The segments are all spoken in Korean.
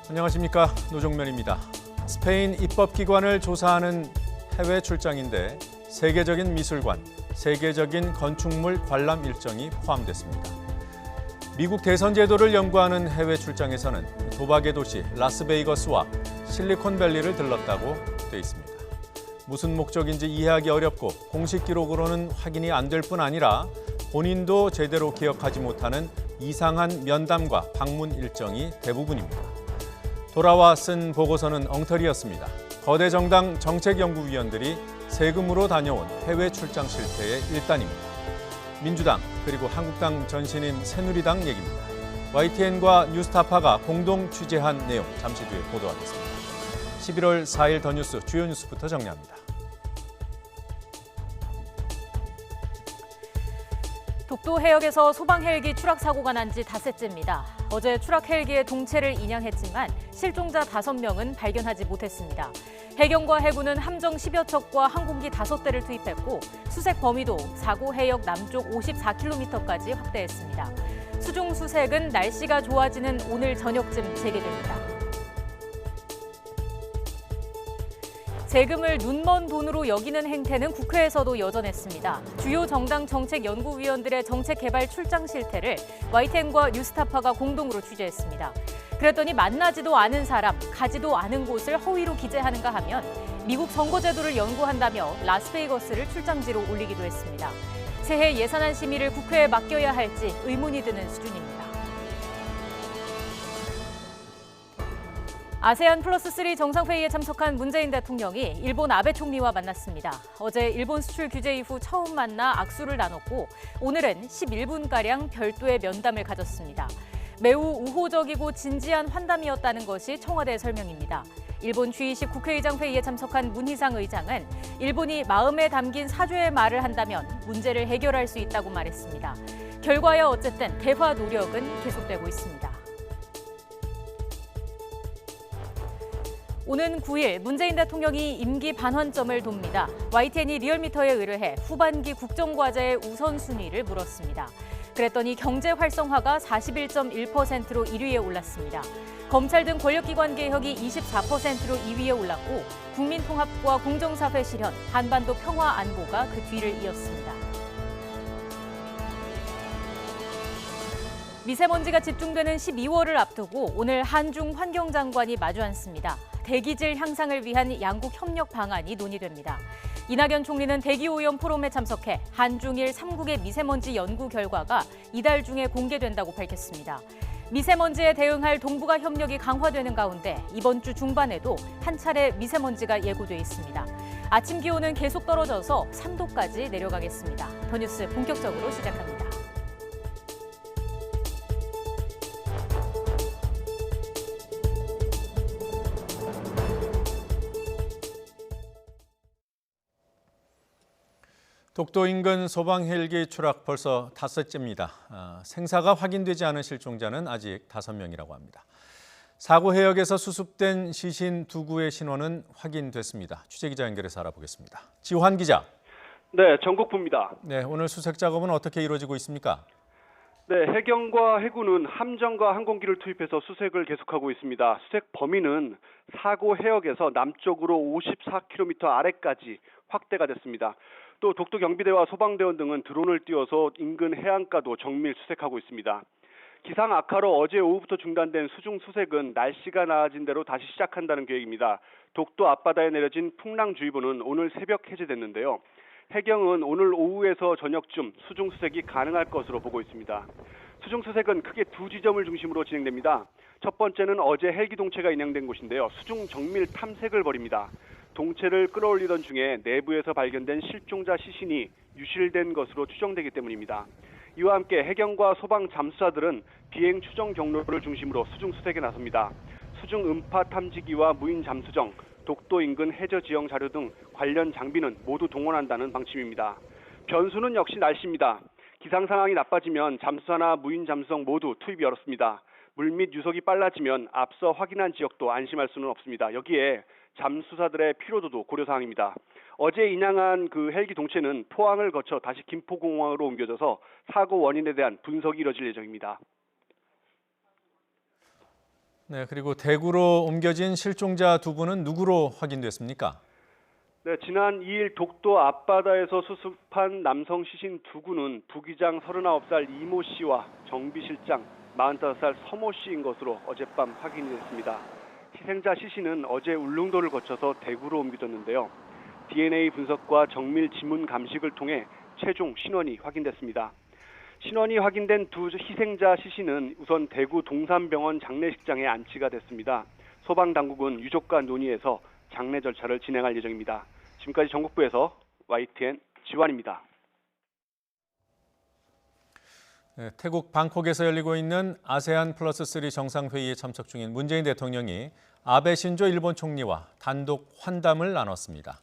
안녕하십니까, 노종면입니다. 스페인 입법기관을 조사하는 해외 출장인데 세계적인 미술관, 세계적인 건축물 관람 일정이 포함됐습니다. 미국 대선 제도를 연구하는 해외 출장에서는 도박의 도시 라스베이거스와 실리콘밸리를 들렀다고 돼 있습니다. 무슨 목적인지 이해하기 어렵고 공식 기록으로는 확인이 안 될 뿐 아니라 본인도 제대로 기억하지 못하는 이상한 면담과 방문 일정이 대부분입니다. 돌아와 쓴 보고서는 엉터리였습니다. 거대 정당 정책연구위원들이 세금으로 다녀온 해외 출장 실태의 일단입니다. 민주당 그리고 한국당 전신인 새누리당 얘기입니다. YTN과 뉴스타파가 공동 취재한 내용 잠시 뒤에 보도하겠습니다. 11월 4일 더 뉴스 주요 뉴스부터 정리합니다. 독도 해역에서 소방 헬기 추락 사고가 난 지 닷새째입니다. 어제 추락 헬기의 동체를 인양했지만 실종자 5명은 발견하지 못했습니다. 해경과 해군은 함정 10여 척과 항공기 5대를 투입했고 수색 범위도 사고 해역 남쪽 54km까지 확대했습니다. 수중 수색은 날씨가 좋아지는 오늘 저녁쯤 재개됩니다. 세금을 눈먼 돈으로 여기는 행태는 국회에서도 여전했습니다. 주요 정당 정책연구위원들의 정책개발 출장 실태를 YTN과 뉴스타파가 공동으로 취재했습니다. 그랬더니 만나지도 않은 사람, 가지도 않은 곳을 허위로 기재하는가 하면 미국 선거제도를 연구한다며 라스베이거스를 출장지로 올리기도 했습니다. 새해 예산안 심의를 국회에 맡겨야 할지 의문이 드는 수준입니다. 아세안 플러스3 정상회의에 참석한 문재인 대통령이 일본 아베 총리와 만났습니다. 어제 일본 수출 규제 이후 처음 만나 악수를 나눴고 오늘은 11분가량 별도의 면담을 가졌습니다. 매우 우호적이고 진지한 환담이었다는 것이 청와대 설명입니다. 일본 G20 국회의장 회의에 참석한 문희상 의장은 일본이 마음에 담긴 사죄의 말을 한다면 문제를 해결할 수 있다고 말했습니다. 결과야 어쨌든 대화 노력은 계속되고 있습니다. 오는 9일 문재인 대통령이 임기 반환점을 돕니다. YTN이 리얼미터에 의뢰해 후반기 국정과제의 우선순위를 물었습니다. 그랬더니 경제 활성화가 41.1%로 1위에 올랐습니다. 검찰 등 권력기관 개혁이 24%로 2위에 올랐고 국민 통합과 공정사회 실현, 한반도 평화 안보가 그 뒤를 이었습니다. 미세먼지가 집중되는 12월을 앞두고 오늘 한중 환경장관이 마주 앉습니다. 대기질 향상을 위한 양국 협력 방안이 논의됩니다. 이낙연 총리는 대기오염 포럼에 참석해 한중일 3국의 미세먼지 연구 결과가 이달 중에 공개된다고 밝혔습니다. 미세먼지에 대응할 동북아 협력이 강화되는 가운데 이번 주 중반에도 한 차례 미세먼지가 예고돼 있습니다. 아침 기온은 계속 떨어져서 3도까지 내려가겠습니다. 더 뉴스 본격적으로 시작합니다. 독도 인근 소방 헬기 추락 벌써 5째입니다. 생사가 확인되지 않은 실종자는 아직 5명이라고 합니다. 사고 해역에서 수습된 시신 2구의 신원은 확인됐습니다. 취재기자 연결해서 알아보겠습니다. 지환 기자. 네, 전국부입니다. 네, 오늘 수색 작업은 어떻게 이루어지고 있습니까? 네, 해경과 해군은 함정과 항공기를 투입해서 수색을 계속하고 있습니다. 수색 범위는 사고 해역에서 남쪽으로 54km 아래까지 확대가 됐습니다. 또 독도 경비대와 소방대원 등은 드론을 띄워서 인근 해안가도 정밀 수색하고 있습니다. 기상 악화로 어제 오후부터 중단된 수중 수색은 날씨가 나아진 대로 다시 시작한다는 계획입니다. 독도 앞바다에 내려진 풍랑주의보는 오늘 새벽 해제됐는데요. 해경은 오늘 오후에서 저녁쯤 수중 수색이 가능할 것으로 보고 있습니다. 수중 수색은 크게 2지점을 중심으로 진행됩니다. 첫 번째는 어제 헬기 동체가 인양된 곳인데요. 수중 정밀 탐색을 벌입니다. 동체를 끌어올리던 중에 내부에서 발견된 실종자 시신이 유실된 것으로 추정되기 때문입니다. 이와 함께 해경과 소방 잠수사들은 비행 추정 경로를 중심으로 수중 수색에 나섭니다. 수중 음파 탐지기와 무인 잠수정, 독도 인근 해저 지형 자료 등 관련 장비는 모두 동원한다는 방침입니다. 변수는 역시 날씨입니다. 기상 상황이 나빠지면 잠수사나 무인 잠수정 모두 투입이 어렵습니다. 물밑 유속이 빨라지면 앞서 확인한 지역도 안심할 수는 없습니다. 여기에 잠수사들의 피로도도 고려사항입니다. 어제 인양한 그 헬기 동체는 포항을 거쳐 다시 김포공항으로 옮겨져서 사고 원인에 대한 분석이 이뤄질 예정입니다. 네, 그리고 대구로 옮겨진 실종자 두 분은 누구로 확인됐습니까? 네, 지난 2일 독도 앞바다에서 수습한 남성 시신 두 구는 부기장 39살 이모 씨와 정비 실장 45살 서모 씨인 것으로 어젯밤 확인이 됐습니다. 희생자 시신은 어제 울릉도를 거쳐서 대구로 옮겨졌는데요. DNA 분석과 정밀 지문 감식을 통해 최종 신원이 확인됐습니다. 신원이 확인된 두 희생자 시신은 우선 대구 동산병원 장례식장에 안치가 됐습니다. 소방당국은 유족과 논의해서 장례 절차를 진행할 예정입니다. 지금까지 전국부에서 YTN 지환입니다. 네, 태국 방콕에서 열리고 있는 아세안 플러스 3 정상회의에 참석 중인 문재인 대통령이 아베 신조 일본 총리와 단독 환담을 나눴습니다.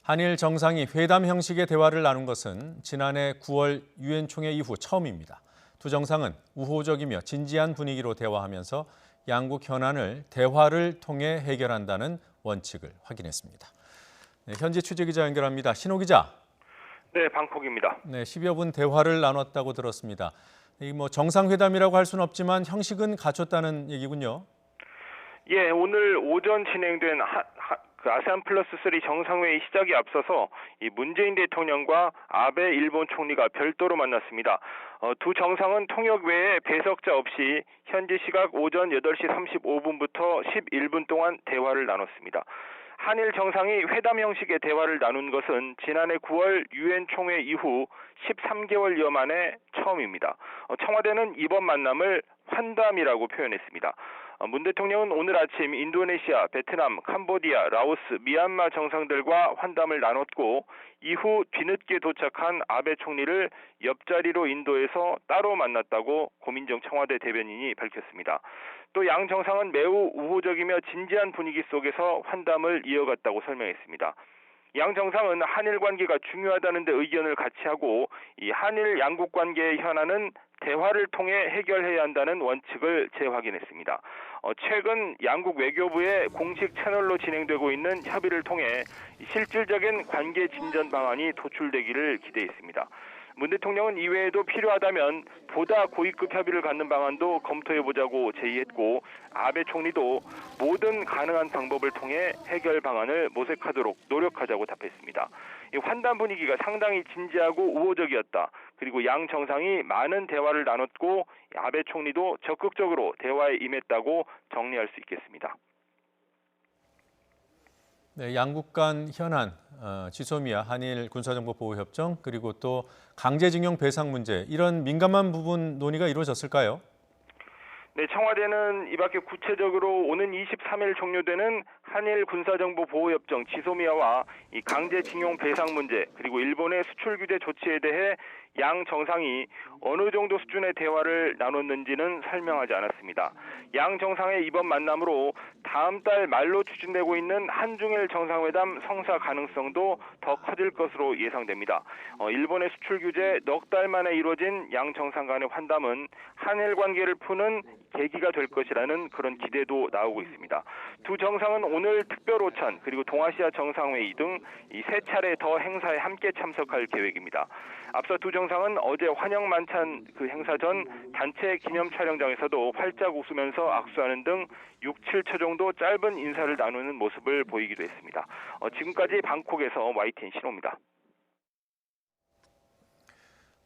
한일 정상이 회담 형식의 대화를 나눈 것은 지난해 9월 유엔 총회 이후 처음입니다. 두 정상은 우호적이며 진지한 분위기로 대화하면서 양국 현안을 대화를 통해 해결한다는 원칙을 확인했습니다. 네, 현지 취재기자 연결합니다. 신호 기자. 네, 방콕입니다. 네, 10여 분 대화를 나눴다고 들었습니다. 정상회담이라고 할 수는 없지만 형식은 갖췄다는 얘기군요. 예, 오늘 오전 진행된 아세안 플러스 3 정상회의 시작에 앞서서 이 문재인 대통령과 아베 일본 총리가 별도로 만났습니다. 두 정상은 통역 외에 배석자 없이 현지 시각 오전 8시 35분부터 11분 동안 대화를 나눴습니다. 한일 정상이 회담 형식의 대화를 나눈 것은 지난해 9월 유엔 총회 이후 13개월여 만에 처음입니다. 청와대는 이번 만남을 환담이라고 표현했습니다. 문 대통령은 오늘 아침 인도네시아, 베트남, 캄보디아, 라오스, 미얀마 정상들과 환담을 나눴고 이후 뒤늦게 도착한 아베 총리를 옆자리로 인도해서 따로 만났다고 고민정 청와대 대변인이 밝혔습니다. 또 양 정상은 매우 우호적이며 진지한 분위기 속에서 환담을 이어갔다고 설명했습니다. 양 정상은 한일 관계가 중요하다는 데 의견을 같이 하고 이 한일 양국 관계의 현안은 대화를 통해 해결해야 한다는 원칙을 재확인했습니다. 최근 양국 외교부의 공식 채널로 진행되고 있는 협의를 통해 실질적인 관계 진전 방안이 도출되기를 기대했습니다. 문 대통령은 이외에도 필요하다면 보다 고위급 협의를 갖는 방안도 검토해보자고 제의했고 아베 총리도 모든 가능한 방법을 통해 해결 방안을 모색하도록 노력하자고 답했습니다. 이 환담 분위기가 상당히 진지하고 우호적이었다. 그리고 양 정상이 많은 대화를 나눴고 아베 총리도 적극적으로 대화에 임했다고 정리할 수 있겠습니다. 네, 양국 간 현안, 지소미아 한일 군사정보보호협정 그리고 또 강제징용 배상 문제 이런 민감한 부분 논의가 이루어졌을까요? 네, 청와대는 이 밖에 구체적으로 오는 23일 종료되는 한일 군사정보보호협정 지소미아와 이 강제징용 배상 문제 그리고 일본의 수출 규제 조치에 대해 양 정상이 어느 정도 수준의 대화를 나눴는지는 설명하지 않았습니다. 양 정상의 이번 만남으로 다음 달 말로 추진되고 있는 한중일 정상회담 성사 가능성도 더 커질 것으로 예상됩니다. 일본의 수출 규제 넉 달 만에 이루어진 양 정상 간의 환담은 한일 관계를 푸는 계기가 될 것이라는 그런 기대도 나오고 있습니다. 두 정상은 오늘 특별 오찬 그리고 동아시아 정상회의 등 이 세 차례 더 행사에 함께 참석할 계획입니다. 앞서 두 정상은 어제 환영 만찬 그 행사 전 단체 기념 촬영장에서도 활짝 웃으면서 악수하는 등 6, 7초 정도 짧은 인사를 나누는 모습을 보이기도 했습니다. 지금까지 방콕에서 YTN 신호입니다.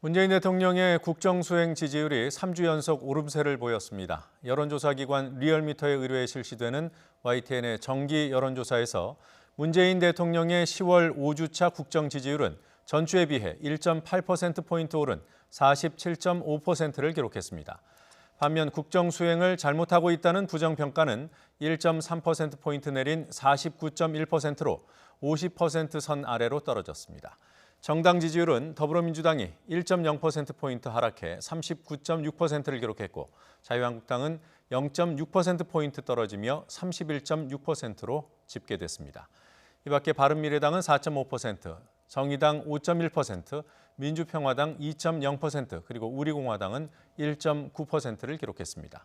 문재인 대통령의 국정수행 지지율이 3주 연속 오름세를 보였습니다. 여론조사기관 리얼미터에 의뢰해 실시되는 YTN의 정기 여론조사에서 문재인 대통령의 10월 5주차 국정 지지율은 전주에 비해 1.8%포인트 오른 47.5%를 기록했습니다. 반면 국정 수행을 잘못하고 있다는 부정평가는 1.3%포인트 내린 49.1%로 50% 선 아래로 떨어졌습니다. 정당 지지율은 더불어민주당이 1.0%포인트 하락해 39.6%를 기록했고 자유한국당은 0.6%포인트 떨어지며 31.6%로 집계됐습니다. 이 밖에 바른미래당은 4.5%, 정의당 5.1%, 민주평화당 2.0%, 그리고 우리공화당은 1.9%를 기록했습니다.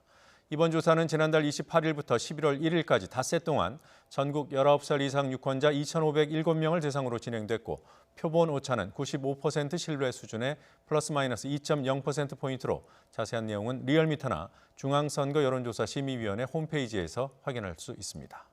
이번 조사는 지난달 28일부터 11월 1일까지 닷새 동안 전국 19살 이상 유권자 2,507명을 대상으로 진행됐고 표본 오차는 95% 신뢰 수준의 플러스 마이너스 2.0%포인트로 자세한 내용은 리얼미터나 중앙선거 여론조사 심의위원회 홈페이지에서 확인할 수 있습니다.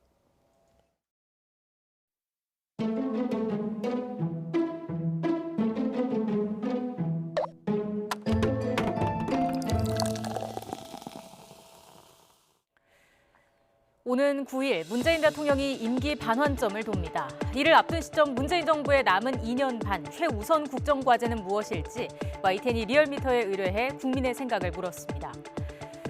오는 9일 문재인 대통령이 임기 반환점을 돕니다. 이를 앞둔 시점 문재인 정부의 남은 2년 반 최우선 국정과제는 무엇일지 YTN이 리얼미터에 의뢰해 국민의 생각을 물었습니다.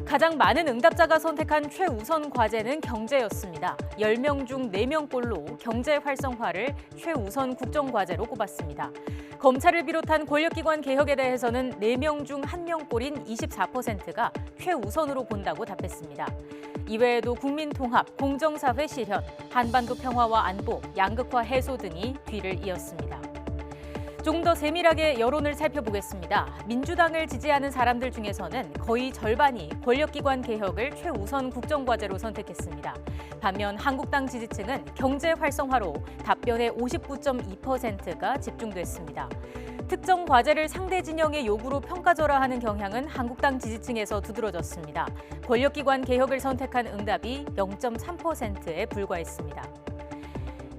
가장 많은 응답자가 선택한 최우선 과제는 경제였습니다. 10명 중 4명꼴로 경제 활성화를 최우선 국정과제로 꼽았습니다. 검찰을 비롯한 권력기관 개혁에 대해서는 4명 중 1명꼴인 24%가 최우선으로 본다고 답했습니다. 이외에도 국민통합, 공정사회 실현, 한반도 평화와 안보, 양극화 해소 등이 뒤를 이었습니다. 조금 더 세밀하게 여론을 살펴보겠습니다. 민주당을 지지하는 사람들 중에서는 거의 절반이 권력기관 개혁을 최우선 국정과제로 선택했습니다. 반면 한국당 지지층은 경제 활성화로 답변의 59.2%가 집중됐습니다. 특정 과제를 상대 진영의 요구로 평가절하하는 경향은 한국당 지지층에서 두드러졌습니다. 권력기관 개혁을 선택한 응답이 0.3%에 불과했습니다.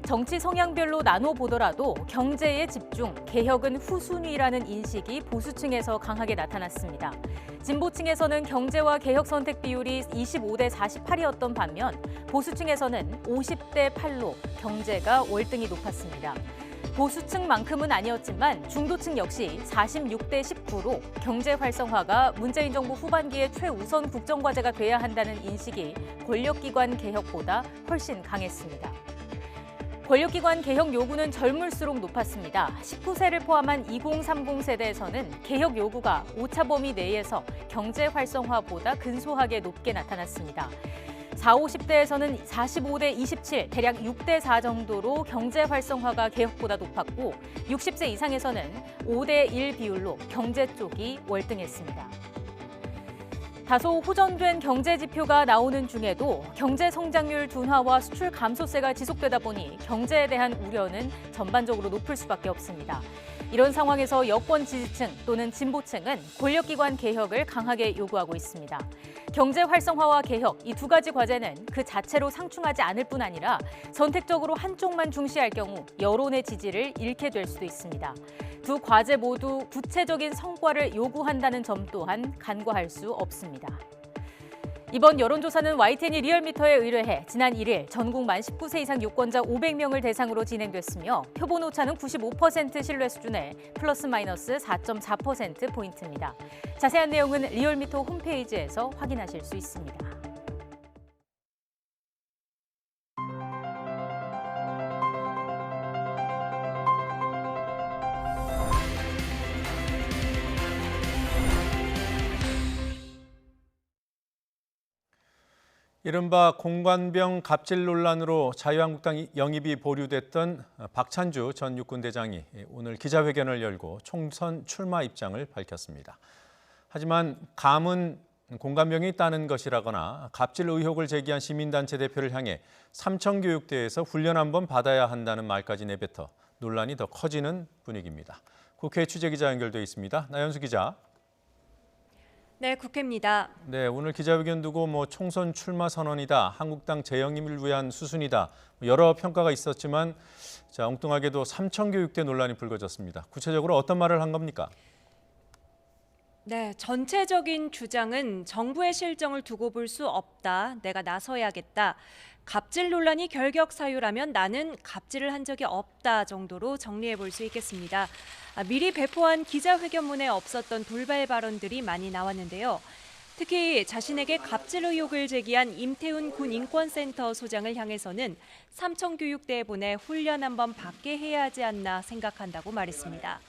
정치 성향별로 나눠보더라도 경제에 집중, 개혁은 후순위라는 인식이 보수층에서 강하게 나타났습니다. 진보층에서는 경제와 개혁 선택 비율이 25대 48이었던 반면 보수층에서는 50대 8로 경제가 월등히 높았습니다. 보수층만큼은 아니었지만 중도층 역시 46대 19로 경제 활성화가 문재인 정부 후반기의 최우선 국정과제가 돼야 한다는 인식이 권력기관 개혁보다 훨씬 강했습니다. 권력기관 개혁 요구는 젊을수록 높았습니다. 19세를 포함한 2030 세대에서는 개혁 요구가 오차 범위 내에서 경제 활성화보다 근소하게 높게 나타났습니다. 40, 50대에서는 45대 27, 대략 6대 4 정도로 경제 활성화가 개혁보다 높았고 60세 이상에서는 5대 1 비율로 경제 쪽이 월등했습니다. 다소 호전된 경제 지표가 나오는 중에도 경제 성장률 둔화와 수출 감소세가 지속되다 보니 경제에 대한 우려는 전반적으로 높을 수밖에 없습니다. 이런 상황에서 여권 지지층 또는 진보층은 권력기관 개혁을 강하게 요구하고 있습니다. 경제 활성화와 개혁, 이 두 가지 과제는 그 자체로 상충하지 않을 뿐 아니라 선택적으로 한쪽만 중시할 경우 여론의 지지를 잃게 될 수도 있습니다. 두 과제 모두 구체적인 성과를 요구한다는 점 또한 간과할 수 없습니다. 이번 여론조사는 YTN이 리얼미터에 의뢰해 지난 1일 전국 만 19세 이상 유권자 500명을 대상으로 진행됐으며 표본 오차는 95% 신뢰 수준의 플러스 마이너스 4.4%포인트입니다. 자세한 내용은 리얼미터 홈페이지에서 확인하실 수 있습니다. 이른바 공관병 갑질 논란으로 자유한국당 영입이 보류됐던 박찬주 전 육군대장이 오늘 기자회견을 열고 총선 출마 입장을 밝혔습니다. 하지만 감은 공관병이 있다는 것이라거나 갑질 의혹을 제기한 시민단체 대표를 향해 삼청교육대에서 훈련 한번 받아야 한다는 말까지 내뱉어 논란이 더 커지는 분위기입니다. 국회 취재기자 연결돼 있습니다. 나연수 기자. 네, 국회입니다. 네, 오늘 기자회견 두고 총선 출마 선언이다, 한국당 재영입을 위한 수순이다, 여러 평가가 있었지만 엉뚱하게도 삼청교육대 논란이 불거졌습니다. 구체적으로 어떤 말을 한 겁니까? 네, 전체적인 주장은 정부의 실정을 두고 볼 수 없다. 내가 나서야겠다. 갑질 논란이 결격 사유라면 나는 갑질을 한 적이 없다 정도로 정리해 볼 수 있겠습니다. 미리 배포한 기자회견문에 없었던 돌발 발언들이 많이 나왔는데요. 특히 자신에게 갑질 의혹을 제기한 임태훈 군인권센터 소장을 향해서는 삼청교육대에 보내 훈련 한번 받게 해야 하지 않나 생각한다고 말했습니다.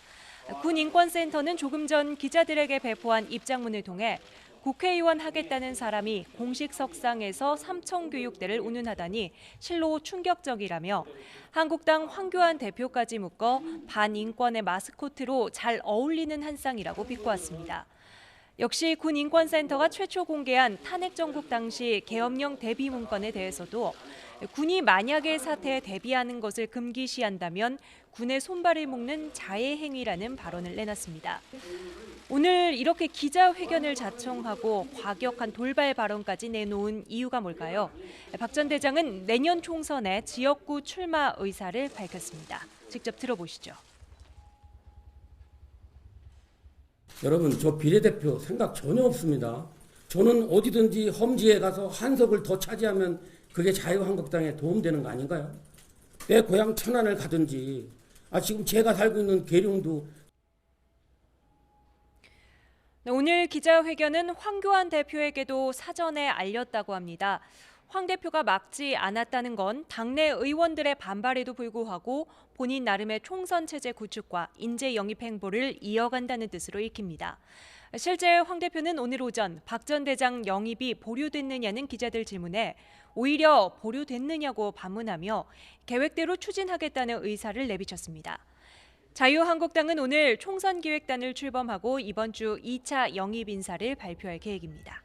군인권센터는 조금 전 기자들에게 배포한 입장문을 통해 국회의원 하겠다는 사람이 공식 석상에서 삼청교육대를 운운하다니 실로 충격적이라며 한국당 황교안 대표까지 묶어 반인권의 마스코트로 잘 어울리는 한 쌍이라고 비꼬았습니다. 역시 군 인권센터가 최초 공개한 탄핵 정국 당시 계엄령 대비 문건에 대해서도 군이 만약의 사태에 대비하는 것을 금기시한다면 군의 손발을 묶는 자해 행위라는 발언을 내놨습니다. 오늘 이렇게 기자회견을 자청하고 과격한 돌발 발언까지 내놓은 이유가 뭘까요? 박 전 대장은 내년 총선에 지역구 출마 의사를 밝혔습니다. 직접 들어보시죠. 여러분, 저 비례대표 생각 전혀 없습니다. 저는 어디든지 험지에 가서 한석을 더 차지하면 그게 자유한국당에 도움되는 거 아닌가요? 내 고향 천안을 가든지, 지금 제가 살고 있는 계룡도. 오늘 기자회견은 황교안 대표에게도 사전에 알렸다고 합니다. 황 대표가 막지 않았다는 건 당내 의원들의 반발에도 불구하고 본인 나름의 총선 체제 구축과 인재 영입 행보를 이어간다는 뜻으로 읽힙니다. 실제 황 대표는 오늘 오전 박 전 대장 영입이 보류됐느냐는 기자들 질문에 오히려 보류됐느냐고 반문하며 계획대로 추진하겠다는 의사를 내비쳤습니다. 자유한국당은 오늘 총선기획단을 출범하고 이번 주 2차 영입 인사를 발표할 계획입니다.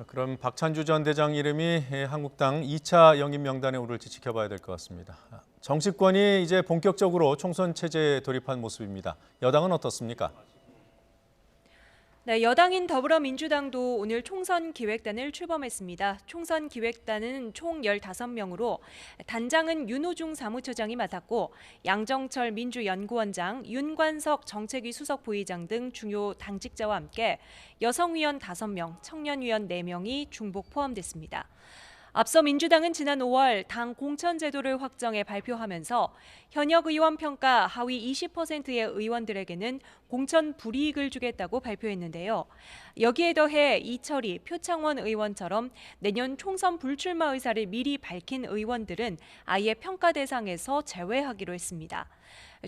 그럼 박찬주 전 대장 이름이 한국당 2차 영입 명단에 오를지 지켜봐야 될 것 같습니다. 정치권이 이제 본격적으로 총선 체제에 돌입한 모습입니다. 여당은 어떻습니까? 네, 여당인 더불어민주당도 오늘 총선 기획단을 출범했습니다. 총선 기획단은 총 15명으로 단장은 윤호중 사무처장이 맡았고 양정철 민주연구원장, 윤관석 정책위 수석 부의장 등 중요 당직자와 함께 여성위원 5명, 청년위원 4명이 중복 포함됐습니다. 앞서 민주당은 지난 5월 당 공천제도를 확정해 발표하면서 현역 의원 평가 하위 20%의 의원들에게는 공천 불이익을 주겠다고 발표했는데요. 여기에 더해 이철희, 표창원 의원처럼 내년 총선 불출마 의사를 미리 밝힌 의원들은 아예 평가 대상에서 제외하기로 했습니다.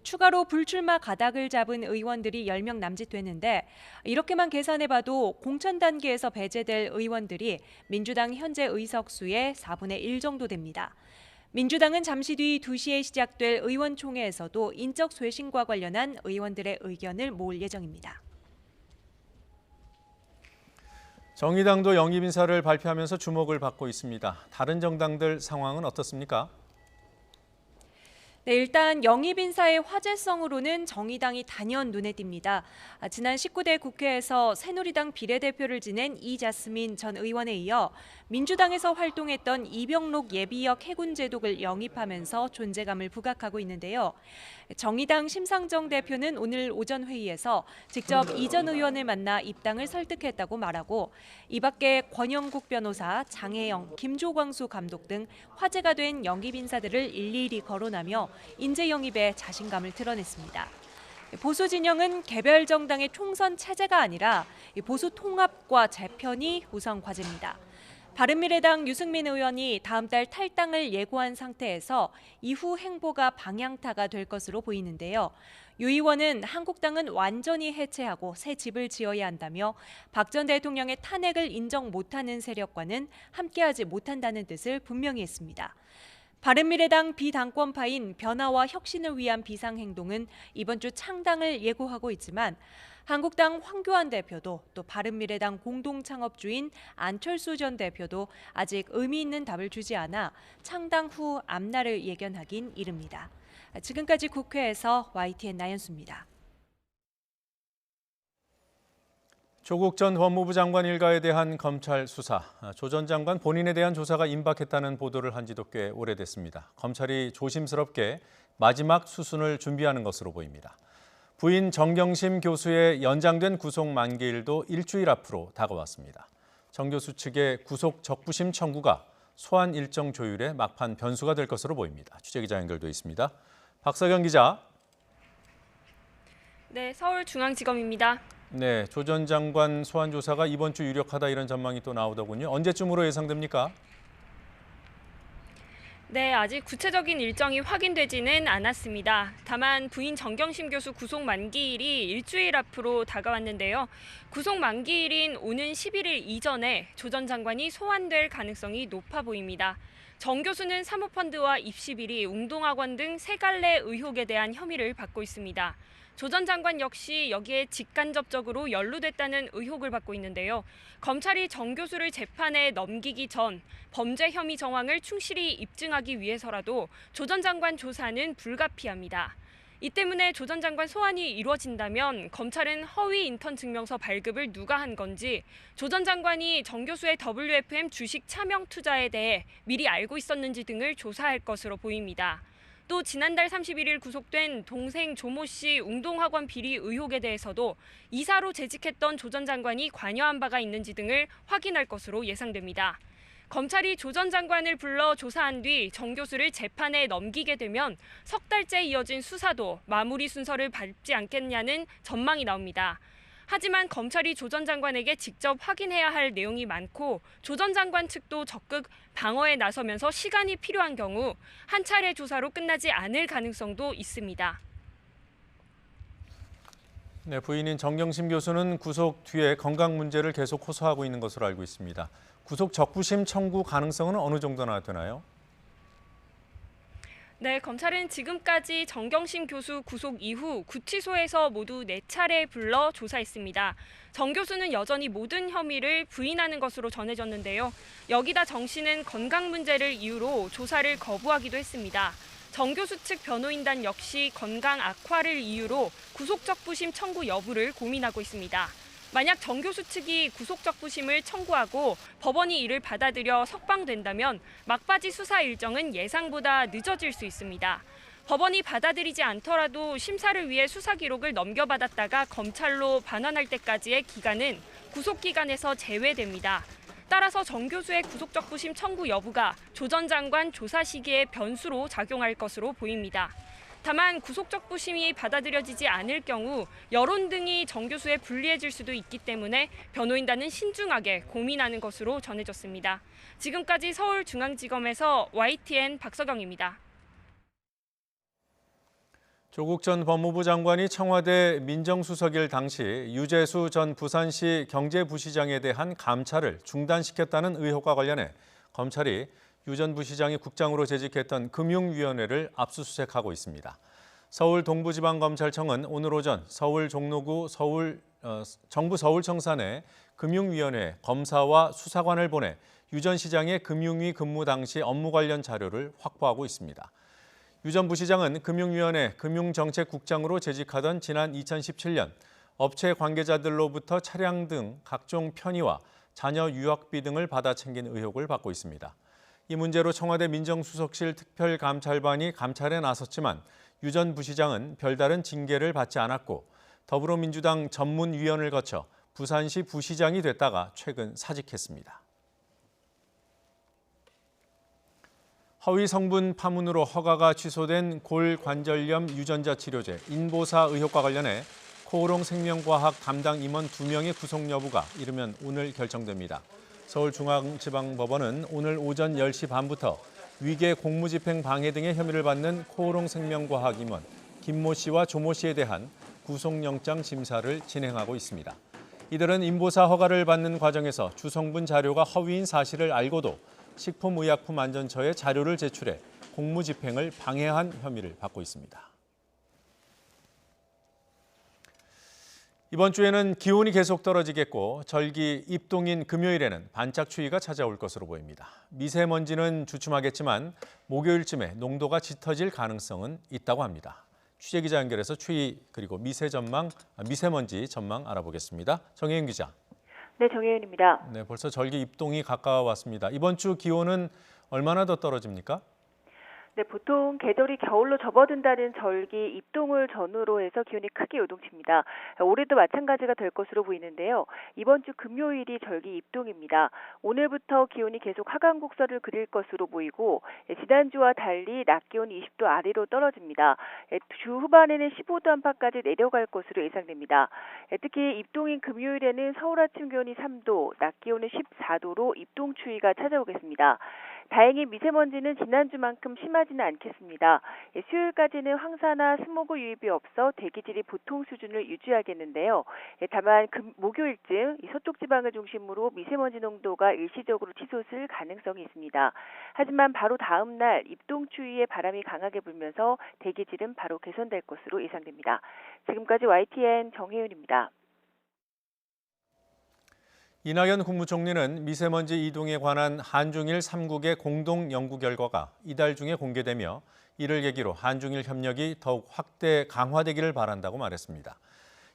추가로 불출마 가닥을 잡은 의원들이 10명 남짓됐는데 이렇게만 계산해봐도 공천 단계에서 배제될 의원들이 민주당 현재 의석수의 4분의 1 정도 됩니다. 민주당은 잠시 뒤 2시에 시작될 의원총회에서도 인적 쇄신과 관련한 의원들의 의견을 모을 예정입니다. 정의당도 영입 인사를 발표하면서 주목을 받고 있습니다. 다른 정당들 상황은 어떻습니까? 네, 일단 영입 인사의 화제성으로는 정의당이 단연 눈에 띕니다. 지난 19대 국회에서 새누리당 비례대표를 지낸 이자스민 전 의원에 이어 민주당에서 활동했던 이병록 예비역 해군제독을 영입하면서 존재감을 부각하고 있는데요. 정의당 심상정 대표는 오늘 오전 회의에서 직접 이 전 의원을 만나 입당을 설득했다고 말하고 이 밖에 권영국 변호사, 장혜영, 김조광수 감독 등 화제가 된 영입 인사들을 일일이 거론하며 인재 영입에 자신감을 드러냈습니다. 보수 진영은 개별 정당의 총선 체제가 아니라 보수 통합과 재편이 우선 과제입니다. 바른미래당 유승민 의원이 다음 달 탈당을 예고한 상태에서 이후 행보가 방향타가 될 것으로 보이는데요. 유 의원은 한국당은 완전히 해체하고 새 집을 지어야 한다며 박 전 대통령의 탄핵을 인정 못하는 세력과는 함께하지 못한다는 뜻을 분명히 했습니다. 바른미래당 비당권파인 변화와 혁신을 위한 비상행동은 이번 주 창당을 예고하고 있지만 한국당 황교안 대표도 또 바른미래당 공동창업주인 안철수 전 대표도 아직 의미 있는 답을 주지 않아 창당 후 앞날을 예견하긴 이릅니다. 지금까지 국회에서 YTN 나연수입니다. 조국 전 법무부 장관 일가에 대한 검찰 수사. 조 전 장관 본인에 대한 조사가 임박했다는 보도를 한 지도 꽤 오래됐습니다. 검찰이 조심스럽게 마지막 수순을 준비하는 것으로 보입니다. 부인 정경심 교수의 연장된 구속 만기일도 일주일 앞으로 다가왔습니다. 정 교수 측의 구속 적부심 청구가 소환 일정 조율의 막판 변수가 될 것으로 보입니다. 취재기자 연결돼 있습니다. 박서경 기자. 네, 서울중앙지검입니다. 네, 조 전 장관 소환 조사가 이번 주 유력하다 이런 전망이 또 나오더군요. 언제쯤으로 예상됩니까? 네, 아직 구체적인 일정이 확인되지는 않았습니다. 다만 부인 정경심 교수 구속 만기일이 일주일 앞으로 다가왔는데요. 구속 만기일인 오는 11일 이전에 조 전 장관이 소환될 가능성이 높아 보입니다. 정 교수는 사모펀드와 입시비리, 웅동학원 등 3갈래 의혹에 대한 혐의를 받고 있습니다. 조 전 장관 역시 여기에 직간접적으로 연루됐다는 의혹을 받고 있는데요. 검찰이 정 교수를 재판에 넘기기 전 범죄 혐의 정황을 충실히 입증하기 위해서라도 조 전 장관 조사는 불가피합니다. 이 때문에 조 전 장관 소환이 이루어진다면 검찰은 허위 인턴 증명서 발급을 누가 한 건지, 조 전 장관이 정 교수의 WFM 주식 차명 투자에 대해 미리 알고 있었는지 등을 조사할 것으로 보입니다. 또 지난달 31일 구속된 동생 조모 씨 웅동학원 비리 의혹에 대해서도 이사로 재직했던 조 전 장관이 관여한 바가 있는지 등을 확인할 것으로 예상됩니다. 검찰이 조 전 장관을 불러 조사한 뒤 정 교수를 재판에 넘기게 되면 석 달째 이어진 수사도 마무리 순서를 밟지 않겠냐는 전망이 나옵니다. 하지만 검찰이 조 전 장관에게 직접 확인해야 할 내용이 많고 조 전 장관 측도 적극 방어에 나서면서 시간이 필요한 경우 한 차례 조사로 끝나지 않을 가능성도 있습니다. 네, 부인인 정경심 교수는 구속 뒤에 건강 문제를 계속 호소하고 있는 것으로 알고 있습니다. 구속 적부심 청구 가능성은 어느 정도나 되나요? 네, 검찰은 지금까지 정경심 교수 구속 이후 구치소에서 모두 4차례 불러 조사했습니다. 정 교수는 여전히 모든 혐의를 부인하는 것으로 전해졌는데요. 여기다 정 씨는 건강 문제를 이유로 조사를 거부하기도 했습니다. 정 교수 측 변호인단 역시 건강 악화를 이유로 구속적부심 청구 여부를 고민하고 있습니다. 만약 정 교수 측이 구속적부심을 청구하고 법원이 이를 받아들여 석방된다면 막바지 수사 일정은 예상보다 늦어질 수 있습니다. 법원이 받아들이지 않더라도 심사를 위해 수사 기록을 넘겨받았다가 검찰로 반환할 때까지의 기간은 구속기간에서 제외됩니다. 따라서 정 교수의 구속적부심 청구 여부가 조 전 장관 조사 시기의 변수로 작용할 것으로 보입니다. 다만 구속적부심이 받아들여지지 않을 경우 여론 등이 정 교수에 불리해질 수도 있기 때문에 변호인단은 신중하게 고민하는 것으로 전해졌습니다. 지금까지 서울중앙지검에서 YTN 박서경입니다. 조국 전 법무부 장관이 청와대 민정수석일 당시 유재수 전 부산시 경제부시장에 대한 감찰을 중단시켰다는 의혹과 관련해 검찰이 유 전 부시장이 국장으로 재직했던 금융위원회를 압수수색하고 있습니다. 서울 동부지방검찰청은 오늘 오전 서울 종로구 정부 서울청사 내 금융위원회 검사와 수사관을 보내 유 전 시장의 금융위 근무 당시 업무 관련 자료를 확보하고 있습니다. 유 전 부시장은 금융위원회 금융정책국장으로 재직하던 지난 2017년 업체 관계자들로부터 차량 등 각종 편의와 자녀 유학비 등을 받아 챙긴 의혹을 받고 있습니다. 이 문제로 청와대 민정수석실 특별감찰반이 감찰에 나섰지만 유 전 부시장은 별다른 징계를 받지 않았고 더불어민주당 전문위원을 거쳐 부산시 부시장이 됐다가 최근 사직했습니다. 허위 성분 파문으로 허가가 취소된 골관절염 유전자 치료제 인보사 의혹과 관련해 코오롱 생명과학 담당 임원 2명의 구속 여부가 이르면 오늘 결정됩니다. 서울중앙지방법원은 오늘 오전 10시 반부터 위계 공무집행 방해 등의 혐의를 받는 코오롱 생명과학 임원 김모 씨와 조모 씨에 대한 구속영장 심사를 진행하고 있습니다. 이들은 인보사 허가를 받는 과정에서 주성분 자료가 허위인 사실을 알고도 식품의약품안전처에 자료를 제출해 공무집행을 방해한 혐의를 받고 있습니다. 이번 주에는 기온이 계속 떨어지겠고 절기 입동인 금요일에는 반짝 추위가 찾아올 것으로 보입니다. 미세먼지는 주춤하겠지만 목요일쯤에 농도가 짙어질 가능성은 있다고 합니다. 취재기자 연결해서 추위 그리고 미세먼지 전망 알아보겠습니다. 정혜윤 기자. 네, 정혜윤입니다. 네, 벌써 절기 입동이 가까워왔습니다. 이번 주 기온은 얼마나 더 떨어집니까? 네, 보통 계절이 겨울로 접어든다는 절기 입동을 전후로 해서 기온이 크게 요동칩니다. 올해도 마찬가지가 될 것으로 보이는데요. 이번 주 금요일이 절기 입동입니다. 오늘부터 기온이 계속 하강 곡선을 그릴 것으로 보이고 지난주와 달리 낮 기온 20도 아래로 떨어집니다. 주 후반에는 15도 안팎까지 내려갈 것으로 예상됩니다. 특히 입동인 금요일에는 서울 아침 기온이 3도, 낮 기온은 14도로 입동 추위가 찾아오겠습니다. 다행히 미세먼지는 지난주만큼 심하지는 않겠습니다. 수요일까지는 황사나 스모그 유입이 없어 대기질이 보통 수준을 유지하겠는데요. 다만 목요일쯤 서쪽 지방을 중심으로 미세먼지 농도가 일시적으로 치솟을 가능성이 있습니다. 하지만 바로 다음 날 입동 추위에 바람이 강하게 불면서 대기질은 바로 개선될 것으로 예상됩니다. 지금까지 YTN 정혜윤입니다. 이낙연 국무총리는 미세먼지 이동에 관한 한중일 3국의 공동 연구 결과가 이달 중에 공개되며 이를 계기로 한중일 협력이 더욱 확대 강화되기를 바란다고 말했습니다.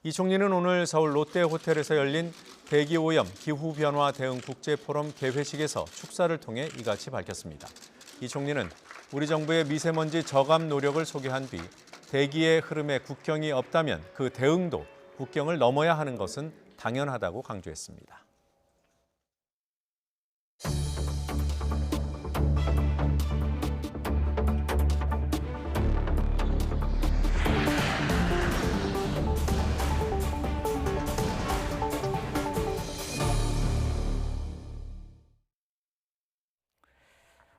이 총리는 오늘 서울 롯데호텔에서 열린 대기오염 기후변화 대응 국제포럼 개회식에서 축사를 통해 이같이 밝혔습니다. 이 총리는 우리 정부의 미세먼지 저감 노력을 소개한 뒤 대기의 흐름에 국경이 없다면 그 대응도 국경을 넘어야 하는 것은 당연하다고 강조했습니다.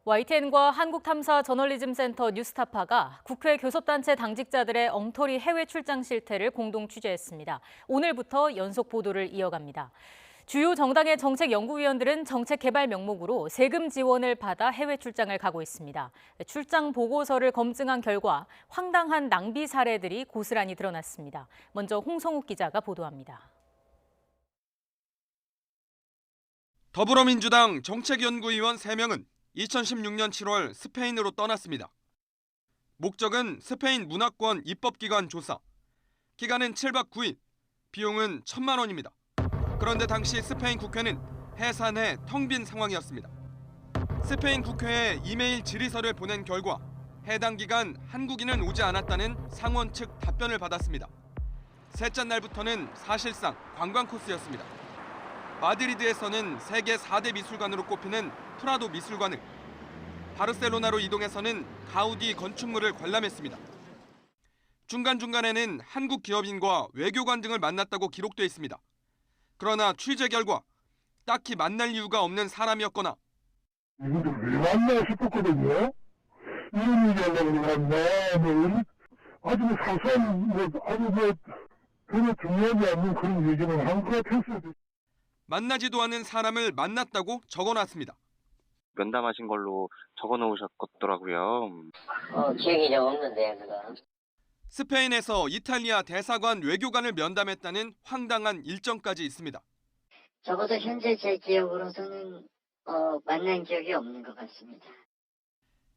YTN과 한국탐사저널리즘센터 뉴스타파가 국회 교섭단체 당직자들의 엉터리 해외 출장 실태를 공동 취재했습니다. 오늘부터 연속 보도를 이어갑니다. 주요 정당의 정책연구위원들은 정책 개발 명목으로 세금 지원을 받아 해외 출장을 가고 있습니다. 출장 보고서를 검증한 결과 황당한 낭비 사례들이 고스란히 드러났습니다. 먼저 홍성욱 기자가 보도합니다. 더불어민주당 정책연구위원 3명은 2016년 7월 스페인으로 떠났습니다. 목적은 스페인 문화권 입법기관 조사. 기간은 7박 9일, 비용은 1,000만 원입니다. 그런데 당시 스페인 국회는 해산해 텅 빈 상황이었습니다. 스페인 국회에 이메일 질의서를 보낸 결과 해당 기간 한국인은 오지 않았다는 상원 측 답변을 받았습니다. 셋째 날부터는 사실상 관광 코스였습니다. 마드리드에서는 세계 4대 미술관으로 꼽히는 프라도 미술관을, 바르셀로나로 이동해서는 가우디 건축물을 관람했습니다. 중간중간에는 한국 기업인과 외교관 등을 만났다고 기록돼 있습니다. 그러나 취재 결과 딱히 만날 이유가 없는 사람이었거나 이분들 왜 만나 싶었거든요. 이런 얘기 하려고 만나, 아주 사소한, 아주 별로 중요하지 않는 그런 얘기는 한 것 같았어요. 만나지도 않은 사람을 만났다고 적어놨습니다. 면담하신 걸로 적어놓으셨더라고요. 기억이 좀 없는데 그거. 스페인에서 이탈리아 대사관 외교관을 면담했다는 황당한 일정까지 있습니다. 적어도 현재 제 기억으로서는 만난 기억이 없는 것 같습니다.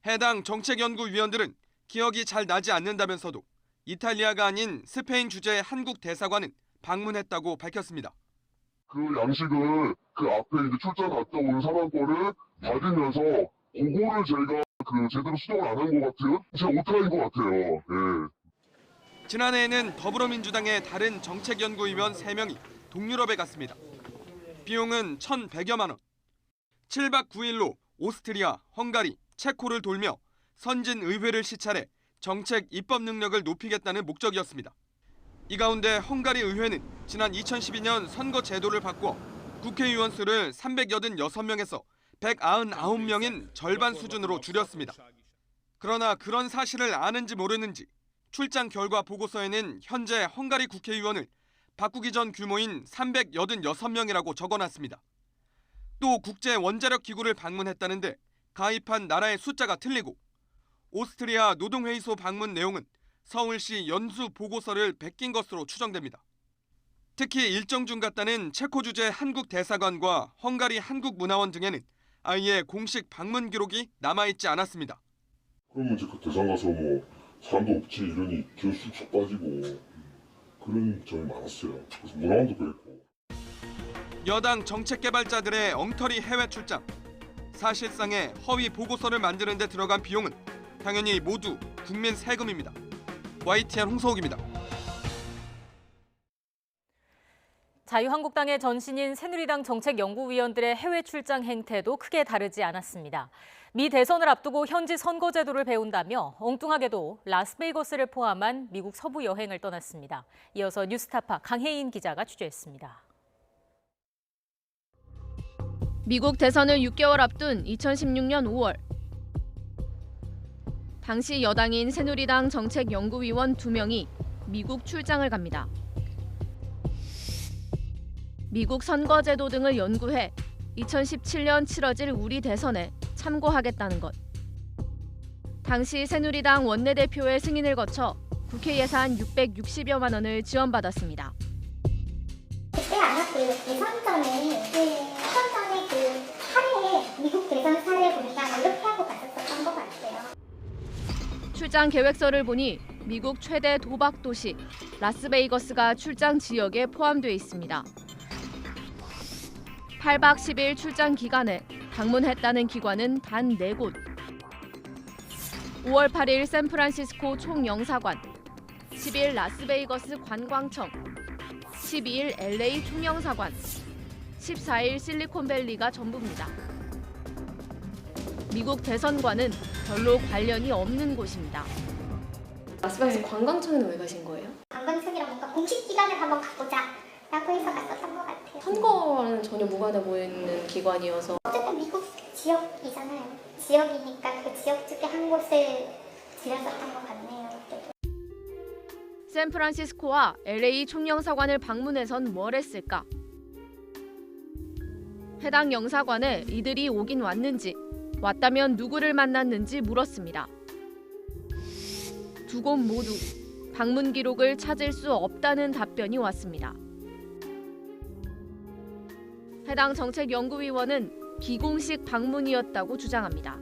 해당 정책연구위원들은 기억이 잘 나지 않는다면서도 이탈리아가 아닌 스페인 주재의 한국 대사관은 방문했다고 밝혔습니다. 그 양식을 그 앞에 이제 출장 갔다 온 사람 거를 받으면서 그거를 제가 제대로 수정을 안 한 것 같아요. 제가 오타인 것 같아요. 예. 지난해에는 더불어민주당의 다른 정책연구위원 3명이 동유럽에 갔습니다. 비용은 1,100여만 원. 7박 9일로 오스트리아, 헝가리, 체코를 돌며 선진 의회를 시찰해 정책 입법 능력을 높이겠다는 목적이었습니다. 이 가운데 헝가리 의회는 지난 2012년 선거 제도를 바꿔 국회의원 수를 386명에서 199명인 절반 수준으로 줄였습니다. 그러나 그런 사실을 아는지 모르는지 출장 결과 보고서에는 현재 헝가리 국회의원을 바꾸기 전 규모인 386명이라고 적어놨습니다. 또 국제 원자력 기구를 방문했다는데 가입한 나라의 숫자가 틀리고 오스트리아 노동회의소 방문 내용은 서울시 연수 보고서를 베낀 것으로 추정됩니다. 특히 일정 중 갔다는 체코 주재 한국 대사관과 헝가리 한국문화원 등에는 아예 공식 방문 기록이 남아있지 않았습니다. 그러면 이제 그 대상 가서 사람도 없지 이러니 기어 쑥쑥 빠지고 그런 점이 많았어요. 그래서 문화원도 그랬고. 여당 정책개발자들의 엉터리 해외 출장. 사실상의 허위 보고서를 만드는 데 들어간 비용은 당연히 모두 국민 세금입니다. YTN 홍서욱입니다. 자유한국당의 전신인 새누리당 정책연구위원들의 해외 출장 행태도 크게 다르지 않았습니다. 미 대선을 앞두고 현지 선거제도를 배운다며 엉뚱하게도 라스베이거스를 포함한 미국 서부 여행을 떠났습니다. 이어서 뉴스타파 강혜인 기자가 취재했습니다. 미국 대선을 6개월 앞둔 2016년 5월. 당시 여당인 새누리당 정책연구위원 2명이 미국 출장을 갑니다. 미국 선거제도 등을 연구해 2017년 치러질 우리 대선에 참고하겠다는 것. 당시 새누리당 원내대표의 승인을 거쳐 국회 예산 660여만 원을 지원받았습니다. 그때 아마 그 대선 전에 사례, 미국 대선 사례 보니까 이렇게 하고 갔었던 것 같아요. 출장 계획서를 보니 미국 최대 도박 도시 라스베이거스가 출장 지역에 포함되어 있습니다. 8박 10일 출장 기간에 방문했다는 기관은 단 4곳. 5월 8일 샌프란시스코 총영사관, 10일 라스베이거스 관광청, 12일 LA 총영사관, 14일 실리콘밸리가 전부입니다. 미국 대선과는 별로 관련이 없는 곳입니다. 라스베이거스 관광청에는 왜 가신 거예요? 관광청이랑 뭔가 공식 기관을 한번 가보자 라고 해서 갔었던 것 같아요. 선거와는 전혀 무관해 보이는 기관이어서. 어쨌든 미국 지역이잖아요. 지역이니까 그 지역 중에 한 곳을 들렸었던 것 같네요. 그때도. 샌프란시스코와 LA 총영사관을 방문해선 뭘 했을까? 해당 영사관에 이들이 오긴 왔는지, 왔다면 누구를 만났는지 물었습니다. 두 곳 모두 방문 기록을 찾을 수 없다는 답변이 왔습니다. 해당 정책연구위원은 비공식 방문이었다고 주장합니다.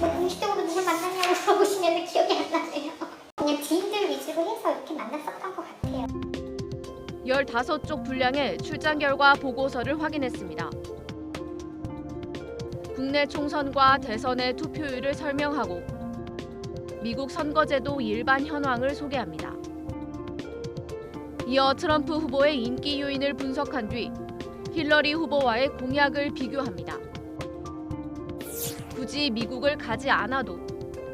공식적으로 누굴 만났냐고 물어보시면 기억이 안 나네요. 그냥 지인들 위주로 해서 이렇게 만났었던 것 같아요. 15쪽 분량의 출장 결과 보고서를 확인했습니다. 국내 총선과 대선의 투표율을 설명하고 미국 선거제도 일반 현황을 소개합니다. 이어 트럼프 후보의 인기 요인을 분석한 뒤 힐러리 후보와의 공약을 비교합니다. 굳이 미국을 가지 않아도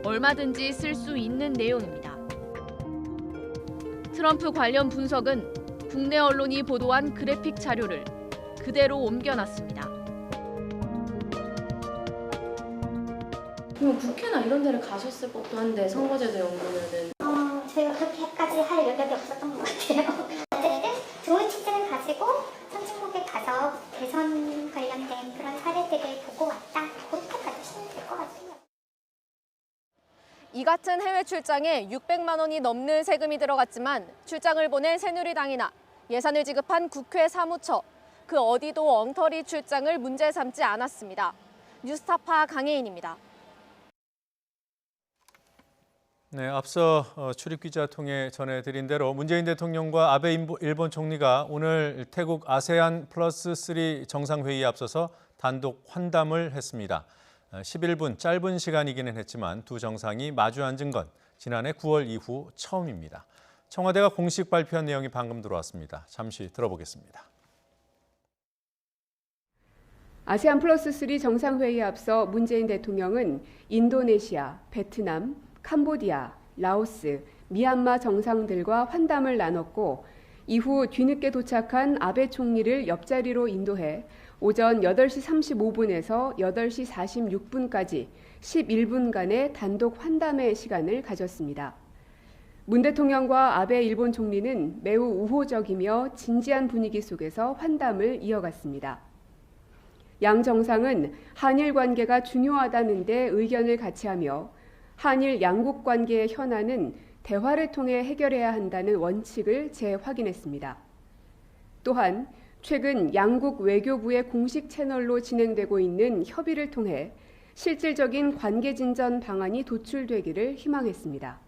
얼마든지 쓸 수 있는 내용입니다. 트럼프 관련 분석은 국내 언론이 보도한 그래픽 자료를 그대로 옮겨놨습니다. 그럼 국회나 이런 데를 가셨을 법도 한데 선거제도 연구면은 저희가 그렇게까지 할 여력이 없었던 것 같아요. 어쨌든 좋은 취지를 가지고 선진국에 가서 대선 관련된 그런 사례들을 보고 왔다. 그렇게 봐주시면 될 것 같아요. 이 같은 해외 출장에 600만 원이 넘는 세금이 들어갔지만 출장을 보낸 새누리당이나 예산을 지급한 국회 사무처, 그 어디도 엉터리 출장을 문제 삼지 않았습니다. 뉴스타파 강혜인입니다. 네, 앞서 출입 기자 통해 전해드린 대로 문재인 대통령과 아베 일본 총리가 오늘 태국 아세안 플러스 3 정상회의에 앞서서 단독 환담을 했습니다. 11분 짧은 시간이기는 했지만 두 정상이 마주 앉은 건 지난해 9월 이후 처음입니다. 청와대가 공식 발표한 내용이 방금 들어왔습니다. 잠시 들어보겠습니다. 아세안 플러스 3 정상회의에 앞서 문재인 대통령은 인도네시아, 베트남, 캄보디아, 라오스, 미얀마 정상들과 환담을 나눴고 이후 뒤늦게 도착한 아베 총리를 옆자리로 인도해 오전 8시 35분에서 8시 46분까지 11분간의 단독 환담의 시간을 가졌습니다. 문 대통령과 아베 일본 총리는 매우 우호적이며 진지한 분위기 속에서 환담을 이어갔습니다. 양 정상은 한일 관계가 중요하다는 데 의견을 같이하며 한일 양국 관계의 현안은 대화를 통해 해결해야 한다는 원칙을 재확인했습니다. 또한 최근 양국 외교부의 공식 채널로 진행되고 있는 협의를 통해 실질적인 관계 진전 방안이 도출되기를 희망했습니다.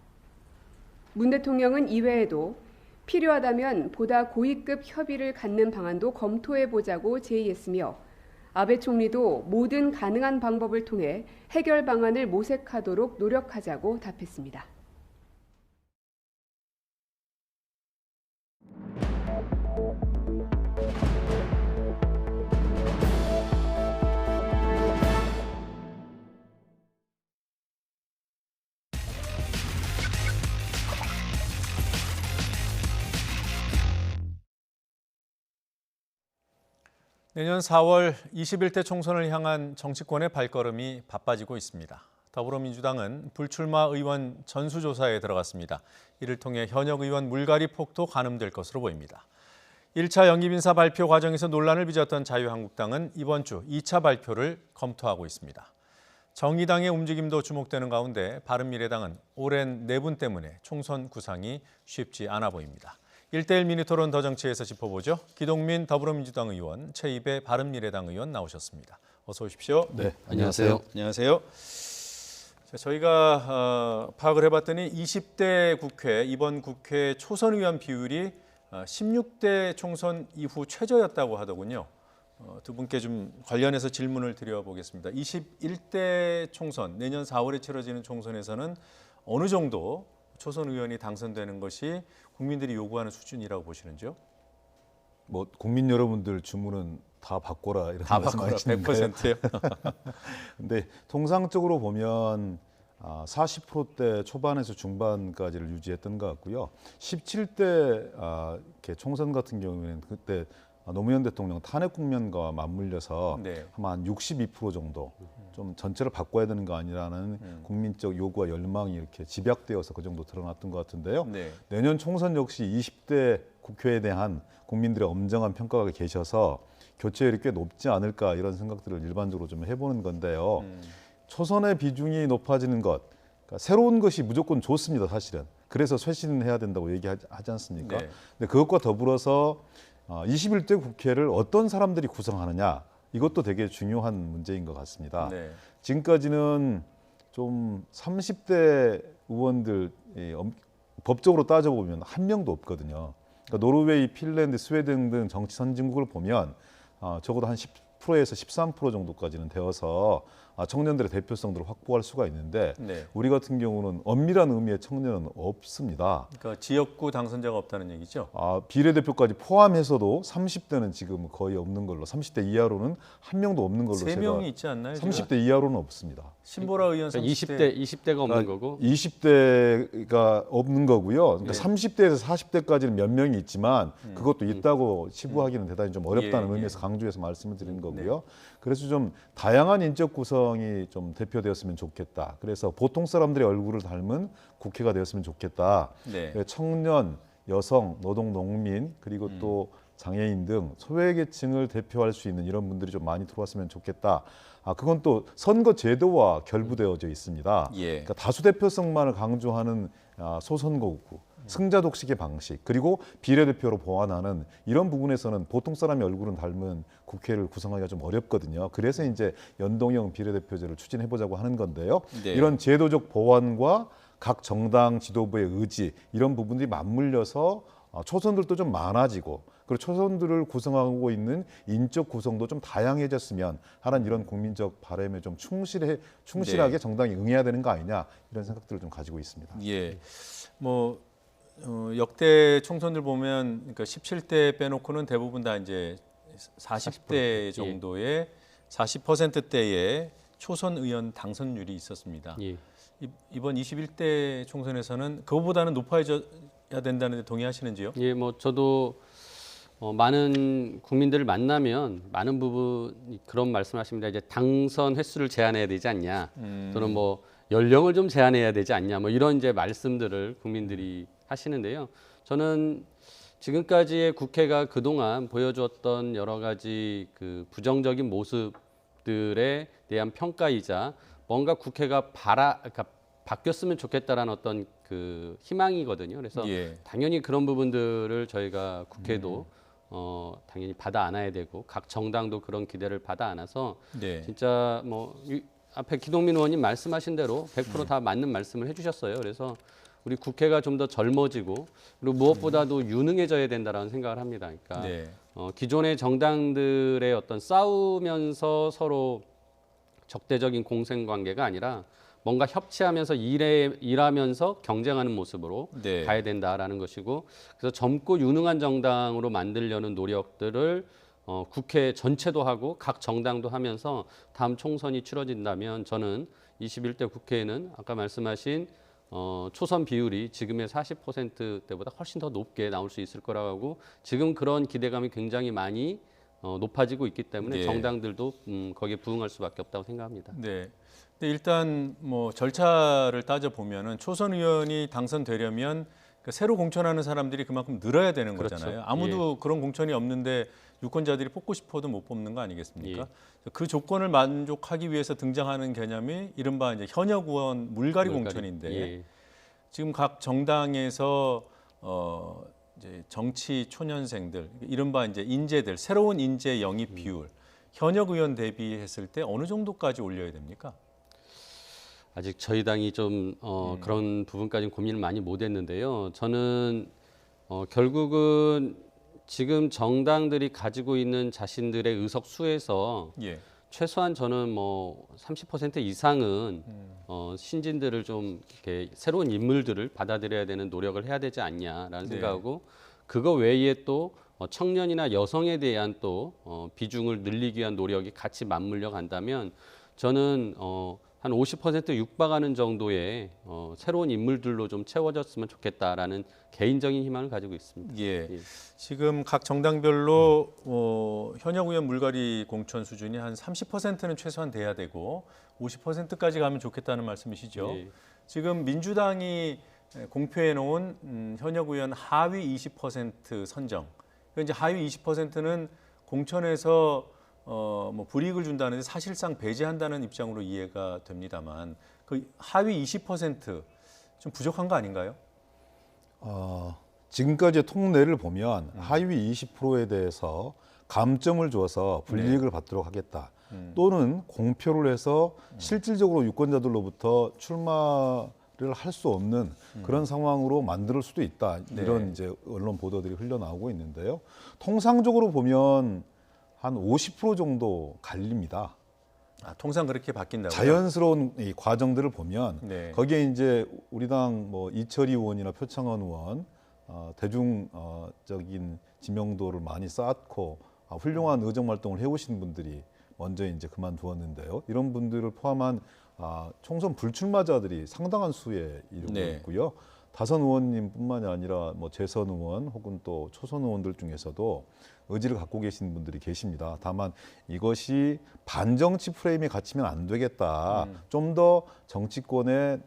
문 대통령은 이외에도 필요하다면 보다 고위급 협의를 갖는 방안도 검토해보자고 제의했으며 아베 총리도 모든 가능한 방법을 통해 해결 방안을 모색하도록 노력하자고 답했습니다. 내년 4월 21대 총선을 향한 정치권의 발걸음이 바빠지고 있습니다. 더불어민주당은 불출마 의원 전수조사에 들어갔습니다. 이를 통해 현역 의원 물갈이 폭도 가늠될 것으로 보입니다. 1차 영입인사 발표 과정에서 논란을 빚었던 자유한국당은 이번 주 2차 발표를 검토하고 있습니다. 정의당의 움직임도 주목되는 가운데 바른미래당은 오랜 내분 때문에 총선 구상이 쉽지 않아 보입니다. 1대1 미니토론 더 정치에서 짚어보죠. 기동민 더불어민주당 의원, 최입의 바른미래당 의원 나오셨습니다. 어서 오십시오. 네, 안녕하세요. 안녕하세요. 자, 저희가 파악을 해봤더니 20대 국회, 이번 국회 초선 의원 비율이 16대 총선 이후 최저였다고 하더군요. 두 분께 좀 관련해서 질문을 드려보겠습니다. 21대 총선, 내년 4월에 치러지는 총선에서는 어느 정도 초선 의원이 당선되는 것이 국민들이 요구하는 수준이라고 보시는지요? 뭐 국민 여러분들 주문은 다 바꿔라 이런 다 말씀하시는데요. 100%요. 근데 통상적으로 보면 40%대 초반에서 중반까지를 유지했던 것 같고요. 17대 총선 같은 경우에는 그때 노무현 대통령 탄핵 국면과 맞물려서 네. 아마 한 62% 정도 좀 전체를 바꿔야 되는 거 아니라는 국민적 요구와 열망이 이렇게 집약되어서 그 정도 드러났던 것 같은데요. 네. 내년 총선 역시 20대 국회에 대한 국민들의 엄정한 평가가 계셔서 교체율이 꽤 높지 않을까 이런 생각들을 일반적으로 좀 해보는 건데요. 초선의 비중이 높아지는 것, 그러니까 새로운 것이 무조건 좋습니다, 사실은. 그래서 쇄신해야 된다고 얘기하지 않습니까? 네. 근데 그것과 더불어서 21대 국회를 어떤 사람들이 구성하느냐, 이것도 되게 중요한 문제인 것 같습니다. 네. 지금까지는 좀 30대 의원들 법적으로 따져보면 한 명도 없거든요. 그러니까 노르웨이, 핀란드, 스웨덴 등 정치 선진국을 보면 적어도 한 10%에서 13% 정도까지는 되어서 청년들의 대표성들을 확보할 수가 있는데 네. 우리 같은 경우는 엄밀한 의미의 청년은 없습니다. 그러니까 지역구 당선자가 없다는 얘기죠? 비례대표까지 포함해서도 30대는 지금 거의 없는 걸로, 30대 이하로는 한 명도 없는 걸로 3명이 있지 않나요? 30대 이하로는 없습니다. 신보라 의원 20대가 없는 거고 20대가 없는 거고요. 그러니까 네. 30대에서 40대까지는 몇 명이 있지만 그것도 있다고 치부하기는 대단히 좀 어렵다는 의미에서 강조해서 말씀을 드리는 거고요. 그래서 좀 다양한 인적 구성이 좀 대표되었으면 좋겠다. 그래서 보통 사람들의 얼굴을 닮은 국회가 되었으면 좋겠다. 네. 청년, 여성, 노동, 농민 그리고 또 장애인 등 소외계층을 대표할 수 있는 이런 분들이 좀 많이 들어왔으면 좋겠다. 그건 또 선거 제도와 결부되어져 있습니다. 예. 그러니까 다수 대표성만을 강조하는 소선거구, 승자 독식의 방식, 그리고 비례대표로 보완하는 이런 부분에서는 보통 사람의 얼굴은 닮은 국회를 구성하기가 좀 어렵거든요. 그래서 이제 연동형 비례대표제를 추진해보자고 하는 건데요. 네. 이런 제도적 보완과 각 정당 지도부의 의지 이런 부분들이 맞물려서 초선들도 좀 많아지고 그리고 초선들을 구성하고 있는 인적 구성도 좀 다양해졌으면 하는 이런 국민적 바람에 좀 충실하게 네. 정당이 응해야 되는 거 아니냐 이런 생각들을 좀 가지고 있습니다. 예, 뭐 역대 총선들 보면 그러니까 17대 빼놓고는 대부분 다 이제 40대 정도의 40%대의 초선 의원 당선율이 있었습니다. 예. 이번 21대 총선에서는 그거보다는 높아져야 된다는 데 동의하시는지요? 예, 뭐 저도 많은 국민들을 만나면 많은 부분 그런 말씀하십니다. 이제 당선 횟수를 제한해야 되지 않냐, 또는 뭐 연령을 좀 제한해야 되지 않냐, 뭐 이런 이제 말씀들을 국민들이 하시는데요. 저는 지금까지의 국회가 그동안 보여주었던 여러 가지 그 부정적인 모습들에 대한 평가이자 뭔가 국회가 그러니까 바뀌었으면 좋겠다라는 어떤 그 희망이거든요. 그래서 예. 당연히 그런 부분들을 저희가 국회도 당연히 받아 안아야 되고 각 정당도 그런 기대를 받아 안아서 네. 진짜 뭐 앞에 기동민 의원님 말씀하신 대로 100% 다 맞는 말씀을 해주셨어요. 그래서 우리 국회가 좀 더 젊어지고 그리고 무엇보다도 유능해져야 된다라는 생각을 합니다. 그러니까 네. 기존의 정당들의 어떤 싸우면서 서로 적대적인 공생 관계가 아니라 뭔가 협치하면서 일하면서 경쟁하는 모습으로 네. 가야 된다라는 것이고, 그래서 젊고 유능한 정당으로 만들려는 노력들을 국회 전체도 하고 각 정당도 하면서 다음 총선이 치러진다면 저는 21대 국회에는 아까 말씀하신 초선 비율이 지금의 40%대보다 훨씬 더 높게 나올 수 있을 거라고 하고, 지금 그런 기대감이 굉장히 많이 높아지고 있기 때문에 예. 정당들도 거기에 부응할 수밖에 없다고 생각합니다. 네. 근데 일단 뭐 절차를 따져 보면은 초선 의원이 당선되려면 그 새로 공천하는 사람들이 그만큼 늘어야 되는 그렇죠. 거잖아요. 아무도 그런 공천이 없는데 유권자들이 뽑고 싶어도 못 뽑는 거 아니겠습니까? 그 조건을 만족하기 위해서 등장하는 개념이 이른바 이제 현역 의원 물갈이 공천인데 지금 각 정당에서 이제 정치 초년생들 이른바 이제 인재들 새로운 인재 영입 비율 현역 의원 대비했을 때 어느 정도까지 올려야 됩니까? 아직 저희 당이 좀 그런 부분까지는 고민을 많이 못했는데요. 저는 결국은 지금 정당들이 가지고 있는 자신들의 의석 수에서 최소한 저는 뭐 30% 이상은 신진들을 좀 이렇게 새로운 인물들을 받아들여야 되는 노력을 해야 되지 않냐라는 생각하고 그거 외에 또 청년이나 여성에 대한 또 비중을 늘리기 위한 노력이 같이 맞물려 간다면 저는 한 50% 육박하는 정도의 새로운 인물들로 좀 채워졌으면 좋겠다라는 개인적인 희망을 가지고 있습니다. 지금 각 정당별로 현역 의원 물갈이 공천 수준이 한 30%는 최소한 돼야 되고 50%까지 가면 좋겠다는 말씀이시죠. 지금 민주당이 공표해 놓은 현역 의원 하위 20% 선정. 이제 하위 20%는 공천에서 뭐 불이익을 준다는데 사실상 배제한다는 입장으로 이해가 됩니다만 그 하위 20% 좀 부족한 거 아닌가요? 지금까지의 통례를 보면 하위 20%에 대해서 감점을 줘서 불이익을 받도록 하겠다. 또는 공표를 해서 실질적으로 유권자들로부터 출마를 할 수 없는 그런 상황으로 만들 수도 있다. 이런 이제 언론 보도들이 흘러나오고 있는데요. 통상적으로 보면 한 50% 정도 갈립니다. 통상 그렇게 바뀐다고요? 자연스러운 이 과정들을 보면 거기에 이제 우리 당 뭐 이철희 의원이나 표창원 의원 대중적인 지명도를 많이 쌓고 훌륭한 의정 활동을 해오신 분들이 먼저 이제 그만두었는데요. 이런 분들을 포함한 총선 불출마자들이 상당한 수에 이르고 있고요. 다선 의원님뿐만이 아니라 뭐 재선 의원 혹은 또 초선 의원들 중에서도 의지를 갖고 계신 분들이 계십니다. 다만 이것이 반정치 프레임에 갇히면 안 되겠다. 좀 더 정치권의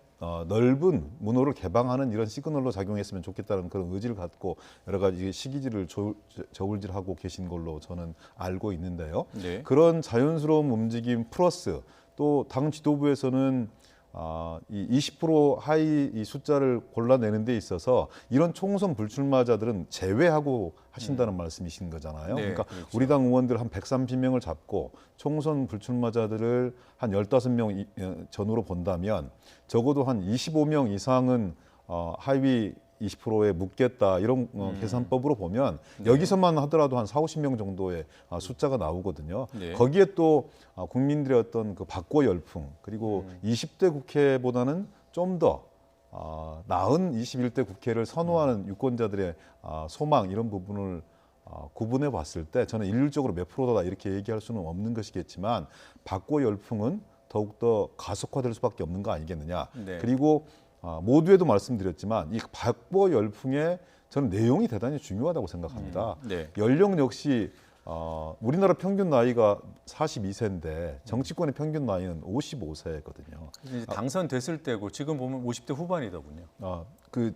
넓은 문호를 개방하는 이런 시그널로 작용했으면 좋겠다는 그런 의지를 갖고 여러 가지 시기질을 저울질하고 계신 걸로 저는 알고 있는데요. 그런 자연스러운 움직임 플러스 또 당 지도부에서는 이 20% 하위 이 숫자를 골라내는 데 있어서 이런 총선 불출마자들은 제외하고 하신다는 말씀이신 거잖아요. 그러니까 우리 당 의원들 한 130명을 잡고 총선 불출마자들을 한 15명 전후로 본다면 적어도 한 25명 이상은 하위 20%에 묻겠다 이런 계산법으로 보면 여기서만 하더라도 한 40, 50명 정도의 숫자가 나오거든요. 거기에 또 국민들의 어떤 그 박고 열풍 그리고 20대 국회보다는 좀 더 나은 21대 국회를 선호하는 유권자들의 소망 이런 부분을 구분해 봤을 때 저는 일률적으로 몇 프로다 이렇게 얘기할 수는 없는 것이겠지만 박고 열풍은 더욱더 가속화될 수밖에 없는 거 아니겠느냐. 그리고 모두에도 말씀드렸지만 이 박보 열풍의 저는 내용이 대단히 중요하다고 생각합니다. 연령 역시 우리나라 평균 나이가 42세인데 정치권의 평균 나이는 55세거든요. 당선됐을 때고 지금 보면 50대 후반이더군요.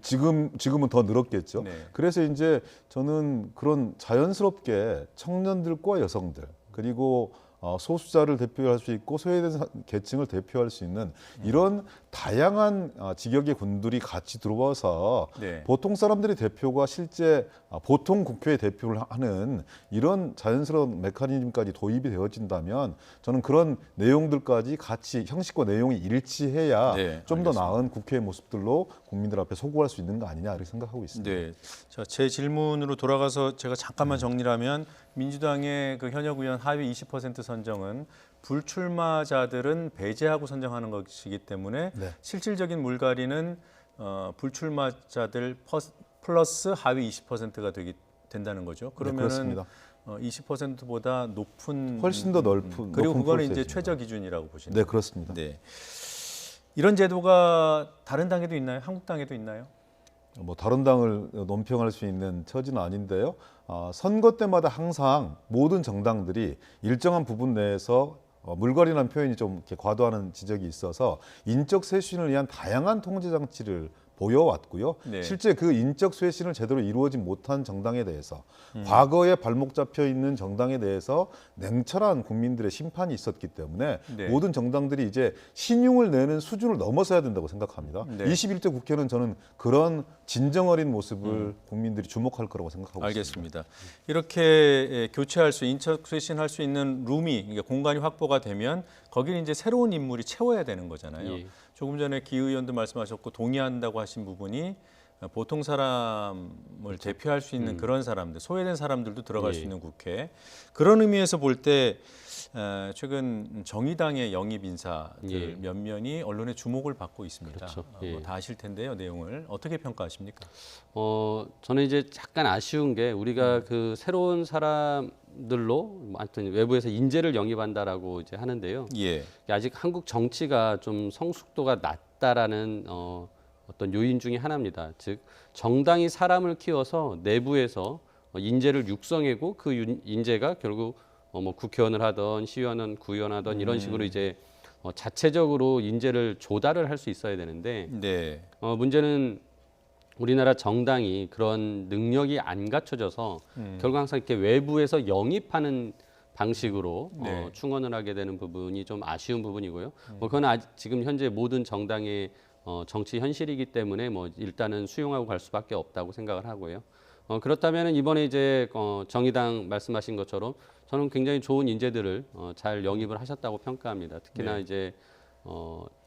지금은 더 늘었겠죠. 그래서 이제 저는 그런 자연스럽게 청년들과 여성들 그리고 소수자를 대표할 수 있고 소외된 계층을 대표할 수 있는 이런 다양한 직역의 군들이 같이 들어와서 보통 사람들의 대표가 실제 보통 국회의 대표를 하는 이런 자연스러운 메커니즘까지 도입이 되어진다면 저는 그런 내용들까지 같이 형식과 내용이 일치해야 좀 더 나은 국회의 모습들로 국민들 앞에 소구할 수 있는 거 아니냐 이렇게 생각하고 있습니다. 자, 제 질문으로 돌아가서 제가 잠깐만 정리하면 민주당의 그 현역 의원 하위 20% 선정은 불출마자들은 배제하고 선정하는 것이기 때문에 실질적인 물갈이는 불출마자들 플러스 하위 20%가 된다는 거죠. 그러면은 20%보다 높은 훨씬 더 넓은 그리고 높은 그거는 이제 프로세스입니다. 최저 기준이라고 보시는 네, 그렇습니다. 이런 제도가 다른 당에도 있나요? 한국 당에도 있나요? 뭐 다른 당을 논평할 수 있는 처지는 아닌데요. 선거 때마다 항상 모든 정당들이 일정한 부분 내에서 물갈이라는 표현이 좀 이렇게 과도하는 지적이 있어서 인적 쇄신을 위한 다양한 통제 장치를 보여왔고요. 네. 실제 그 인적 쇄신을 제대로 이루어지 못한 정당에 대해서 과거에 발목 잡혀 있는 정당에 대해서 냉철한 국민들의 심판이 있었기 때문에 네. 모든 정당들이 이제 신용을 내는 수준을 넘어서야 된다고 생각합니다. 네. 21대 국회는 저는 그런 진정 어린 모습을 국민들이 주목할 거라고 생각하고 있습니다. 알겠습니다. 이렇게 교체할 수, 인적 쇄신할 수 있는 룸이, 그러니까 공간이 확보가 되면 거기는 이제 새로운 인물이 채워야 되는 거잖아요. 예. 조금 전에 기 의원도 말씀하셨고 동의한다고 하신 부분이 보통 사람을 대표할 수 있는 그런 사람들, 소외된 사람들도 들어갈 예. 수 있는 국회. 그런 의미에서 볼 때 최근 정의당의 영입 인사들 예. 몇몇이 언론의 주목을 받고 있습니다. 그렇죠. 예. 다 아실 텐데요, 내용을 어떻게 평가하십니까? 저는 이제 약간 아쉬운 게 우리가 그 새로운 사람들로 하여튼 외부에서 인재를 영입한다라고 이제 하는데요. 예. 아직 한국 정치가 좀 성숙도가 낮다라는 어떤 요인 중에 하나입니다. 즉 정당이 사람을 키워서 내부에서 인재를 육성하고 그 인재가 결국 뭐 국회의원을 하던 시의원은 구의원 하던 이런 식으로 이제 자체적으로 인재를 조달을 할 수 있어야 되는데 네. 문제는 우리나라 정당이 그런 능력이 안 갖춰져서 결국 항상 이렇게 외부에서 영입하는 방식으로 네. 충원을 하게 되는 부분이 좀 아쉬운 부분이고요. 뭐 그건 지금 현재 모든 정당의 정치 현실이기 때문에 뭐 일단은 수용하고 갈 수밖에 없다고 생각을 하고요. 그렇다면 이번에 이제 정의당 말씀하신 것처럼 저는 굉장히 좋은 인재들을 잘 영입을 하셨다고 평가합니다. 특히나 네. 이제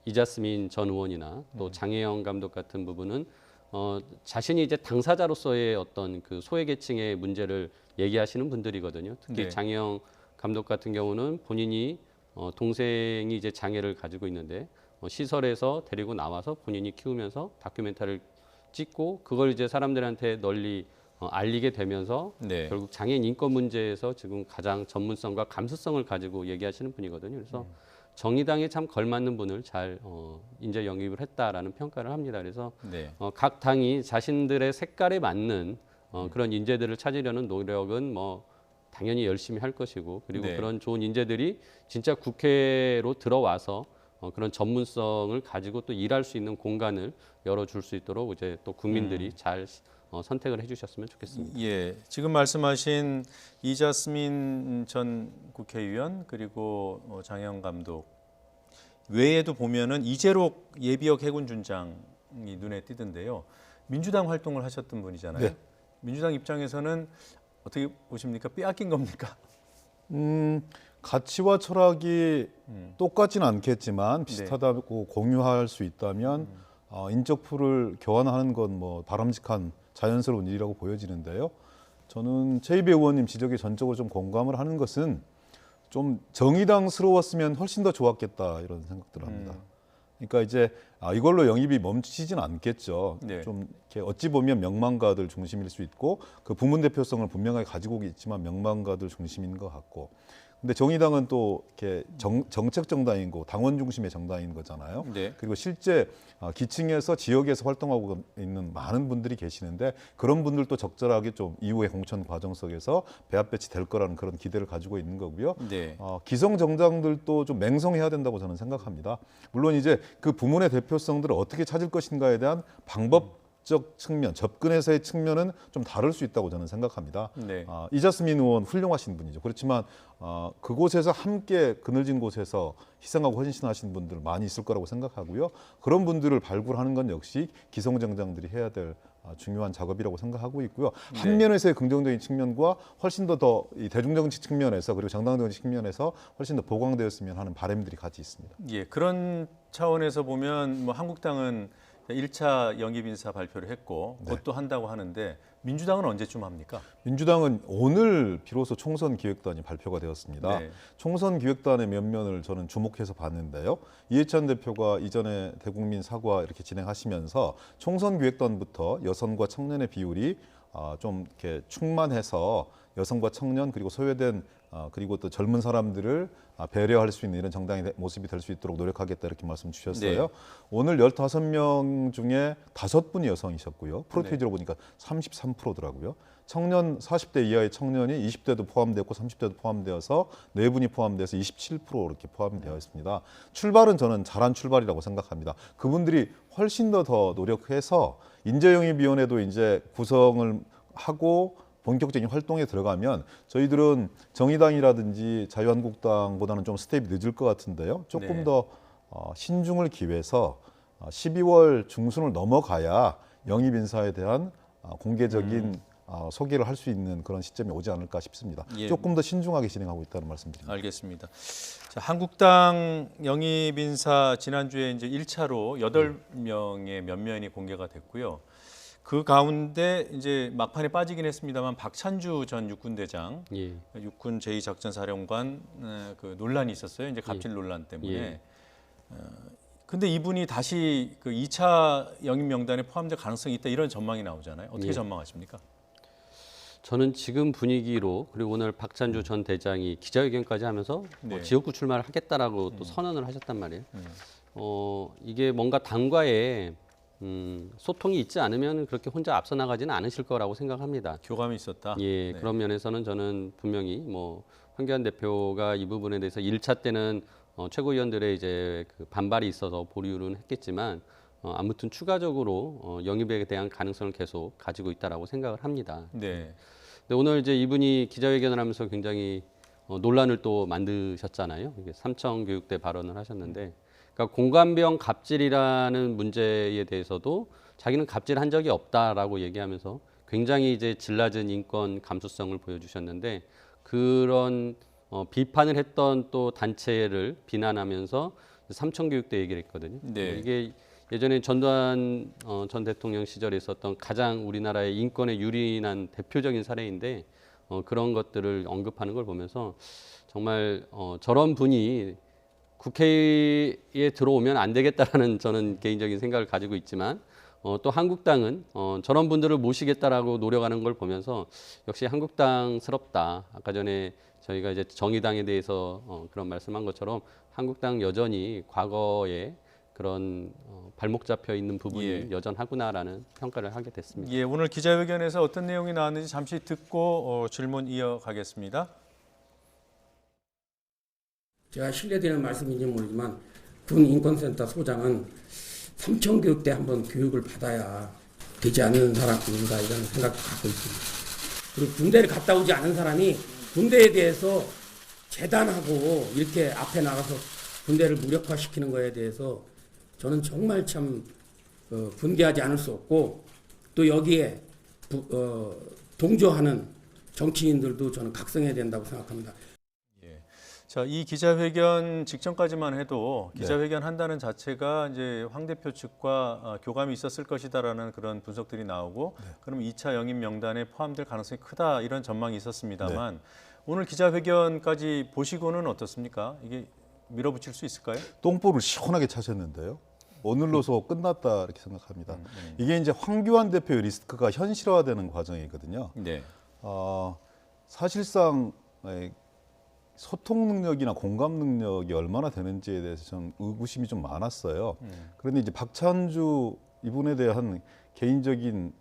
이자스민 전 의원이나 또 장혜영 감독 같은 부분은 자신이 이제 당사자로서의 어떤 그 소외계층의 문제를 얘기하시는 분들이거든요. 특히 네. 장혜영 감독 같은 경우는 본인이 동생이 이제 장애를 가지고 있는데 시설에서 데리고 나와서 본인이 키우면서 다큐멘터리를 찍고 그걸 이제 사람들한테 널리 알리게 되면서 네. 결국 장애인 인권 문제에서 지금 가장 전문성과 감수성을 가지고 얘기하시는 분이거든요. 그래서 정의당에 참 걸맞는 분을 잘 인재 영입을 했다라는 평가를 합니다. 그래서 네. 각 당이 자신들의 색깔에 맞는 그런 인재들을 찾으려는 노력은 뭐 당연히 열심히 할 것이고 그리고 네. 그런 좋은 인재들이 진짜 국회로 들어와서 그런 전문성을 가지고 또 일할 수 있는 공간을 열어줄 수 있도록 이제 또 국민들이 잘 선택을 해주셨으면 좋겠습니다. 예, 지금 말씀하신 이자스민 전 국회의원 그리고 장혜영 감독 외에도 보면은 이재록 예비역 해군준장이 눈에 띄던데요. 민주당 활동을 하셨던 분이잖아요. 네. 민주당 입장에서는 어떻게 보십니까? 빼앗긴 겁니까? 가치와 철학이 똑같지는 않겠지만 비슷하다고 공유할 수 있다면 인적 풀을 교환하는 건 뭐 바람직한 자연스러운 일이라고 보여지는데요. 저는 최이배 의원님 지적에 전적으로 좀 공감을 하는 것은 좀 정의당스러웠으면 훨씬 더 좋았겠다 이런 생각들을 합니다. 그러니까 이제 이걸로 영입이 멈추지는 않겠죠. 네. 좀 이렇게 어찌 보면 명망가들 중심일 수 있고 그 부문 대표성을 분명하게 가지고 있지만 명망가들 중심인 것 같고. 근데 정의당은 또 이렇게 정책 정당이고 당원 중심의 정당인 거잖아요. 네. 그리고 실제 기층에서 지역에서 활동하고 있는 많은 분들이 계시는데 그런 분들도 적절하게 좀 이후의 공천 과정 속에서 배합 배치될 거라는 그런 기대를 가지고 있는 거고요. 네. 기성 정당들도 좀 맹성해야 된다고 저는 생각합니다. 물론 이제 그 부문의 대표성들을 어떻게 찾을 것인가에 대한 방법적 측면, 접근에서의 측면은 좀 다를 수 있다고 저는 생각합니다. 네. 이자스민 의원 훌륭하신 분이죠. 그렇지만 그곳에서 함께 그늘진 곳에서 희생하고 헌신하신 분들 많이 있을 거라고 생각하고요. 그런 분들을 발굴하는 건 역시 기성정당들이 해야 될 중요한 작업이라고 생각하고 있고요. 네. 한 면에서의 긍정적인 측면과 훨씬 더 이 대중정치 측면에서 그리고 정당정치 측면에서 훨씬 더 보강되었으면 하는 바람들이 같이 있습니다. 예, 그런 차원에서 보면 뭐 한국당은 1차 영입 인사 발표를 했고 곧 또 한다고 하는데 민주당은 언제쯤 합니까? 민주당은 오늘 비로소 총선 기획단이 발표가 되었습니다. 네. 총선 기획단의 면면을 저는 주목해서 봤는데요. 이해찬 대표가 이전에 대국민 사과 이렇게 진행하시면서 총선 기획단부터 여성과 청년의 비율이 좀 이렇게 충만해서 여성과 청년 그리고 소외된 그리고 또 젊은 사람들을 배려할 수 있는 이런 정당의 모습이 될 수 있도록 노력하겠다 이렇게 말씀 주셨어요. 네. 오늘 15명 중에 5분이 여성이셨고요. 프로테이지로 보니까 33%더라고요. 청년 40대 이하의 청년이 20대도 포함되었고 30대도 포함되어서 4분이 포함돼서 27% 이렇게 포함이 되어 있습니다. 출발은 저는 잘한 출발이라고 생각합니다. 그분들이 훨씬 더 노력해서 인재영입위원회도 이제 구성을 하고 본격적인 활동에 들어가면 저희들은 정의당이라든지 자유한국당보다는 좀 스텝이 늦을 것 같은데요. 조금 네. 더 신중을 기해서 12월 중순을 넘어가야 영입 인사에 대한 공개적인 소개를 할 수 있는 그런 시점이 오지 않을까 싶습니다. 예. 조금 더 신중하게 진행하고 있다는 말씀드립니다. 알겠습니다. 자, 한국당 영입 인사 지난주에 이제 1차로 8명의 면면이 공개가 됐고요. 그 가운데 이제 막판에 빠지긴 했습니다만 박찬주 전 육군대장, 예. 육군 제2작전사령관 그 논란이 있었어요. 이제 갑질 논란 때문에. 예. 근데 이분이 다시 그 2차 영입 명단에 포함될 가능성이 있다 이런 전망이 나오잖아요. 어떻게 예. 전망하십니까? 저는 지금 분위기로 그리고 오늘 박찬주 전 대장이 기자회견까지 하면서 네. 지역구 출마를 하겠다라고 또 선언을 하셨단 말이에요. 이게 뭔가 당과의 소통이 있지 않으면 그렇게 혼자 앞서 나가지는 않으실 거라고 생각합니다. 교감이 있었다. 예, 네. 그런 면에서는 저는 분명히 뭐 황교안 대표가 이 부분에 대해서 1차 때는 최고위원들의 이제 그 반발이 있어서 보류는 했겠지만 아무튼 추가적으로 영입에 대한 가능성을 계속 가지고 있다라고 생각을 합니다. 네. 근데 오늘 이제 이분이 기자회견을 하면서 굉장히 논란을 또 만드셨잖아요. 이게 삼청교육대 발언을 하셨는데, 그러니까 공관병 갑질이라는 문제에 대해서도 자기는 갑질한 적이 없다라고 얘기하면서 굉장히 이제 질낮은 인권 감수성을 보여주셨는데, 그런 비판을 했던 또 단체를 비난하면서 삼청교육대 얘기를 했거든요. 네. 이게 예전에 전두환 전 대통령 시절에 있었던 가장 우리나라의 인권에 유린한 대표적인 사례인데 그런 것들을 언급하는 걸 보면서 정말 저런 분이 국회에 들어오면 안 되겠다라는 저는 개인적인 생각을 가지고 있지만 또 한국당은 저런 분들을 모시겠다라고 노력하는 걸 보면서 역시 한국당스럽다. 아까 전에 저희가 이제 정의당에 대해서 그런 말씀한 것처럼 한국당 여전히 과거에 그런 발목 잡혀 있는 부분이 예. 여전하구나라는 평가를 하게 됐습니다. 예, 오늘 기자회견에서 어떤 내용이 나왔는지 잠시 듣고 질문 이어가겠습니다. 제가 신뢰되는 말씀인지 모르지만 군 인권센터 소장은 삼청교육대 한번 교육을 받아야 되지 않는 사람인가 이런 생각을 갖고 있습니다. 그리고 군대를 갔다 오지 않은 사람이 군대에 대해서 재단하고 이렇게 앞에 나가서 군대를 무력화시키는 거에 대해서 저는 정말 참 분개하지 않을 수 없고 또 여기에 동조하는 정치인들도 저는 각성해야 된다고 생각합니다. 자, 이 기자회견 직전까지만 해도 기자회견 한다는 자체가 이제 황 대표 측과 교감이 있었을 것이다라는 그런 분석들이 나오고 그럼 2차 영입 명단에 포함될 가능성이 크다 이런 전망이 있었습니다만 오늘 기자회견까지 보시고는 어떻습니까? 이게 밀어붙일 수 있을까요? 똥볼을 시원하게 차셨는데요. 오늘로서 끝났다 이렇게 생각합니다. 이게 이제 황교안 대표의 리스크가 현실화되는 과정이거든요. 네. 사실상 소통 능력이나 공감 능력이 얼마나 되는지에 대해서 좀 의구심이 좀 많았어요. 그런데 이제 박찬주 이분에 대한 개인적인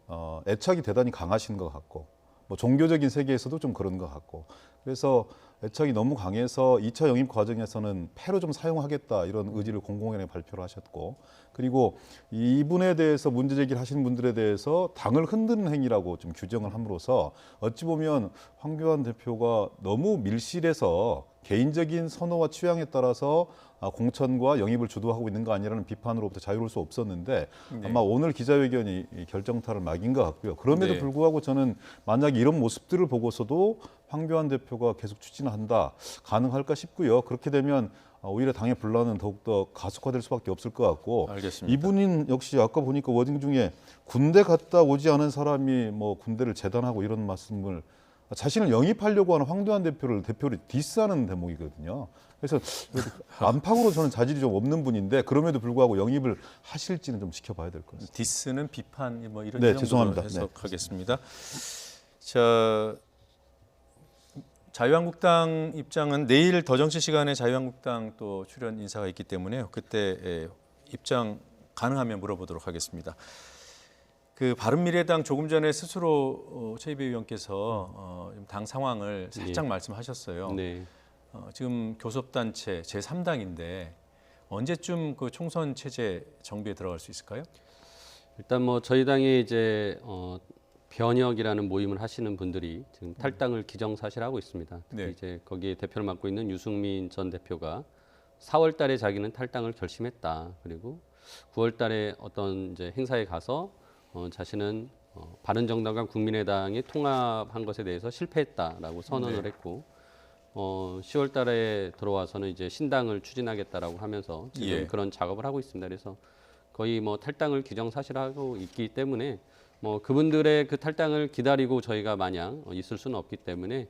애착이 대단히 강하신 것 같고 뭐 종교적인 세계에서도 좀 그런 것 같고 그래서 애착이 너무 강해서 2차 영입 과정에서는 패로 좀 사용하겠다 이런 의지를 공공연히 발표를 하셨고 그리고 이분에 대해서 문제 제기를 하신 분들에 대해서 당을 흔드는 행위라고 좀 규정을 함으로써 어찌 보면 황교안 대표가 너무 밀실해서 개인적인 선호와 취향에 따라서 공천과 영입을 주도하고 있는 거 아니라는 비판으로부터 자유로울 수 없었는데 아마 오늘 기자회견이 결정타를 막인 것 같고요. 그럼에도 불구하고 저는 만약에 이런 모습들을 보고서도 황교안 대표가 계속 추진한다 가능할까 싶고요. 그렇게 되면 오히려 당의 분란은 더욱더 가속화될 수밖에 없을 것 같고 알겠습니다. 이분인 역시 아까 보니까 워딩 중에 군대 갔다 오지 않은 사람이 뭐 군대를 재단하고 이런 말씀을 자신을 영입하려고 하는 황교안 대표를 디스하는 대목이거든요. 그래서 안팎으로 저는 자질이 좀 없는 분인데 그럼에도 불구하고 영입을 하실지는 좀 지켜봐야 될 것 같습니다. 디스는 비판 뭐 이런 네, 정도로 죄송합니다. 해석하겠습니다. 자, 자유한국당 입장은 내일 더정치 시간에 자유한국당 또 출연 인사가 있기 때문에 그때 입장 가능하면 물어보도록 하겠습니다. 그 바른미래당 조금 전에 스스로 최이배 의원께서 당 상황을 살짝 말씀하셨어요. 네. 지금 교섭단체 제3당인데 언제쯤 그 총선 체제 정비에 들어갈 수 있을까요? 일단 뭐 저희 당에 이제 변혁이라는 모임을 하시는 분들이 지금 탈당을 기정사실하고 있습니다. 특히 네. 이제 거기에 대표를 맡고 있는 유승민 전 대표가 4월달에 자기는 탈당을 결심했다. 그리고 9월달에 어떤 이제 행사에 가서 자신은 바른정당과 국민의당이 통합한 것에 대해서 실패했다라고 선언을 네. 했고 10월달에 들어와서는 이제 신당을 추진하겠다라고 하면서 지금 예. 그런 작업을 하고 있습니다. 그래서 거의 뭐 탈당을 기정사실하고 있기 때문에 뭐 그분들의 그 탈당을 기다리고 저희가 마냥 있을 수는 없기 때문에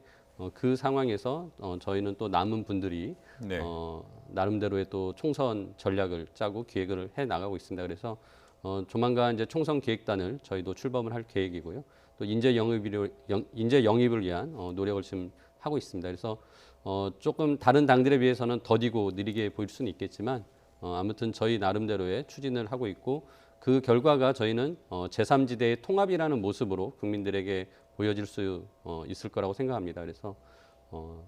그 상황에서 저희는 또 남은 분들이 네. 나름대로의 또 총선 전략을 짜고 기획을 해 나가고 있습니다. 그래서 조만간 이제 총선 기획단을 저희도 출범을 할 계획이고요. 또 인재 영입을 위한 노력을 지금 하고 있습니다. 그래서 조금 다른 당들에 비해서는 더디고 느리게 보일 수는 있겠지만 아무튼 저희 나름대로의 추진을 하고 있고 그 결과가 저희는 제3지대의 통합이라는 모습으로 국민들에게 보여질 수 있을 거라고 생각합니다. 그래서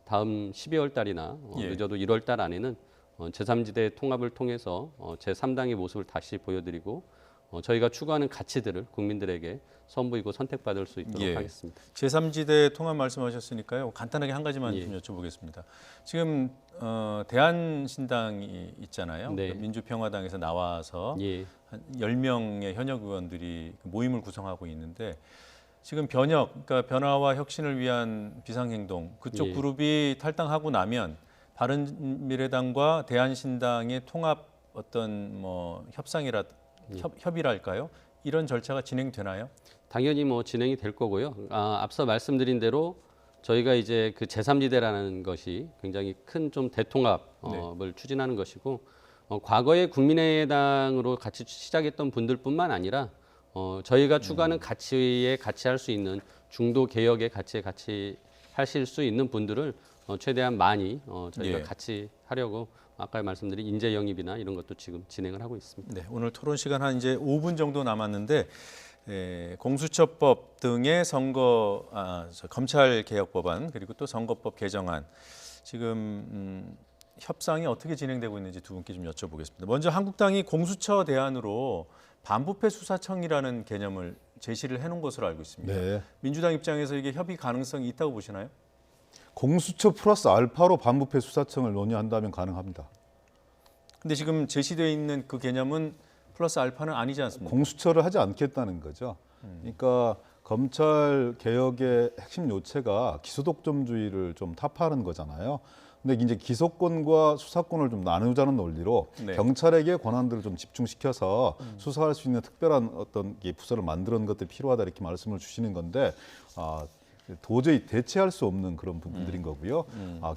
다음 12월 달이나 예. 늦어도 1월 달 안에는 제3지대 통합을 통해서 제3당의 모습을 다시 보여드리고 저희가 추구하는 가치들을 국민들에게 선보이고 선택받을 수 있도록 예. 하겠습니다. 제3지대 통합 말씀하셨으니까요. 간단하게 한 가지만 예. 좀 여쭤보겠습니다. 지금 대한신당이 있잖아요. 네. 그 민주평화당에서 나와서 예. 한 10명의 현역 의원들이 모임을 구성하고 있는데 지금 변혁, 그러니까 변화와 혁신을 위한 비상행동 그쪽 예. 그룹이 탈당하고 나면 바른미래당과 대한신당의 통합 어떤 뭐 협상이라 협의랄까요? 이런 절차가 진행되나요? 당연히 뭐 진행이 될 거고요. 앞서 말씀드린 대로 저희가 이제 그 제3지대라는 것이 굉장히 큰 좀 대통합을 추진하는 것이고 과거에 국민의당으로 같이 시작했던 분들뿐만 아니라 저희가 추구하는 가치에 같이 할 수 있는 중도 개혁의 가치에 같이 하실 수 있는 분들을 최대한 많이 저희가 예. 같이 하려고 아까 말씀드린 인재 영입이나 이런 것도 지금 진행을 하고 있습니다. 네, 오늘 토론 시간 한 이제 5분 정도 남았는데 공수처법 등의 검찰 개혁 법안 그리고 또 선거법 개정안 지금 협상이 어떻게 진행되고 있는지 두 분께 좀 여쭤보겠습니다. 먼저 한국당이 공수처 대안으로 반부패 수사청이라는 개념을 제시를 해놓은 것으로 알고 있습니다. 네. 민주당 입장에서 이게 협의 가능성이 있다고 보시나요? 공수처 플러스 알파로 반부패 수사청을 논의한다면 가능합니다. 근데 지금 제시되어 있는 그 개념은 플러스 알파는 아니지 않습니까? 공수처를 하지 않겠다는 거죠. 그러니까 검찰 개혁의 핵심 요체가 기소독점주의를 좀 타파하는 거잖아요. 근데 이제 기소권과 수사권을 좀 나누자는 논리로 네. 경찰에게 권한들을 좀 집중시켜서 수사할 수 있는 특별한 어떤 부서를 만드는 것들이 필요하다 이렇게 말씀을 주시는 건데 도저히 대체할 수 없는 그런 부분들인 거고요.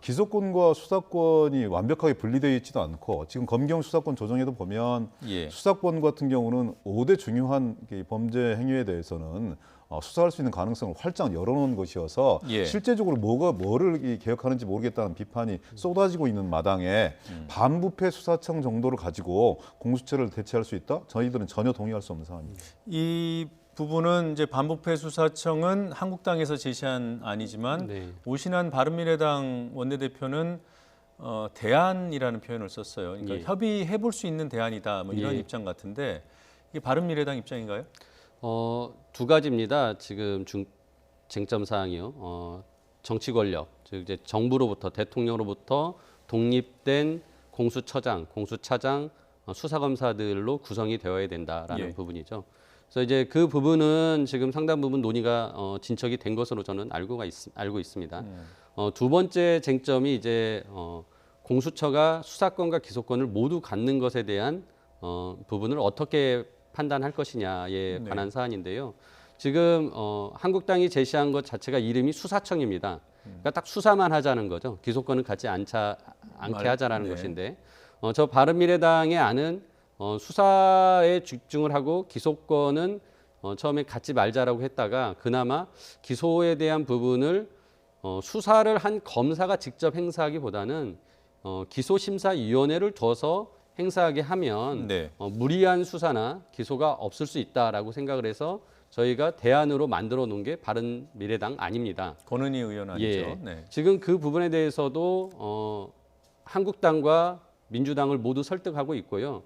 기소권과 수사권이 완벽하게 분리되어 있지도 않고 지금 검경 수사권 조정에도 보면 예. 수사권 같은 경우는 5대 중요한 범죄 행위에 대해서는 수사할 수 있는 가능성을 활짝 열어놓은 것이어서 예. 실제적으로 뭐를 개혁하는지 모르겠다는 비판이 쏟아지고 있는 마당에 반부패 수사청 정도를 가지고 공수처를 대체할 수 있다? 저희들은 전혀 동의할 수 없는 상황입니다. 이 부분은 이제 반부패 수사청은 한국당에서 제시한 아니지만 네. 오신환 바른미래당 원내대표는 대안이라는 표현을 썼어요. 그러니까 예. 협의해 볼 수 있는 대안이다. 뭐 이런 예. 입장 같은데 이게 바른미래당 입장인가요? 두 가지입니다. 지금 쟁점 사항이요. 정치 권력, 즉 이제 정부로부터 대통령으로부터 독립된 공수처장, 공수차장, 수사검사들로 구성이 되어야 된다라는 예. 부분이죠. 그래서 이제 그 부분은 지금 상당 부분 논의가 진척이 된 것으로 저는 알고 있습니다. 두 번째 쟁점이 이제 공수처가 수사권과 기소권을 모두 갖는 것에 대한 부분을 어떻게 판단할 것이냐에 관한 사안인데요. 지금 한국당이 제시한 것 자체가 이름이 수사청입니다. 그러니까 딱 수사만 하자는 거죠. 기소권은 갖지 않게 하자라는 네. 것인데 저 바른미래당의 안은 수사에 집중을 하고 기소권은 처음에 갖지 말자라고 했다가 그나마 기소에 대한 부분을 수사를 한 검사가 직접 행사하기보다는 기소심사위원회를 둬서 행사하게 하면 네. 무리한 수사나 기소가 없을 수 있다라고 생각을 해서 저희가 대안으로 만들어 놓은 게 바른미래당 아닙니다. 권은희 의원 아니죠? 예. 네. 지금 그 부분에 대해서도 한국당과 민주당을 모두 설득하고 있고요.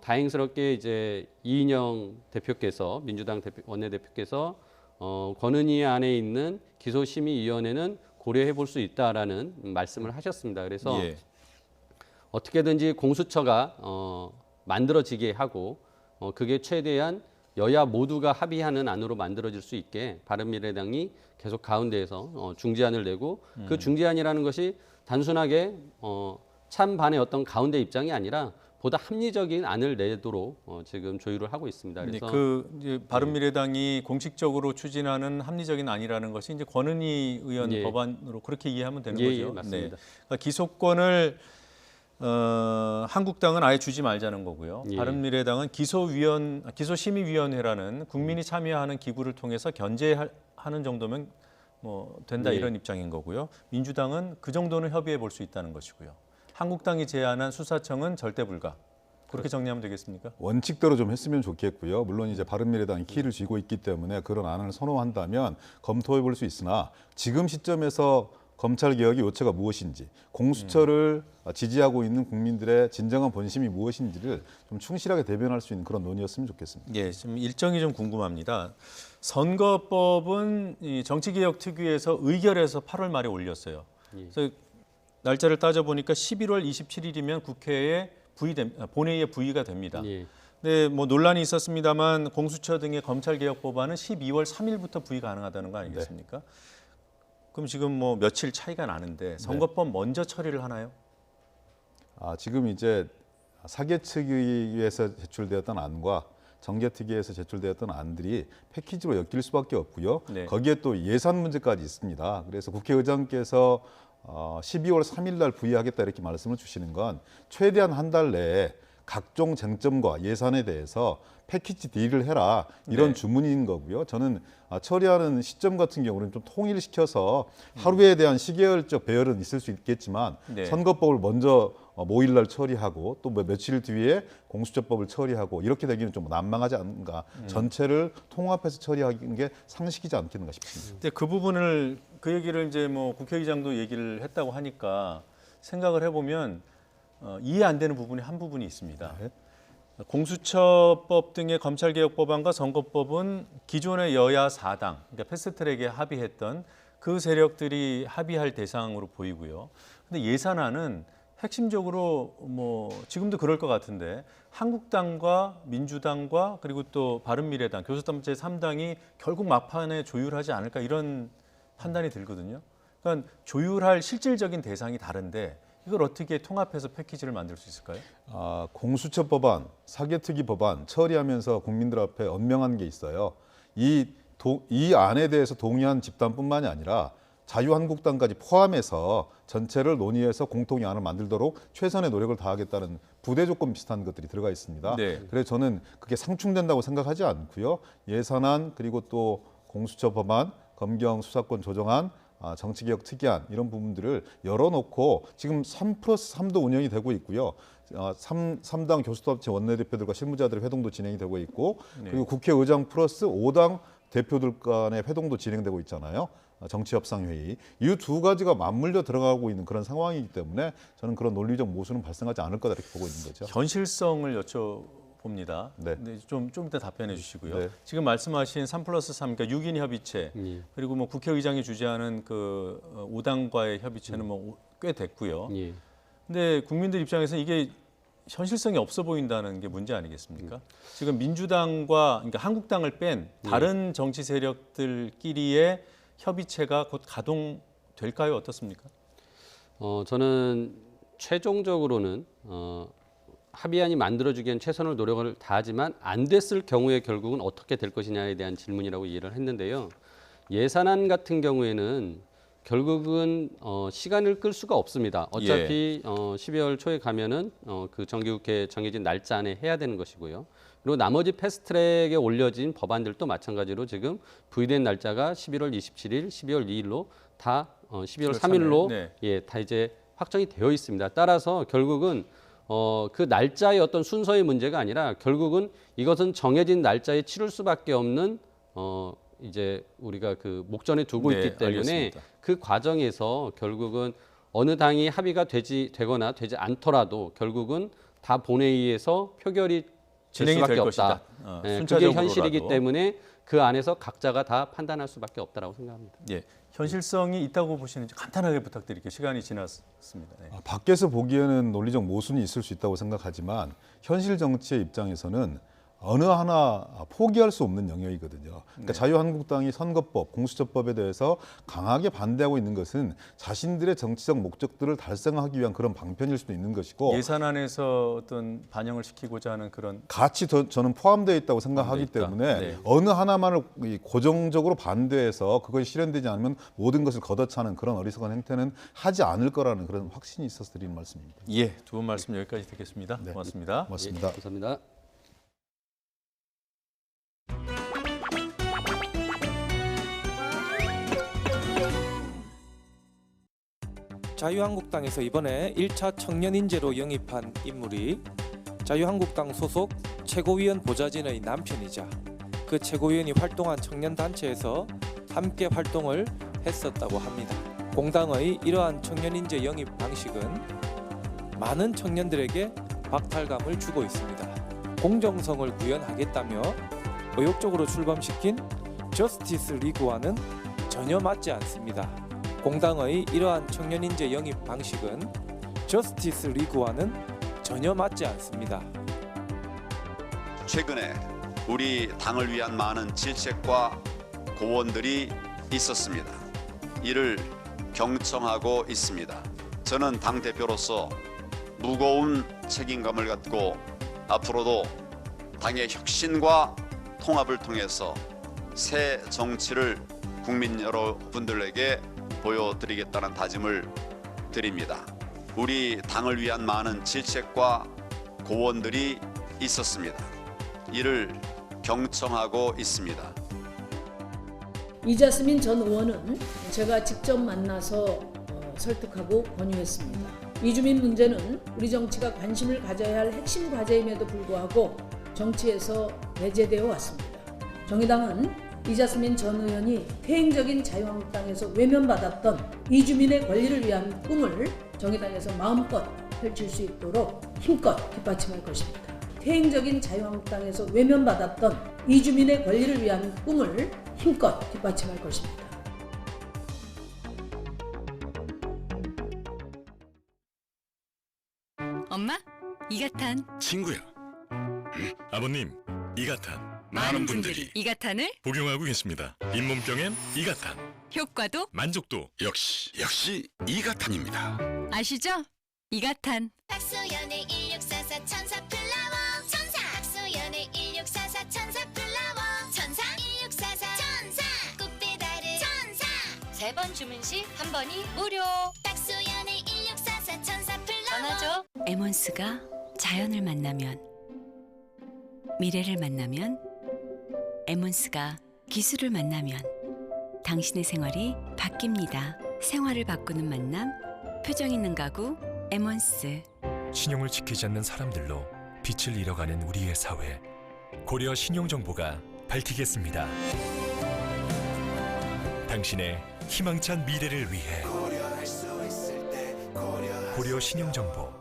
다행스럽게 이제 이인영 대표께서 민주당 원내대표께서 권은희 안에 있는 기소심의위원회는 고려해 볼 수 있다라는 말씀을 하셨습니다. 그래서 예. 어떻게든지 공수처가 만들어지게 하고 그게 최대한 여야 모두가 합의하는 안으로 만들어질 수 있게 바른미래당이 계속 가운데에서 중재안을 내고 그 중재안이라는 것이 단순하게 찬반의 어떤 가운데 입장이 아니라 보다 합리적인 안을 내도록 지금 조율을 하고 있습니다. 그래서 이제 바른미래당이 공식적으로 추진하는 합리적인 안이라는 것이 이제 권은희 의원 예. 법안으로 그렇게 이해하면 되는 예, 거죠. 예, 맞습니다. 그러니까 기소권을 한국당은 아예 주지 말자는 거고요. 예. 바른미래당은 기소심의위원회라는 국민이 참여하는 기구를 통해서 견제하는 정도면 뭐 된다 예. 이런 입장인 거고요. 민주당은 그 정도는 협의해 볼 수 있다는 것이고요. 한국당이 제안한 수사청은 절대 불가. 그렇게 정리하면 되겠습니까? 원칙대로 좀 했으면 좋겠고요. 물론 이제 바른미래당이 키를 쥐고 있기 때문에 그런 안을 선호한다면 검토해 볼 수 있으나 지금 시점에서 검찰개혁의 요체가 무엇인지, 공수처를 지지하고 있는 국민들의 진정한 본심이 무엇인지를 좀 충실하게 대변할 수 있는 그런 논의였으면 좋겠습니다. 예, 좀 일정이 좀 궁금합니다. 선거법은 이 정치개혁특위에서 의결해서 8월 말에 올렸어요. 예. 그래서 날짜를 따져보니까 11월 27일이면 국회에 본회의에 부의가 됩니다. 예. 네, 뭐 논란이 있었습니다만 공수처 등의 검찰개혁 법안은 12월 3일부터 부의 가능하다는 거 아니겠습니까? 그럼 지금 뭐 며칠 차이가 나는데 선거법 먼저 처리를 하나요? 지금 이제 사개특위에서 제출되었던 안과 정개특위에서 제출되었던 안들이 패키지로 엮일 수밖에 없고요. 네. 거기에 또 예산 문제까지 있습니다. 그래서 국회의장께서 12월 3일 날 부의하겠다 이렇게 말씀을 주시는 건 최대한 한 달 내에 각종 쟁점과 예산에 대해서 패키지 딜을 해라 이런 네. 주문인 거고요. 저는 처리하는 시점 같은 경우는 좀 통일시켜서 하루에 대한 시계열적 배열은 있을 수 있겠지만 네. 선거법을 먼저 5일 날 처리하고 또 며칠 뒤에 공수처법을 처리하고 이렇게 되기는 좀 난망하지 않은가. 전체를 통합해서 처리하는 게 상식이지 않겠는가 싶습니다. 근데 그 부분을 그 얘기를 이제 뭐 국회의장도 얘기를 했다고 하니까 생각을 해보면 이해 안 되는 부분이 한 부분이 있습니다. 네. 공수처법 등의 검찰개혁 법안과 선거법은 기존의 여야 4당, 그러니까 패스트트랙에 합의했던 그 세력들이 합의할 대상으로 보이고요. 근데 예산안은 핵심적으로 뭐 지금도 그럴 것 같은데 한국당과 민주당과 그리고 또 바른미래당, 교섭단 제3당이 결국 막판에 조율하지 않을까 이런 판단이 들거든요. 그러니까 조율할 실질적인 대상이 다른데 이걸 어떻게 통합해서 패키지를 만들 수 있을까요? 공수처 법안, 사개특위 법안 처리하면서 국민들 앞에 언명한 게 있어요. 이 안에 대해서 동의한 집단뿐만이 아니라 자유한국당까지 포함해서 전체를 논의해서 공통의 안을 만들도록 최선의 노력을 다하겠다는 부대 조건 비슷한 것들이 들어가 있습니다. 네. 그래서 저는 그게 상충된다고 생각하지 않고요. 예산안 그리고 또 공수처 법안, 검경 수사권 조정안, 정치개혁 특위안 이런 부분들을 열어놓고 지금 3+3도 운영이 되고 있고요. 3당 교수단체 원내대표들과 실무자들의 회동도 진행이 되고 있고 그리고 국회의장 플러스 5당 대표들 간의 회동도 진행되고 있잖아요. 정치협상회의. 이 두 가지가 맞물려 들어가고 있는 그런 상황이기 때문에 저는 그런 논리적 모순은 발생하지 않을 거다 이렇게 보고 있는 거죠. 현실성을 여쭤봅니다. 네. 좀 이따 답변해 주시고요. 네. 지금 말씀하신 3+3, 그러니까 6인 협의체, 그리고 뭐 국회의장이 주재하는 그 5당과의 협의체는 뭐 꽤 됐고요. 근데 국민들 입장에서 이게 현실성이 없어 보인다는 게 문제 아니겠습니까? 지금 민주당과 그러니까 한국당을 뺀 다른 정치 세력들끼리의 협의체가 곧 가동될까요? 어떻습니까? 저는 최종적으로는 합의안이 만들어지기엔 최선을 노력을 다하지만 안 됐을 경우에 결국은 어떻게 될 것이냐에 대한 질문이라고 이해를 했는데요. 예산안 같은 경우에는 결국은 시간을 끌 수가 없습니다. 어차피 12월 초에 가면은 그 정기국회 정해진 날짜 안에 해야 되는 것이고요. 그리고 나머지 패스트트랙에 올려진 법안들도 마찬가지로 지금 부의된 날짜가 11월 27일, 12월 2일로 다 12월 3일로 네. 예, 다 이제 확정이 되어 있습니다. 따라서 결국은 그 날짜의 어떤 순서의 문제가 아니라 결국은 이것은 정해진 날짜에 치를 수밖에 없는 이제 우리가 그 목전에 두고 네, 있기 때문에 알겠습니다. 그 과정에서 결국은 어느 당이 합의가 되거나 되지 않더라도 결국은 다 본회의에서 표결이 될 진행이 수밖에 될 없다. 것이다. 그게 순차적으로라도. 현실이기 때문에 그 안에서 각자가 다 판단할 수밖에 없다라고 생각합니다. 예, 현실성이 있다고 보시는지 간단하게 부탁드릴게요. 시간이 지났습니다. 네. 밖에서 보기에는 논리적 모순이 있을 수 있다고 생각하지만 현실 정치의 입장에서는 어느 하나 포기할 수 없는 영역이거든요. 그러니까 자유한국당이 선거법, 공수처법에 대해서 강하게 반대하고 있는 것은 자신들의 정치적 목적들을 달성하기 위한 그런 방편일 수도 있는 것이고 예산안에서 어떤 반영을 시키고자 하는 그런 같이 저는 포함되어 있다고 생각하기 때문에 네. 어느 하나만을 고정적으로 반대해서 그것이 실현되지 않으면 모든 것을 걷어차는 그런 어리석은 행태는 하지 않을 거라는 그런 확신이 있어서 드리는 말씀입니다. 예, 두 분 말씀 여기까지 듣겠습니다. 네. 고맙습니다. 고맙습니다. 예, 감사합니다. 자유한국당에서 이번에 1차 청년인재로 영입한 인물이 자유한국당 소속 최고위원 보좌진의 남편이자 그 최고위원이 활동한 청년단체에서 함께 활동을 했었다고 합니다. 공당의 이러한 청년인재 영입 방식은 많은 청년들에게 박탈감을 주고 있습니다. 공정성을 구현하겠다며 의욕적으로 출범시킨 저스티스 리그와는 전혀 맞지 않습니다. 공당의 이러한 청년인재 영입 방식은 저스티스 리그와는 전혀 맞지 않습니다. 최근에 우리 당을 위한 많은 질책과 고언들이 있었습니다. 이를 경청하고 있습니다. 저는 당대표로서 무거운 책임감을 갖고 앞으로도 당의 혁신과 통합을 통해서 새 정치를 국민 여러분들에게 보여드리겠다는 다짐을 드립니다. 우리 당을 위한 많은 질책과 고언들이 있었습니다. 이를 경청하고 있습니다. 이자스민 전 의원은 제가 직접 만나서 설득하고 권유했습니다. 이주민 문제는 우리 정치가 관심을 가져야 할 핵심 과제임에도 불구하고 정치에서 배제되어 왔습니다. 정의당은 이자스민 전 의원이 퇴행적인 자유한국당에서 외면받았던 이주민의 권리를 위한 꿈을 정의당에서 마음껏 펼칠 수 있도록 힘껏 뒷받침할 것입니다. 퇴행적인 자유한국당에서 외면받았던 이주민의 권리를 위한 꿈을 힘껏 뒷받침할 것입니다. 엄마, 이가탄. 친구야. 아버님, 이가탄. 많은 분들이 이가탄을 복용하고 계십니다. 잇몸병엔 이가탄. 효과도 만족도 역시 이가탄입니다. 아시죠? 이가탄. 박소연의 1644 천사 플라워 천사 박소연의 1644 천사 플라워 천사 1644 천사 꽃배달의 천사 3번 주문 시 한 번이 무료 박소연의 1644 천사 플라워 전화죠. 에몬스가 자연을 만나면 미래를 만나면 에몬스가 기술을 만나면 당신의 생활이 바뀝니다. 생활을 바꾸는 만남 표정 있는 가구 에몬스. 신용을 지키지 않는 사람들로 빛을 잃어가는 우리의 사회. 고려 신용정보가 밝히겠습니다. 당신의 희망찬 미래를 위해 고려 신용정보.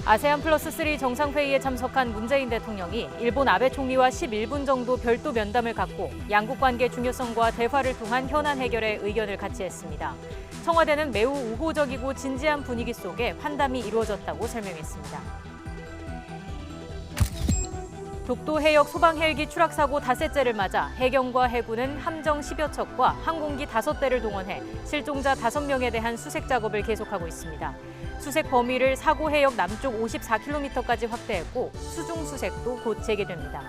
아세안 플러스 3 정상회의에 참석한 문재인 대통령이 일본 아베 총리와 11분 정도 별도 면담을 갖고 양국 관계 중요성과 대화를 통한 현안 해결에 의견을 같이 했습니다. 청와대는 매우 우호적이고 진지한 분위기 속에 환담이 이루어졌다고 설명했습니다. 독도 해역 소방 헬기 추락 사고 닷새째를 맞아 해경과 해군은 함정 10여 척과 항공기 5대를 동원해 실종자 5명에 대한 수색 작업을 계속하고 있습니다. 수색 범위를 사고 해역 남쪽 54km까지 확대했고 수중 수색도 곧 재개됩니다.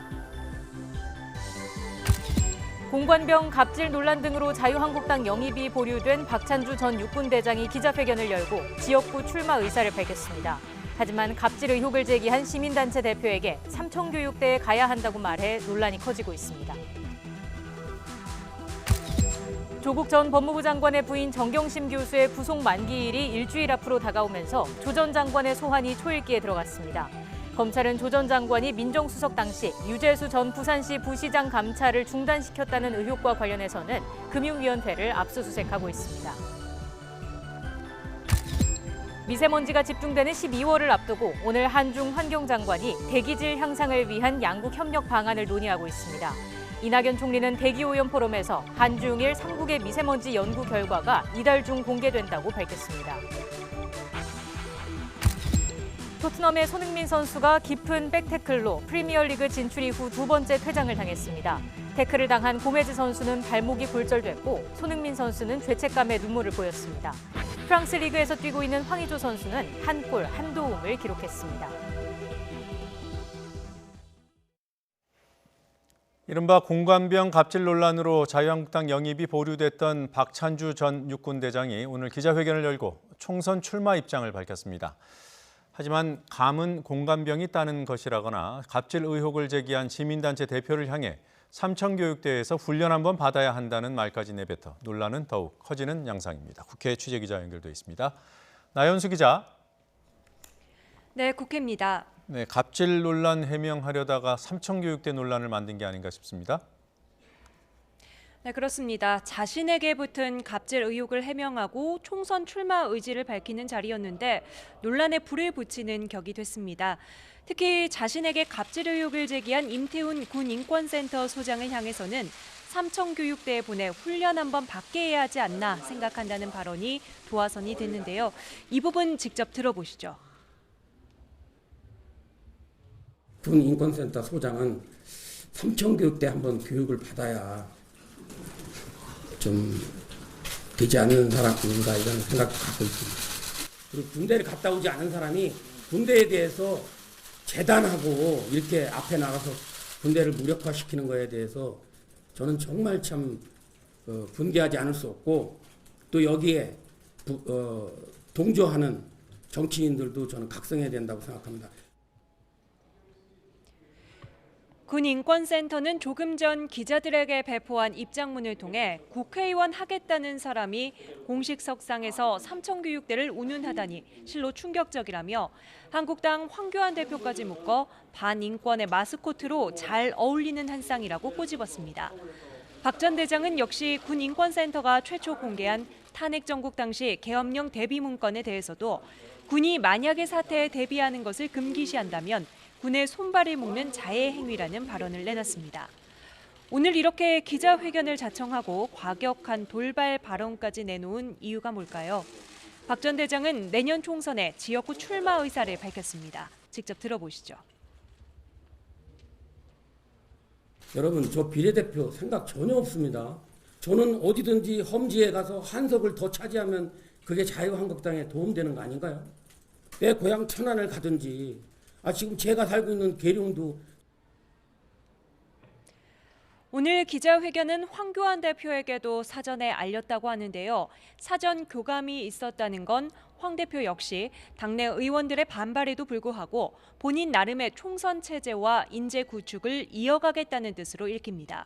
공관병 갑질 논란 등으로 자유한국당 영입이 보류된 박찬주 전 육군대장이 기자회견을 열고 지역구 출마 의사를 밝혔습니다. 하지만 갑질 의혹을 제기한 시민단체 대표에게 삼청교육대에 가야 한다고 말해 논란이 커지고 있습니다. 조국 전 법무부 장관의 부인 정경심 교수의 구속 만기일이 일주일 앞으로 다가오면서 조 전 장관의 소환이 초읽기에 들어갔습니다. 검찰은 조 전 장관이 민정수석 당시 유재수 전 부산시 부시장 감찰을 중단시켰다는 의혹과 관련해서는 금융위원회를 압수수색하고 있습니다. 미세먼지가 집중되는 12월을 앞두고 오늘 한중 환경장관이 대기질 향상을 위한 양국 협력 방안을 논의하고 있습니다. 이낙연 총리는 대기오염 포럼에서 한중일 3국의 미세먼지 연구 결과가 이달 중 공개된다고 밝혔습니다. 토트넘의 손흥민 선수가 깊은 백태클로 프리미어리그 진출 이후 두 번째 퇴장을 당했습니다. 태클을 당한 고메즈 선수는 발목이 골절됐고 손흥민 선수는 죄책감에 눈물을 보였습니다. 프랑스 리그에서 뛰고 있는 황의조 선수는 한 골 한 도움을 기록했습니다. 이른바 공관병 갑질 논란으로 자유한국당 영입이 보류됐던 박찬주 전 육군대장이 오늘 기자회견을 열고 총선 출마 입장을 밝혔습니다. 하지만 감은 공관병이 따는 것이라거나 갑질 의혹을 제기한 시민단체 대표를 향해 삼청교육대에서 훈련 한번 받아야 한다는 말까지 내뱉어 논란은 더욱 커지는 양상입니다. 국회 취재기자 연결돼 있습니다. 나연수 기자. 네, 국회입니다. 네, 갑질 논란 해명하려다가 삼청교육대 논란을 만든 게 아닌가 싶습니다. 네, 그렇습니다. 자신에게 붙은 갑질 의혹을 해명하고 총선 출마 의지를 밝히는 자리였는데 논란에 불을 붙이는 격이 됐습니다. 특히 자신에게 갑질 의혹을 제기한 임태훈 군인권센터 소장을 향해서는 삼청교육대에 보내 훈련 한번 받게 해야 하지 않나 생각한다는 발언이 도화선이 됐는데요. 이 부분 직접 들어보시죠. 군인권센터 소장은 삼청교육대 한번 교육을 받아야 좀 되지 않는 사람인가 이런 생각도 갖고 있습니다. 그리고 군대를 갔다 오지 않은 사람이 군대에 대해서 재단하고 이렇게 앞에 나가서 군대를 무력화시키는 거에 대해서 저는 정말 참 분개하지 않을 수 없고 또 여기에 동조하는 정치인들도 저는 각성해야 된다고 생각합니다. 군인권센터는 조금 전 기자들에게 배포한 입장문을 통해 국회의원 하겠다는 사람이 공식 석상에서 삼청교육대를 운운하다니 실로 충격적이라며 한국당 황교안 대표까지 묶어 반인권의 마스코트로 잘 어울리는 한 쌍이라고 꼬집었습니다. 박 전 대장은 역시 군인권센터가 최초 공개한 탄핵 정국 당시 계엄령 대비 문건에 대해서도 군이 만약의 사태에 대비하는 것을 금기시한다면 군의 손발을 묶는 자해 행위라는 발언을 내놨습니다. 오늘 이렇게 기자회견을 자청하고 과격한 돌발 발언까지 내놓은 이유가 뭘까요? 박 전 대장은 내년 총선에 지역구 출마 의사를 밝혔습니다. 직접 들어보시죠. 여러분, 저 비례대표 생각 전혀 없습니다. 저는 어디든지 험지에 가서 한석을 더 차지하면 그게 자유한국당에 도움되는 거 아닌가요? 내 고향 천안을 가든지 지금 제가 살고 있는 계룡도. 오늘 기자회견은 황교안 대표에게도 사전에 알렸다고 하는데요. 사전 교감이 있었다는 건 황 대표 역시 당내 의원들의 반발에도 불구하고 본인 나름의 총선 체제와 인재 구축을 이어가겠다는 뜻으로 읽힙니다.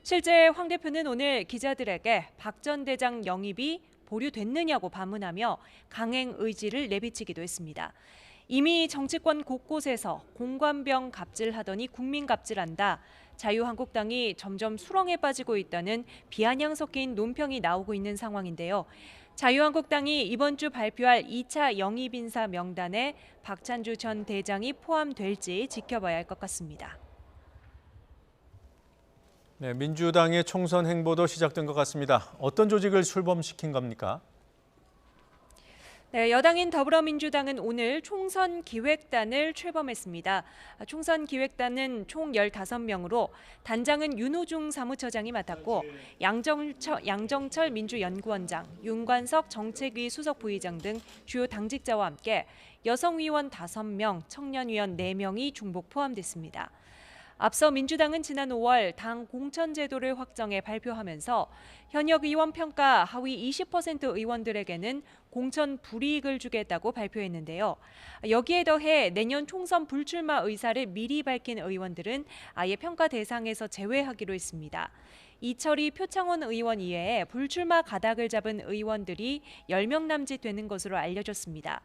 실제 황 대표는 오늘 기자들에게 박 전 대장 영입이 보류됐느냐고 반문하며 강행 의지를 내비치기도 했습니다. 이미 정치권 곳곳에서 공관병 갑질하더니 국민 갑질한다. 자유한국당이 점점 수렁에 빠지고 있다는 비아냥 섞인 논평이 나오고 있는 상황인데요. 자유한국당이 이번 주 발표할 2차 영입 인사 명단에 박찬주 전 대장이 포함될지 지켜봐야 할 것 같습니다. 네, 민주당의 총선 행보도 시작된 것 같습니다. 어떤 조직을 출범시킨 겁니까? 네, 여당인 더불어민주당은 오늘 총선 기획단을 출범했습니다. 총선 기획단은 총 15명으로 단장은 윤호중 사무처장이 맡았고 양정철 민주연구원장, 윤관석 정책위 수석부의장 등 주요 당직자와 함께 여성위원 5명, 청년위원 4명이 중복 포함됐습니다. 앞서 민주당은 지난 5월 당 공천제도를 확정해 발표하면서 현역 의원 평가 하위 20% 의원들에게는 공천 불이익을 주겠다고 발표했는데요. 여기에 더해 내년 총선 불출마 의사를 미리 밝힌 의원들은 아예 평가 대상에서 제외하기로 했습니다. 이철희 표창원 의원 이외에 불출마 가닥을 잡은 의원들이 10명 남짓 되는 것으로 알려졌습니다.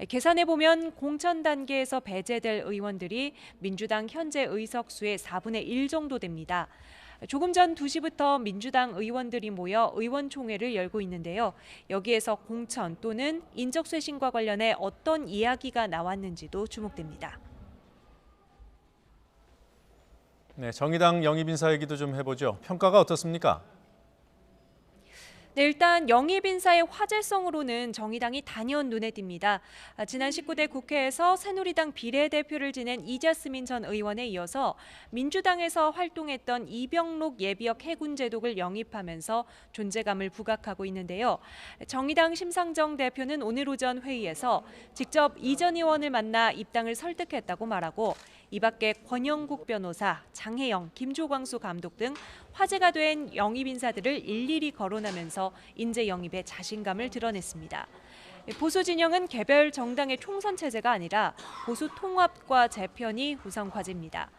계산해보면 공천 단계에서 배제될 의원들이 민주당 현재 의석수의 4분의 1 정도 됩니다. 조금 전 2시부터 민주당 의원들이 모여 의원총회를 열고 있는데요. 여기에서 공천 또는 인적쇄신과 관련해 어떤 이야기가 나왔는지도 주목됩니다. 네, 정의당 영입인사 얘기도 좀 해보죠. 평가가 어떻습니까? 네, 일단 영입인사의 화제성으로는 정의당이 단연 눈에 띕니다. 지난 19대 국회에서 새누리당 비례대표를 지낸 이자스민 전 의원에 이어서 민주당에서 활동했던 이병록 예비역 해군제독을 영입하면서 존재감을 부각하고 있는데요. 정의당 심상정 대표는 오늘 오전 회의에서 직접 이 전 의원을 만나 입당을 설득했다고 말하고 이 밖에 권영국 변호사, 장혜영, 김조광수 감독 등 화제가 된 영입 인사들을 일일이 거론하면서 인재 영입에 자신감을 드러냈습니다. 보수 진영은 개별 정당의 총선 체제가 아니라 보수 통합과 재편이 우선 과제입니다.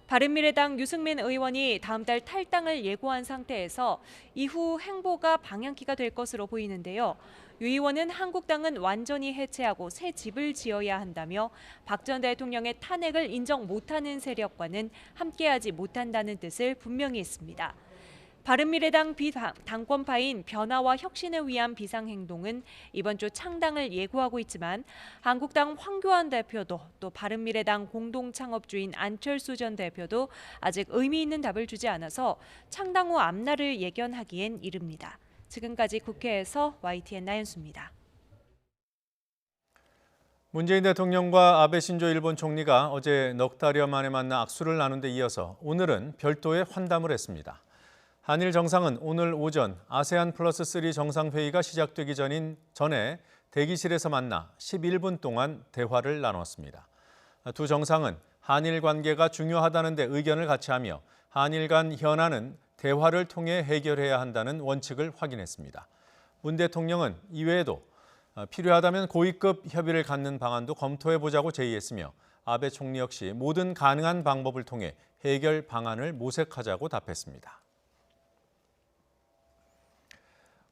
바른미래당 유승민 의원이 다음 달 탈당을 예고한 상태에서 이후 행보가 방향키가 될 것으로 보이는데요. 유 의원은 한국당은 완전히 해체하고 새 집을 지어야 한다며 박 전 대통령의 탄핵을 인정 못하는 세력과는 함께하지 못한다는 뜻을 분명히 했습니다. 바른미래당 비당권파인 변화와 혁신을 위한 비상행동은 이번 주 창당을 예고하고 있지만 한국당 황교안 대표도 또 바른미래당 공동창업주인 안철수 전 대표도 아직 의미 있는 답을 주지 않아서 창당 후 앞날을 예견하기엔 이릅니다. 지금까지 국회에서 YTN 나연수입니다. 문재인 대통령과 아베 신조 일본 총리가 어제 넉 달여 만에 만나 악수를 나눈 데 이어서 오늘은 별도의 환담을 했습니다. 한일 정상은 오늘 오전 아세안 플러스 3 정상회의가 시작되기 전에 대기실에서 만나 11분 동안 대화를 나눴습니다. 두 정상은 한일 관계가 중요하다는 데 의견을 같이 하며 한일 간 현안은 대화를 통해 해결해야 한다는 원칙을 확인했습니다. 문 대통령은 이외에도 필요하다면 고위급 협의를 갖는 방안도 검토해보자고 제의했으며 아베 총리 역시 모든 가능한 방법을 통해 해결 방안을 모색하자고 답했습니다.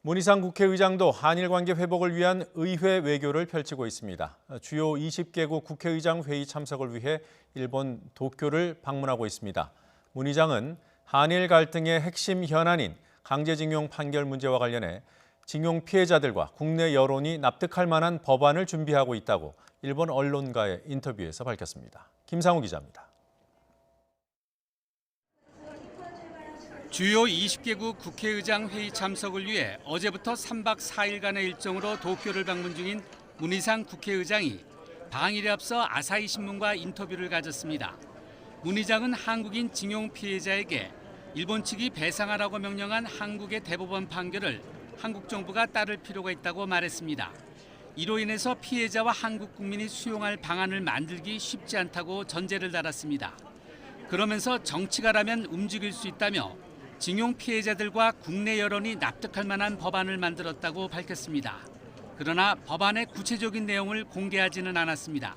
문희상 국회의장도 한일 관계 회복을 위한 의회 외교를 펼치고 있습니다. 주요 20개국 국회의장 회의 참석을 위해 일본 도쿄를 방문하고 있습니다. 문 의장은 한일 갈등의 핵심 현안인 강제징용 판결 문제와 관련해 징용 피해자들과 국내 여론이 납득할 만한 법안을 준비하고 있다고 일본 언론과의 인터뷰에서 밝혔습니다. 김상우 기자입니다. 주요 20개국 국회의장 회의 참석을 위해 어제부터 3박 4일간의 일정으로 도쿄를 방문 중인 문희상 국회의장이 방일에 앞서 아사히 신문과 인터뷰를 가졌습니다. 문 의장은 한국인 징용 피해자에게 일본 측이 배상하라고 명령한 한국의 대법원 판결을 한국 정부가 따를 필요가 있다고 말했습니다. 이로 인해서 피해자와 한국 국민이 수용할 방안을 만들기 쉽지 않다고 전제를 달았습니다. 그러면서 정치가라면 움직일 수 있다며 징용 피해자들과 국내 여론이 납득할 만한 법안을 만들었다고 밝혔습니다. 그러나 법안의 구체적인 내용을 공개하지는 않았습니다.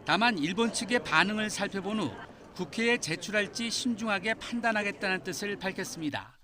다만 일본 측의 반응을 살펴본 후 국회에 제출할지 신중하게 판단하겠다는 뜻을 밝혔습니다.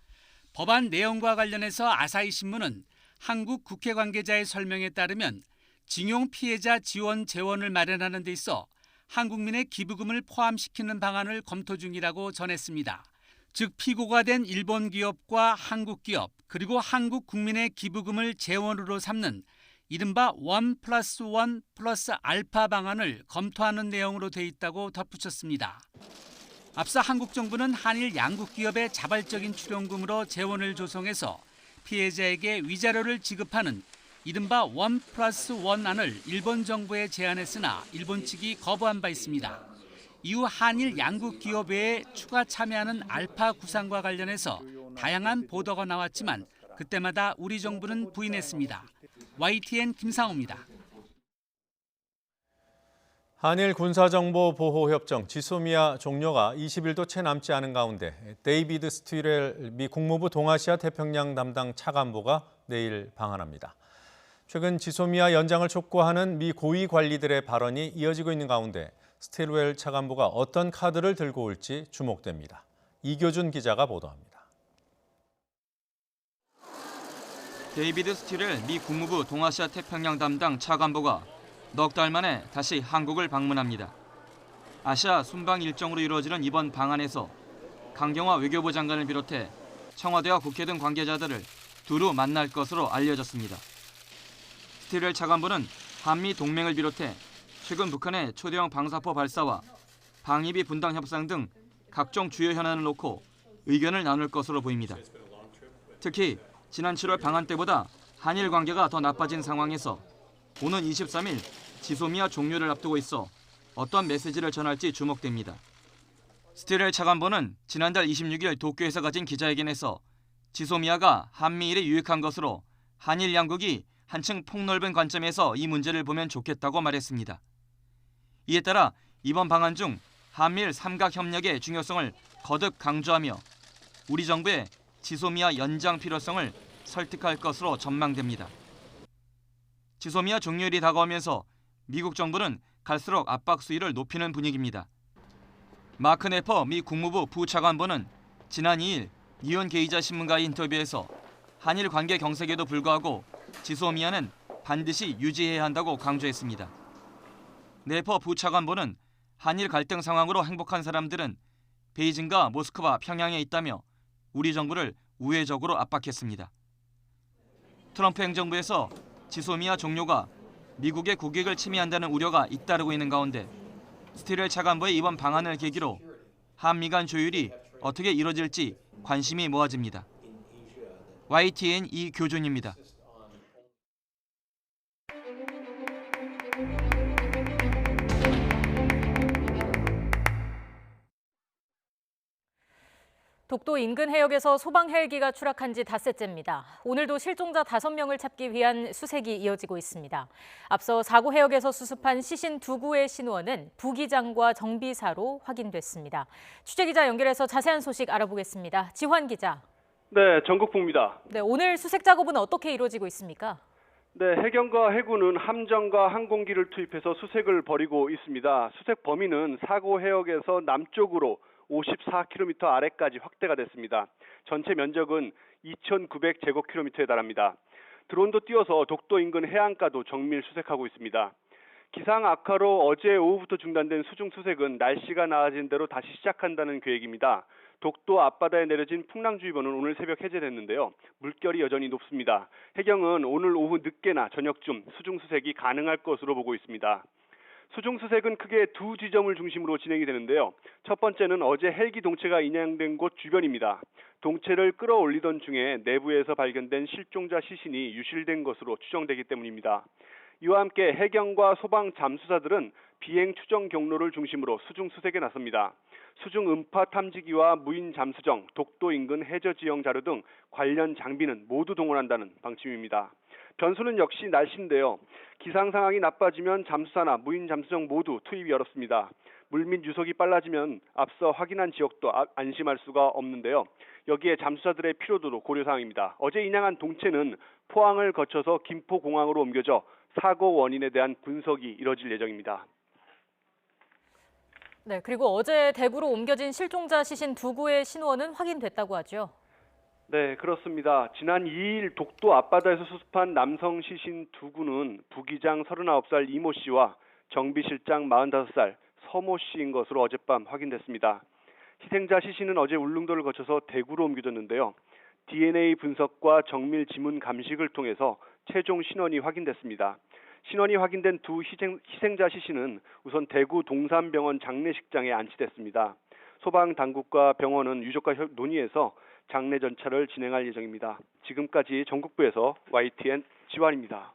법안 내용과 관련해서 아사히 신문은 한국 국회 관계자의 설명에 따르면 징용 피해자 지원 재원을 마련하는 데 있어 한국민의 기부금을 포함시키는 방안을 검토 중이라고 전했습니다. 즉 피고가 된 일본 기업과 한국 기업 그리고 한국 국민의 기부금을 재원으로 삼는 이른바 1+1 플러스 알파 방안을 검토하는 내용으로 돼 있다고 덧붙였습니다. 앞서 한국 정부는 한일 양국 기업의 자발적인 출연금으로 재원을 조성해서 피해자에게 위자료를 지급하는 이른바 1+1 안을 일본 정부에 제안했으나 일본 측이 거부한 바 있습니다. 이후 한일 양국 기업 외에 추가 참여하는 알파 구상과 관련해서 다양한 보도가 나왔지만 그때마다 우리 정부는 부인했습니다. YTN 김상우입니다. 한일 군사정보보호협정 지소미아 종료가 20일도 채 남지 않은 가운데 데이비드 스티렐 미 국무부 동아시아 태평양 담당 차관보가 내일 방한합니다. 최근 지소미아 연장을 촉구하는 미 고위 관리들의 발언이 이어지고 있는 가운데 스틸웰 차관보가 어떤 카드를 들고 올지 주목됩니다. 이교준 기자가 보도합니다. 데이비드 스틸 미 국무부 동아시아 태평양 담당 차관보가 넉 달 만에 다시 한국을 방문합니다. 아시아 순방 일정으로 이루어지는 이번 방한에서 강경화 외교부 장관을 비롯해 청와대와 국회 등 관계자들을 두루 만날 것으로 알려졌습니다. 스틸 차관보는 한미 동맹을 비롯해 최근 북한의 초대형 방사포 발사와 방위비 분담 협상 등 각종 주요 현안을 놓고 의견을 나눌 것으로 보입니다. 특히 지난 7월 방한 때보다 한일 관계가 더 나빠진 상황에서 오는 23일 지소미아 종료를 앞두고 있어 어떤 메시지를 전할지 주목됩니다. 스틸 차관보는 지난달 26일 도쿄에서 가진 기자회견에서 지소미아가 한미일에 유익한 것으로 한일 양국이 한층 폭넓은 관점에서 이 문제를 보면 좋겠다고 말했습니다. 이에 따라 이번 방한 중 한미일 삼각협력의 중요성을 거듭 강조하며 우리 정부의 지소미아 연장 필요성을 설득할 것으로 전망됩니다. 지소미아 종료일이 다가오면서 미국 정부는 갈수록 압박 수위를 높이는 분위기입니다. 마크 네퍼 미 국무부 부차관보는 지난 2일 이온 게이자 신문과의 인터뷰에서 한일 관계 경색에도 불구하고 지소미아는 반드시 유지해야 한다고 강조했습니다. 네퍼 부차관보는 한일 갈등 상황으로 행복한 사람들은 베이징과 모스크바, 평양에 있다며 우리 정부를 우회적으로 압박했습니다. 트럼프 행정부에서 지소미아 종료가 미국의 국익을 침해한다는 우려가 잇따르고 있는 가운데 스틸 차관보의 이번 방한을 계기로 한미 간 조율이 어떻게 이뤄질지 관심이 모아집니다. YTN 이교준입니다. 독도 인근 해역에서 소방 헬기가 추락한 지 닷새째입니다. 오늘도 실종자 5명을 찾기 위한 수색이 이어지고 있습니다. 앞서 사고 해역에서 수습한 시신 2구의 신원은 부기장과 정비사로 확인됐습니다. 취재기자 연결해서 자세한 소식 알아보겠습니다. 지환 기자. 네, 전국부입니다. 네, 오늘 수색 작업은 어떻게 이루어지고 있습니까? 네, 해경과 해군은 함정과 항공기를 투입해서 수색을 벌이고 있습니다. 수색 범위는 사고 해역에서 남쪽으로 54km 아래까지 확대가 됐습니다. 전체 면적은 2,900제곱킬로미터에 달합니다. 드론도 띄워서 독도 인근 해안가도 정밀 수색하고 있습니다. 기상 악화로 어제 오후부터 중단된 수중 수색은 날씨가 나아진 대로 다시 시작한다는 계획입니다. 독도 앞바다에 내려진 풍랑주의보는 오늘 새벽 해제됐는데요. 물결이 여전히 높습니다. 해경은 오늘 오후 늦게나 저녁쯤 수중 수색이 가능할 것으로 보고 있습니다. 수중 수색은 크게 2 지점을 중심으로 진행이 되는데요. 첫 번째는 어제 헬기 동체가 인양된 곳 주변입니다. 동체를 끌어올리던 중에 내부에서 발견된 실종자 시신이 유실된 것으로 추정되기 때문입니다. 이와 함께 해경과 소방 잠수사들은 비행 추정 경로를 중심으로 수중 수색에 나섭니다. 수중 음파 탐지기와 무인 잠수정, 독도 인근 해저 지형 자료 등 관련 장비는 모두 동원한다는 방침입니다. 변수는 역시 날씨인데요. 기상 상황이 나빠지면 잠수사나 무인 잠수정 모두 투입이 어렵습니다. 물밑 유속이 빨라지면 앞서 확인한 지역도 안심할 수가 없는데요. 여기에 잠수사들의 피로도도 고려사항입니다. 어제 인양한 동체는 포항을 거쳐서 김포공항으로 옮겨져 사고 원인에 대한 분석이 이뤄질 예정입니다. 네, 그리고 어제 대구로 옮겨진 실종자 시신 2구의 신원은 확인됐다고 하죠. 네, 그렇습니다. 지난 2일 독도 앞바다에서 수습한 남성 시신 2구는 부기장 39살 이모 씨와 정비실장 45살 서모 씨인 것으로 어젯밤 확인됐습니다. 희생자 시신은 어제 울릉도를 거쳐서 대구로 옮겨졌는데요. DNA 분석과 정밀 지문 감식을 통해서 최종 신원이 확인됐습니다. 신원이 확인된 2 희생자 시신은 우선 대구 동산병원 장례식장에 안치됐습니다. 소방당국과 병원은 유족과 논의해서 장례 전차를 진행할 예정입니다. 지금까지 전국부에서 YTN 지환입니다.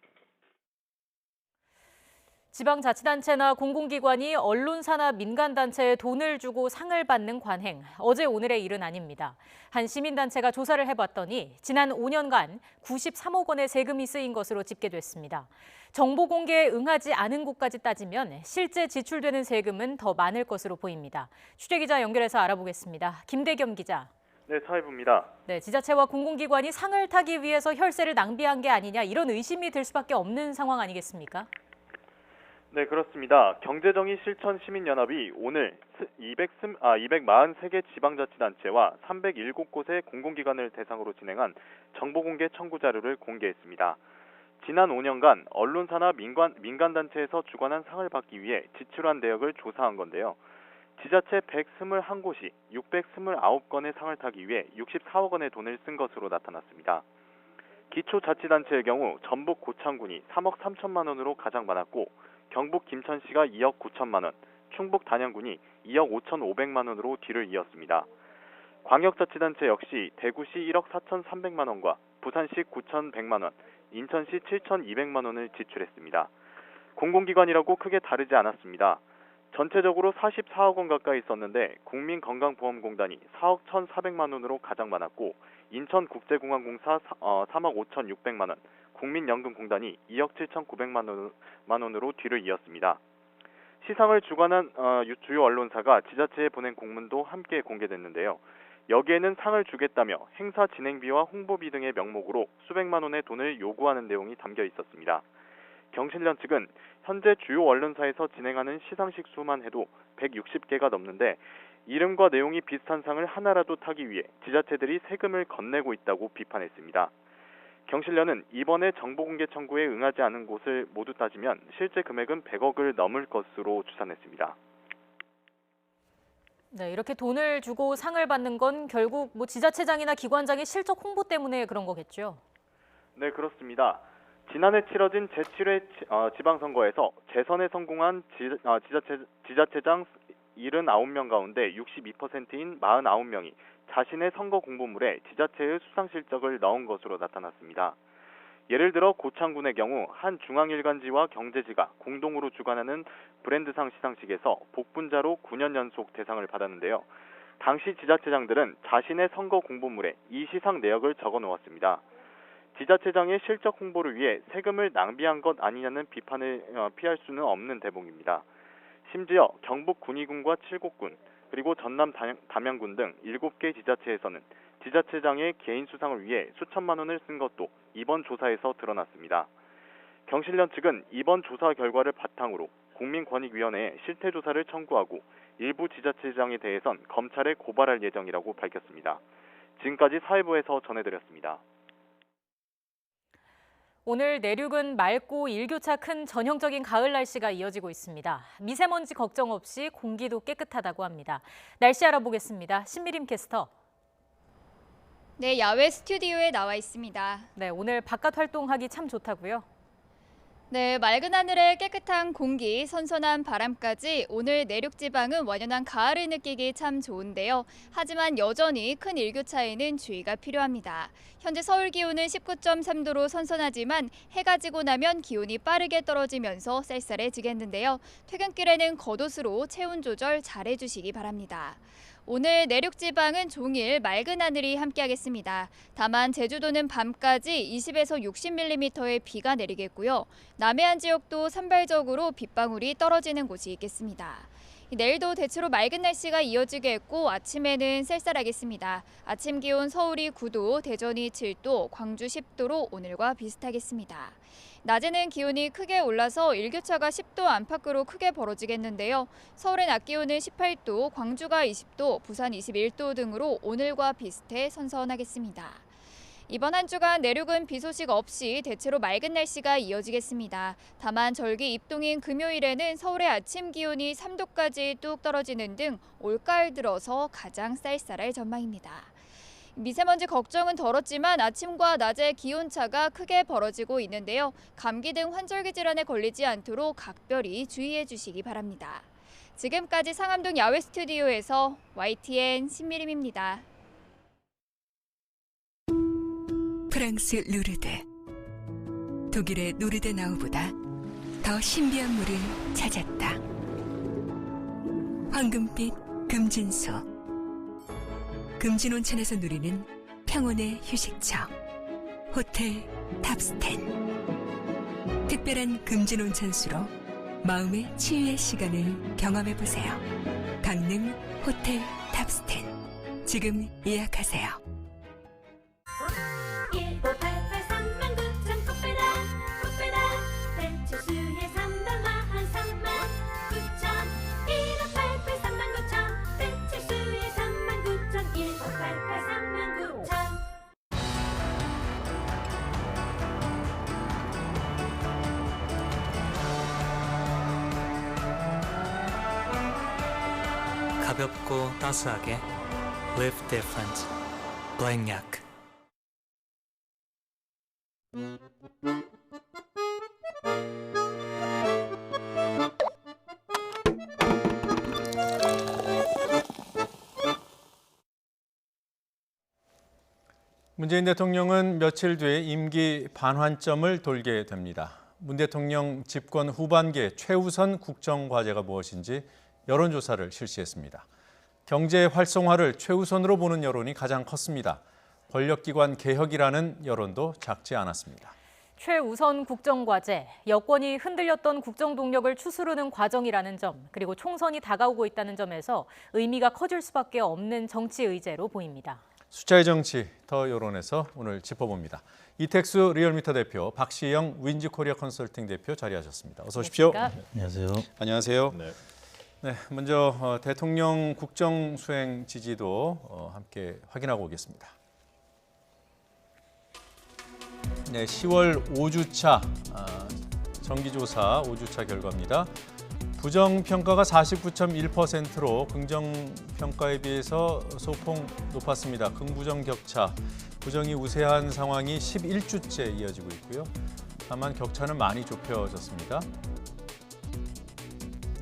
지방자치단체나 공공기관이 언론사나 민간단체에 돈을 주고 상을 받는 관행, 어제 오늘의 일은 아닙니다. 한 시민단체가 조사를 해봤더니 지난 5년간 93억 원의 세금이 쓰인 것으로 집계됐습니다. 정보 공개에 응하지 않은 곳까지 따지면 실제 지출되는 세금은 더 많을 것으로 보입니다. 취재기자 연결해서 알아보겠습니다. 김대겸 기자. 네, 사회부입니다. 네, 지자체와 공공기관이 상을 타기 위해서 혈세를 낭비한 게 아니냐 이런 의심이 들 수밖에 없는 상황 아니겠습니까? 네, 그렇습니다. 경제정의실천시민연합이 오늘 243개 지방자치단체와 307곳의 공공기관을 대상으로 진행한 정보공개 청구 자료를 공개했습니다. 지난 5년간 언론사나 민간단체에서 주관한 상을 받기 위해 지출한 내역을 조사한 건데요. 지자체 121곳이 629건의 상을 타기 위해 64억 원의 돈을 쓴 것으로 나타났습니다. 기초자치단체의 경우 전북 고창군이 3억 3천만 원으로 가장 많았고 경북 김천시가 2억 9천만 원, 충북 단양군이 2억 5,500만 원으로 뒤를 이었습니다. 광역자치단체 역시 대구시 1억 4,300만 원과 부산시 9,100만 원, 인천시 7,200만 원을 지출했습니다. 공공기관이라고 크게 다르지 않았습니다. 전체적으로 44억 원 가까이 있었는데 국민건강보험공단이 4억 1,400만 원으로 가장 많았고 인천국제공항공사 3억 5,600만 원, 국민연금공단이 2억 7,900만 원으로 뒤를 이었습니다. 시상을 주관한 주요 언론사가 지자체에 보낸 공문도 함께 공개됐는데요. 여기에는 상을 주겠다며 행사 진행비와 홍보비 등의 명목으로 수백만 원의 돈을 요구하는 내용이 담겨 있었습니다. 경실련 측은 현재 주요 언론사에서 진행하는 시상식 수만 해도 160개가 넘는데 이름과 내용이 비슷한 상을 하나라도 타기 위해 지자체들이 세금을 건네고 있다고 비판했습니다. 경실련은 이번에 정보공개 청구에 응하지 않은 곳을 모두 따지면 실제 금액은 100억을 넘을 것으로 추산했습니다. 네, 이렇게 돈을 주고 상을 받는 건 결국 지자체장이나 기관장의 실적 홍보 때문에 그런 거겠죠? 네, 그렇습니다. 지난해 치러진 제7회 지방선거에서 재선에 성공한 지자체장 79명 가운데 62%인 49명이 자신의 선거 공보물에 지자체의 수상 실적을 넣은 것으로 나타났습니다. 예를 들어 고창군의 경우 한 중앙일간지와 경제지가 공동으로 주관하는 브랜드상 시상식에서 복분자로 9년 연속 대상을 받았는데요. 당시 지자체장들은 자신의 선거 공보물에 이 시상 내역을 적어 놓았습니다. 지자체장의 실적 홍보를 위해 세금을 낭비한 것 아니냐는 비판을 피할 수는 없는 대목입니다. 심지어 경북 군위군과 칠곡군, 그리고 전남 담양군 등 7개 지자체에서는 지자체장의 개인 수상을 위해 수천만 원을 쓴 것도 이번 조사에서 드러났습니다. 경실련 측은 이번 조사 결과를 바탕으로 국민권익위원회에 실태조사를 청구하고 일부 지자체장에 대해선 검찰에 고발할 예정이라고 밝혔습니다. 지금까지 사회부에서 전해드렸습니다. 오늘 내륙은 맑고 일교차 큰 전형적인 가을 날씨가 이어지고 있습니다. 미세먼지 걱정 없이 공기도 깨끗하다고 합니다. 날씨 알아보겠습니다. 신미림 캐스터. 네, 야외 스튜디오에 나와 있습니다. 네, 오늘 바깥 활동하기 참 좋다고요? 네, 맑은 하늘에 깨끗한 공기, 선선한 바람까지 오늘 내륙 지방은 완연한 가을을 느끼기 참 좋은데요. 하지만 여전히 큰 일교차에는 주의가 필요합니다. 현재 서울 기온은 19.3도로 선선하지만 해가 지고 나면 기온이 빠르게 떨어지면서 쌀쌀해지겠는데요. 퇴근길에는 겉옷으로 체온 조절 잘 해주시기 바랍니다. 오늘 내륙 지방은 종일 맑은 하늘이 함께하겠습니다. 다만 제주도는 밤까지 20에서 60mm의 비가 내리겠고요. 남해안 지역도 산발적으로 빗방울이 떨어지는 곳이 있겠습니다. 내일도 대체로 맑은 날씨가 이어지겠고 아침에는 쌀쌀하겠습니다. 아침 기온 서울이 9도, 대전이 7도, 광주 10도로 오늘과 비슷하겠습니다. 낮에는 기온이 크게 올라서 일교차가 10도 안팎으로 크게 벌어지겠는데요. 서울의 낮 기온은 18도, 광주가 20도, 부산 21도 등으로 오늘과 비슷해 선선하겠습니다. 이번 한 주간 내륙은 비 소식 없이 대체로 맑은 날씨가 이어지겠습니다. 다만 절기 입동인 금요일에는 서울의 아침 기온이 3도까지 뚝 떨어지는 등 올가을 들어서 가장 쌀쌀할 전망입니다. 미세먼지 걱정은 덜었지만 아침과 낮의 기온차가 크게 벌어지고 있는데요. 감기 등 환절기 질환에 걸리지 않도록 각별히 주의해 주시기 바랍니다. 지금까지 상암동 야외 스튜디오에서 YTN 신미림입니다. 프랑스 루르드. 독일의 노르데나우보다 더 신비한 물을 찾았다. 황금빛 금진소. 금진온천에서 누리는 평온의 휴식처. 호텔 탑스텐. 특별한 금진온천수로 마음의 치유의 시간을 경험해보세요. 강릉 호텔 탑스텐. 지금 예약하세요. 1588 39,000 코페다 코페다 배추수의 3단 마한 3 가볍고 따스하게 Live different. 블랙약. 문재인 대통령은 며칠 뒤에 임기 반환점을 돌게 됩니다. 문 대통령 집권 후반기의 최우선 국정과제가 무엇인지 여론조사를 실시했습니다. 경제 활성화를 최우선으로 보는 여론이 가장 컸습니다. 권력기관 개혁이라는 여론도 작지 않았습니다. 최우선 국정과제, 여권이 흔들렸던 국정동력을 추스르는 과정이라는 점, 그리고 총선이 다가오고 있다는 점에서 의미가 커질 수밖에 없는 정치 의제로 보입니다. 숫자의 정치, 더 여론에서 오늘 짚어봅니다. 이택수 리얼미터 대표, 박시영 윈지코리아 컨설팅 대표 자리하셨습니다. 어서 오십시오. 안녕하세요. 안녕하세요. 네, 먼저 대통령 국정 수행 지지도 함께 확인하고 오겠습니다. 네, 10월 5주차 정기조사 5주차 결과입니다. 부정평가가 49.1%로 긍정평가에 비해서 소폭 높았습니다. 긍부정 격차, 부정이 우세한 상황이 11주째 이어지고 있고요. 다만 격차는 많이 좁혀졌습니다.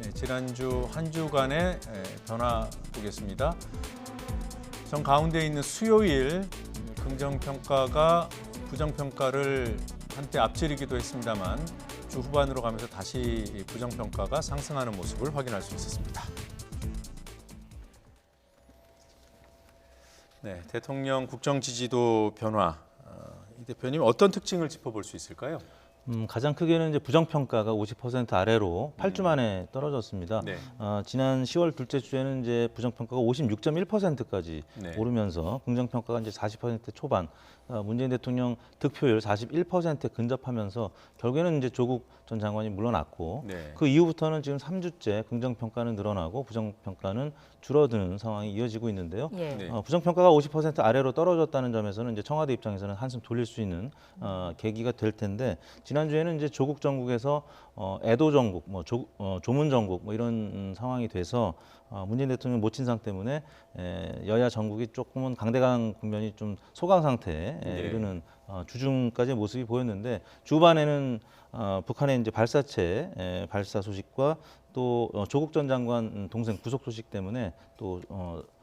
네, 지난주 한 주간의 변화 보겠습니다. 정 가운데 있는 수요일 긍정평가가 부정평가를 한때 앞지르기도 했습니다만 주 후반으로 가면서 다시 부정평가가 상승하는 모습을 확인할 수 있었습니다. 네, 대통령 국정 지지도 변화, 이 대표님 어떤 특징을 짚어볼 수 있을까요? 가장 크게는 이제 부정평가가 50% 아래로 8주 만에 떨어졌습니다. 네. 지난 10월 둘째 주에는 이제 부정평가가 56.1%까지 네. 오르면서 긍정평가가 이제 40% 초반, 문재인 대통령 득표율 41% 근접하면서 결국에는 이제 조국 전 장관이 물러났고 네. 그 이후부터는 지금 3주째 긍정평가는 늘어나고 부정평가는 줄어드는 상황이 이어지고 있는데요. 예. 네. 부정평가가 50% 아래로 떨어졌다는 점에서는 이제 청와대 입장에서는 한숨 돌릴 수 있는 계기가 될 텐데 지난주에는 이제 조국 정국에서 애도 정국, 조문 정국 이런 상황이 돼서 문재인 대통령 모친상 때문에 여야 정국이 조금은 강대강 국면이 좀 소강 상태에 이르는 주중까지의 모습이 보였는데 주반에는 북한의 이제 발사체 발사 소식과 또 조국 전 장관 동생 구속 소식 때문에 또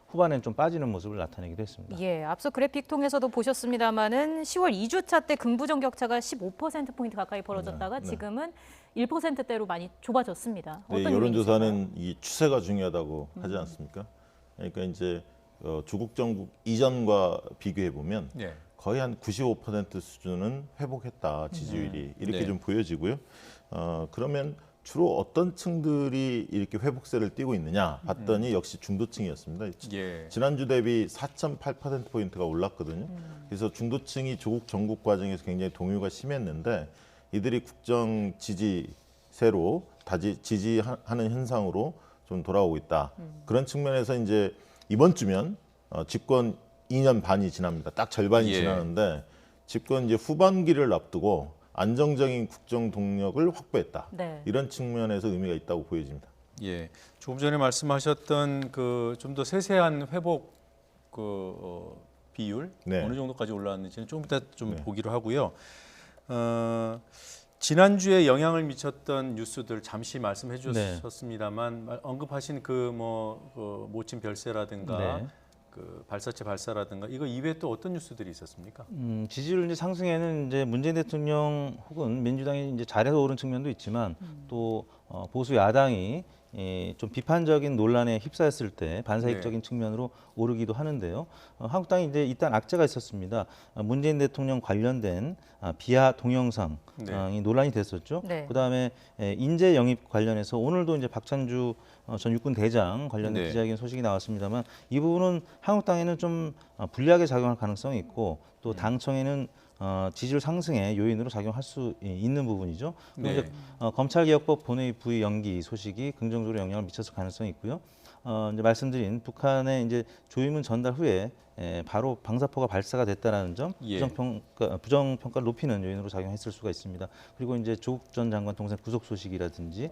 후반엔 좀 빠지는 모습을 나타내기도 했습니다. 예, 앞서 그래픽 통해서도 보셨습니다마는 10월 2주차 때 긍부정 격차가 15%포인트 가까이 벌어졌다가 지금은 1%대로 많이 좁아졌습니다. 네, 어떤 여론조사는 이 추세가 중요하다고 하지 않습니까? 그러니까 이제 조국 정국 이전과 비교해 보면 네. 거의 한 95% 수준은 회복했다 지지율이 이렇게 네. 좀 보여지고요. 그러면 주로 어떤 층들이 이렇게 회복세를 띠고 있느냐 봤더니 역시 중도층이었습니다. 예. 지난주 대비 4.8%포인트가 올랐거든요. 그래서 중도층이 조국 정국 과정에서 굉장히 동요가 심했는데 이들이 국정 지지세로 지지하는 현상으로 좀 돌아오고 있다. 그런 측면에서 이제 이번 주면 집권 2년 반이 지납니다. 딱 절반이 예. 지나는데 집권 이제 후반기를 앞두고 안정적인 국정 동력을 확보했다. 네. 이런 측면에서 의미가 있다고 보여집니다. 예, 조금 전에 말씀하셨던 그 좀 더 세세한 회복 비율 네. 어느 정도까지 올라왔는지는 좀 이따 좀 보기로 하고요. 지난주에 영향을 미쳤던 뉴스들 잠시 말씀해 주셨습니다만 언급하신 그 모친 별세라든가 네. 그 발사체 발사라든가 이거 이외에 또 어떤 뉴스들이 있었습니까? 지지율 이제 상승에는 이제 문재인 대통령 혹은 민주당이 이제 잘해서 오른 측면도 있지만 또 보수 야당이 좀 비판적인 논란에 휩싸였을 때 반사익적인 측면으로 오르기도 하는데요. 한국당이 이제 일단 악재가 있었습니다. 문재인 대통령 관련된 비하 동영상이 논란이 됐었죠. 네. 그다음에 인재 영입 관련해서 오늘도 이제 박찬주 전 육군 대장 관련된 기자회견 소식이 나왔습니다만 이 부분은 한국당에는 좀 불리하게 작용할 가능성이 있고 또 당청에는 지지율 상승의 요인으로 작용할 수 있는 부분이죠. 그리고 이제 검찰개혁법 본회의 부의 연기 소식이 긍정적으로 영향을 미쳤을 가능성이 있고요. 이제 말씀드린 북한의 이제 조위문 전달 후에 바로 방사포가 발사가 됐다라는 점 예. 부정평가를 높이는 요인으로 작용했을 수가 있습니다. 그리고 이제 조국 전 장관 동생 구속 소식이라든지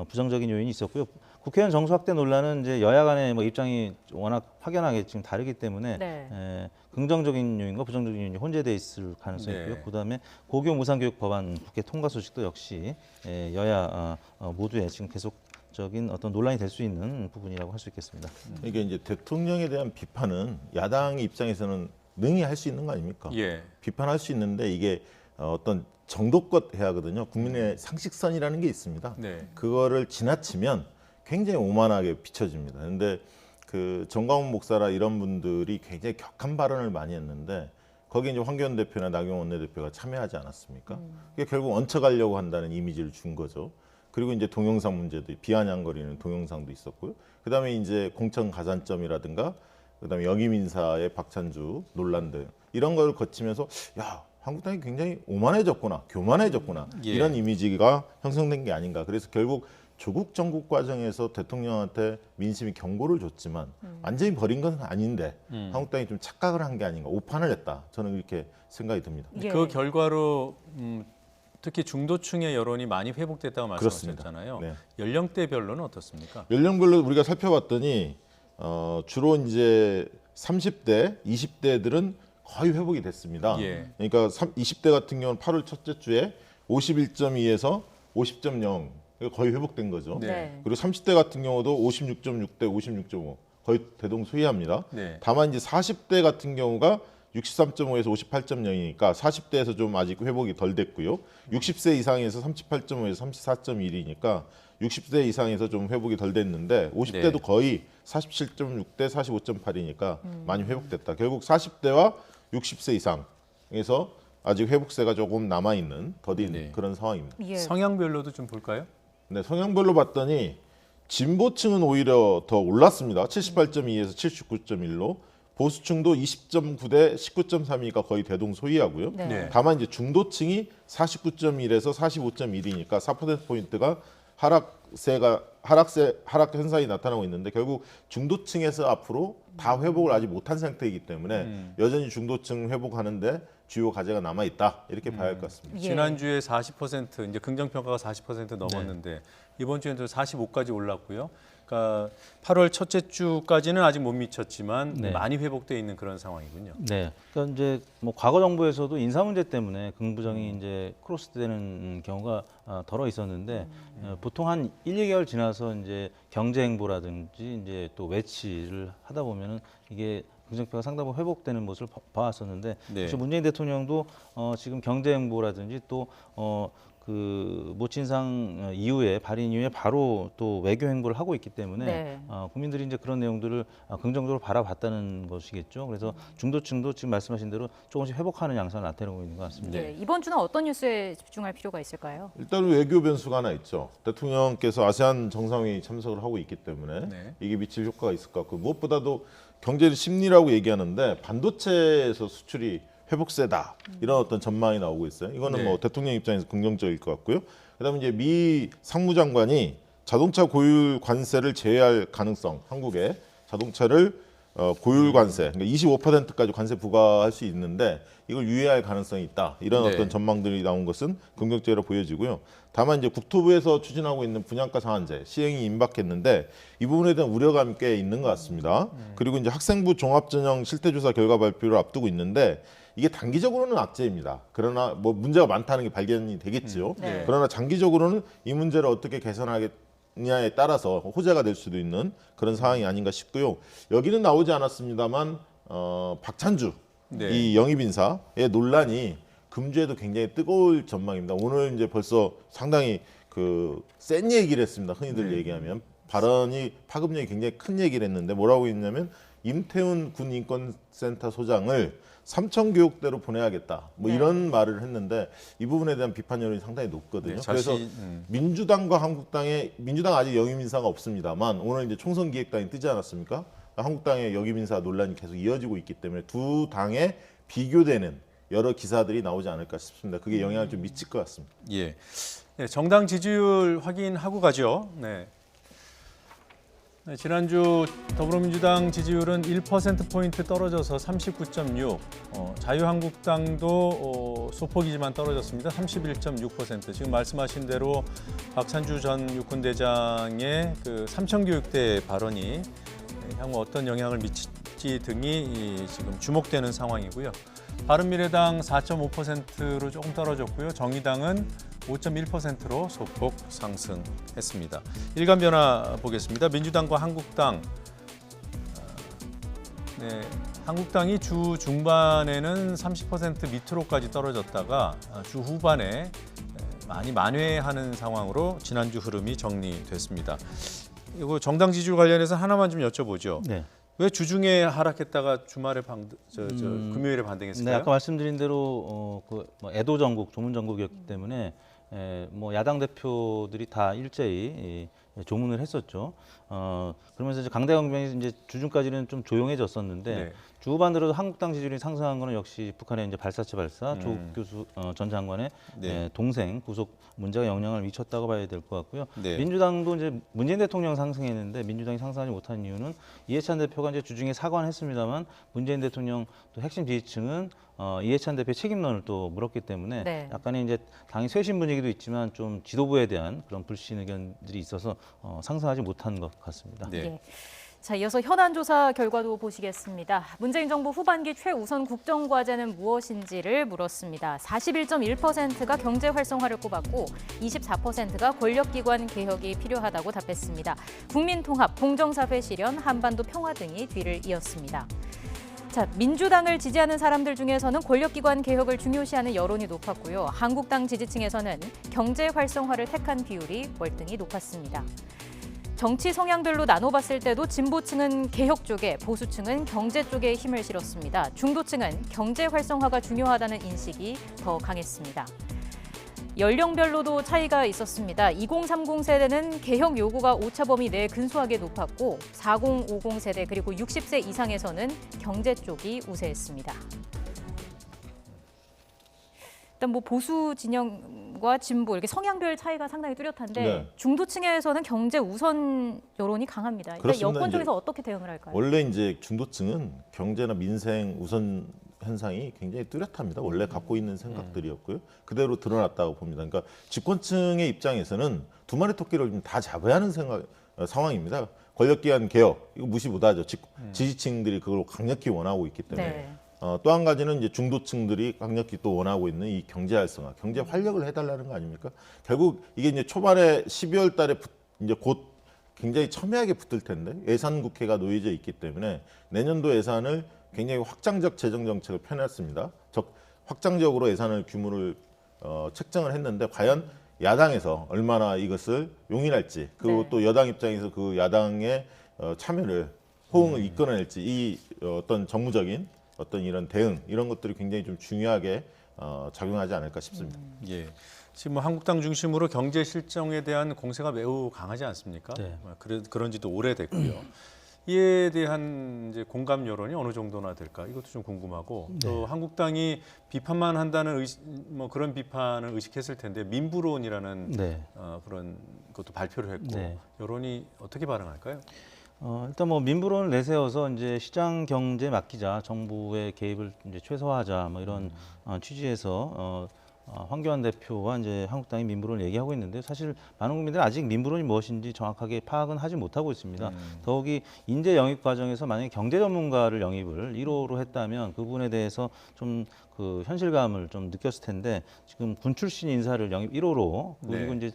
부정적인 요인이 있었고요. 국회의원 정수 확대 논란은 이제 여야 간의 뭐 입장이 워낙 확연하게 지금 다르기 때문에 네. 긍정적인 요인과 부정적인 요인이 혼재돼 있을 가능성이 네. 있고요. 그다음에 고교 무상교육 법안 국회 통과 소식도 역시 여야 모두에 지금 계속적인 어떤 논란이 될 수 있는 부분이라고 할 수 있겠습니다. 이게 이제 대통령에 대한 비판은 야당 입장에서는 능히 할 수 있는 거 아닙니까? 예. 비판할 수 있는데 이게 어떤 정도껏 해야 하거든요. 국민의 상식선이라는 게 있습니다. 네. 그거를 지나치면 굉장히 오만하게 비춰집니다. 그런데 그 정광훈 목사라 이런 분들이 굉장히 격한 발언을 많이 했는데 거기에 이제 황교안 대표나 나경원 원내대표가 참여하지 않았습니까? 그게 결국 얹혀가려고 한다는 이미지를 준 거죠. 그리고 이제 동영상 문제도 비아냥거리는 동영상도 있었고요. 그다음에 이제 공천 가산점이라든가 그다음에 영입인사의 박찬주 논란들 이런 걸 거치면서 야 한국당이 굉장히 오만해졌구나, 교만해졌구나 예. 이런 이미지가 형성된 게 아닌가. 그래서 결국 조국 정국 과정에서 대통령한테 민심이 경고를 줬지만 완전히 버린 건 아닌데 한국당이 좀 착각을 한 게 아닌가, 오판을 했다. 저는 이렇게 생각이 듭니다. 예. 그 결과로 특히 중도층의 여론이 많이 회복됐다고 말씀하셨잖아요. 네. 연령대별로는 어떻습니까? 연령별로 우리가 살펴봤더니 주로 이제 30대, 20대들은 거의 회복이 됐습니다. 예. 그러니까 20대 같은 경우는 8월 첫째 주에 51.2에서 50.0 거의 회복된 거죠. 네. 그리고 30대 같은 경우도 56.6대 56.5 거의 대동소이합니다. 네. 다만 이제 40대 같은 경우가 63.5에서 58.0이니까 40대에서 좀 아직 회복이 덜 됐고요. 60세 이상에서 38.5에서 34.1이니까 60세 이상에서 좀 회복이 덜 됐는데 50대도 네. 거의 47.6대 45.8이니까 많이 회복됐다. 결국 40대와 60세 이상에서 아직 회복세가 조금 남아있는 더딘 네. 그런 상황입니다. 예. 성향별로도 좀 볼까요? 네, 성향별로 봤더니 진보층은 오히려 더 올랐습니다. 78.2에서 79.1로 보수층도 20.9대 19.3이니까 거의 대동소이하고요. 네. 네. 다만 이제 중도층이 49.1에서 45.1이니까 4%포인트가 하락 현상이 나타나고 있는데 결국 중도층에서 앞으로 다 회복을 아직 못한 상태이기 때문에 여전히 중도층 회복하는데 주요 과제가 남아 있다 이렇게 봐야 할 것 같습니다. 예. 지난주에 40% 이제 긍정평가가 40% 넘었는데 이번 주에도 45까지 올랐고요. 그러니까 8월 첫째 주까지는 아직 못 미쳤지만 네. 많이 회복돼 있는 그런 상황이군요. 네. 그러니까 이제 뭐 과거 정부에서도 인사 문제 때문에 긍부정이 이제 크로스되는 경우가 덜어 있었는데 보통 한 1, 2개월 지나서 이제 경제 행보라든지 이제 또 외치를 하다 보면은 이게 긍정평가 상당히 회복되는 모습을 봐왔었는데 네. 사실 문재인 대통령도 지금 경제 행보라든지 또 그 모친상 이후에 발인 이후에 바로 또 외교 행보를 하고 있기 때문에 네. 국민들이 이제 그런 내용들을 긍정적으로 바라봤다는 것이겠죠. 그래서 중도층도 지금 말씀하신 대로 조금씩 회복하는 양상을 나타내고 있는 것 같습니다. 예. 이번 주는 어떤 뉴스에 집중할 필요가 있을까요? 일단 외교 변수가 하나 있죠. 대통령께서 아세안 정상회의 참석을 하고 있기 때문에 네. 이게 미칠 효과가 있을 것 같고 무엇보다도 경제 심리라고 얘기하는데 반도체에서 수출이 회복세다 이런 어떤 전망이 나오고 있어요. 이거는 네. 뭐 대통령 입장에서 긍정적일 것 같고요. 그다음에 이제 미 상무장관이 자동차 고율 관세를 제외할 가능성, 한국에 자동차를 고율 관세, 그러니까 25%까지 관세 부과할 수 있는데 이걸 유예할 가능성이 있다. 이런 네. 어떤 전망들이 나온 것은 긍정적으로 보여지고요. 다만 이제 국토부에서 추진하고 있는 분양가 상한제 시행이 임박했는데 이 부분에 대한 우려감이 꽤 있는 것 같습니다. 그리고 이제 학생부 종합전형 실태조사 결과 발표를 앞두고 있는데 이게 단기적으로는 악재입니다. 그러나 뭐 문제가 많다는 게 발견이 되겠지요. 네. 그러나 장기적으로는 이 문제를 어떻게 개선하겠냐에 따라서 호재가 될 수도 있는 그런 상황이 아닌가 싶고요. 여기는 나오지 않았습니다만 박찬주 네. 이 영입인사의 논란이 금주에도 굉장히 뜨거울 전망입니다. 오늘 이제 벌써 상당히 그 센 얘기를 했습니다. 흔히들 얘기하면 발언이 파급력이 굉장히 큰 얘기를 했는데 뭐라고 했냐면 임태훈 군 인권센터 소장을 삼천교육대로 보내야겠다. 뭐 네. 이런 말을 했는데 이 부분에 대한 비판 여론이 상당히 높거든요. 네, 그래서 민주당과 한국당의 민주당 아직 영입인사가 없습니다만 오늘 이제 총선 기획단이 뜨지 않았습니까? 한국당의 영입인사 논란이 계속 이어지고 있기 때문에 두 당에 비교되는 여러 기사들이 나오지 않을까 싶습니다. 그게 영향을 좀 미칠 것 같습니다. 예. 네, 정당 지지율 확인하고 가죠. 네. 네, 지난주 더불어민주당 지지율은 1%포인트 떨어져서 39.6, 자유한국당도 소폭이지만 떨어졌습니다. 31.6%. 지금 말씀하신 대로 박찬주 전 육군대장의 그 삼천교육대 발언이 향후 어떤 영향을 미칠지 등이 지금 주목되는 상황이고요. 바른미래당 4.5%로 조금 떨어졌고요. 정의당은 5.1%로 소폭 상승했습니다. 일간 변화 보겠습니다. 민주당과 한국당. 네, 한국당이 주 중반에는 30% 밑으로까지 떨어졌다가 주 후반에 많이 만회하는 상황으로 지난주 흐름이 정리됐습니다. 이거 정당 지지율 관련해서 하나만 좀 여쭤보죠. 네. 왜 주중에 하락했다가 주말에 금요일에 반등했을까요? 네, 아까 말씀드린 대로 애도 전국, 조문 전국이었기 때문에 뭐 야당 대표들이 다 일제히 조문을 했었죠. 그러면서 이제 강대강 병이 이제 주중까지는 좀 조용해졌었는데 네. 주 후반으로 한국당 지지율이 상승한 거는 역시 북한의 이제 발사체 발사, 조국 교수 전 장관의 네. 동생 구속 문제가 영향을 미쳤다고 봐야 될 것 같고요. 네. 민주당도 이제 문재인 대통령 상승했는데 민주당이 상승하지 못한 이유는 이해찬 대표가 이제 주중에 사과는 했습니다만 문재인 대통령 또 핵심 지지층은 이해찬 대표의 책임론을 또 물었기 때문에 네. 약간의 이제 당이 쇄신 분위기도 있지만 좀 지도부에 대한 그런 불신 의견들이 있어서 상승하지 못한 것 같습니다. 네. 예. 자, 이어서 현안 조사 결과도 보시겠습니다. 문재인 정부 후반기 최우선 국정과제는 무엇인지를 물었습니다. 41.1%가 경제 활성화를 꼽았고 24%가 권력기관 개혁이 필요하다고 답했습니다. 국민통합, 공정사회 실현, 한반도 평화 등이 뒤를 이었습니다. 자, 민주당을 지지하는 사람들 중에서는 권력기관 개혁을 중요시하는 여론이 높았고요. 한국당 지지층에서는 경제 활성화를 택한 비율이 월등히 높았습니다. 정치 성향별로 나눠봤을 때도 진보층은 개혁 쪽에, 보수층은 경제 쪽에 힘을 실었습니다. 중도층은 경제 활성화가 중요하다는 인식이 더 강했습니다. 연령별로도 차이가 있었습니다. 2030 세대는 개혁 요구가 오차범위 내에 근소하게 높았고 4050 세대 그리고 60세 이상에서는 경제 쪽이 우세했습니다. 일단 뭐 보수 진영과 진보 이렇게 성향별 차이가 상당히 뚜렷한데 네. 중도층에서는 경제 우선 여론이 강합니다. 일단 여권 쪽에서 어떻게 대응을 할까요? 원래 이제 중도층은 경제나 민생 우선 현상이 굉장히 뚜렷합니다. 원래 갖고 있는 생각들이었고요. 그대로 드러났다고 봅니다. 그러니까 집권층의 입장에서는 두 마리 토끼를 좀 다 잡아야 하는 상황입니다. 권력기관 개혁 이거 무시 못하죠. 지지층들이 그걸 강력히 원하고 있기 때문에. 네. 또 한 가지는 이제 중도층들이 강력히 또 원하고 있는 이 경제 활성화, 경제 활력을 해달라는 거 아닙니까? 결국 이게 이제 초반에 12월 달에 이제 곧 굉장히 첨예하게 붙을 텐데 예산 국회가 놓여져 있기 때문에 내년도 예산을 굉장히 확장적 재정 정책을 펴냈습니다. 확장적으로 예산을 규모를 책정을 했는데 과연 야당에서 얼마나 이것을 용인할지 그리고 네. 또 여당 입장에서 그 야당의 참여를 호응을 이끌어낼지 이 어떤 정무적인 어떤 이런 대응 이런 것들이 굉장히 좀 중요하게 작용하지 않을까 싶습니다. 예. 지금 뭐 한국당 중심으로 경제 실정에 대한 공세가 매우 강하지 않습니까? 네. 그런 지도 오래됐고요. 이에 대한 이제 공감 여론이 어느 정도나 될까? 이것도 좀 궁금하고 또 한국당이 비판만 한다는 뭐 그런 비판을 의식했을 텐데 민부론이라는 그런 것도 발표를 했고 여론이 어떻게 반응할까요? 일단 뭐 민부론을 내세워서 이제 시장 경제에 맡기자, 정부의 개입을 이제 최소화하자, 뭐 이런 취지에서 황교안 대표와 이제 한국당이 민부론을 얘기하고 있는데 사실 많은 국민들은 아직 민부론이 무엇인지 정확하게 파악은 하지 못하고 있습니다. 더욱이 인재 영입 과정에서 만약에 경제 전문가를 영입을 1호로 했다면 그 부분에 대해서 좀 그 현실감을 좀 느꼈을 텐데 지금 군 출신 인사를 영입 1호로 그리고 이제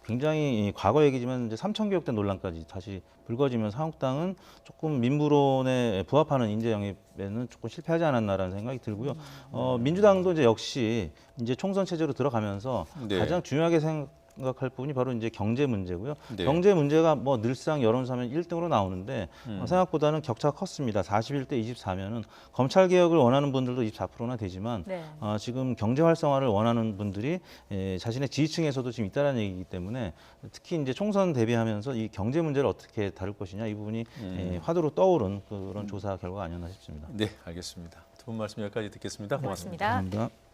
굉장히 과거 얘기지만 이제 삼천교육대 논란까지 다시 불거지면서 한국당은 조금 민부론에 부합하는 인재 영입에는 조금 실패하지 않았나라는 생각이 들고요. 민주당도 이제 역시 이제 총선 체제로 들어가면서 가장 중요하게 생각할 부분이 바로 이제 경제 문제고요. 경제 문제가 뭐 늘상 여론조사면 1등으로 나오는데 생각보다는 격차가 컸습니다. 41대 24면은 검찰 개혁을 원하는 분들도 24%나 되지만 지금 경제 활성화를 원하는 분들이 자신의 지지층에서도 지금 있다는 얘기이기 때문에 특히 이제 총선 대비하면서 이 경제 문제를 어떻게 다룰 것이냐 이 부분이 화두로 떠오른 그런 조사 결과가 아니었나 싶습니다. 네, 알겠습니다. 두 분 말씀 여기까지 듣겠습니다. 고맙습니다. 고맙습니다. 감사합니다.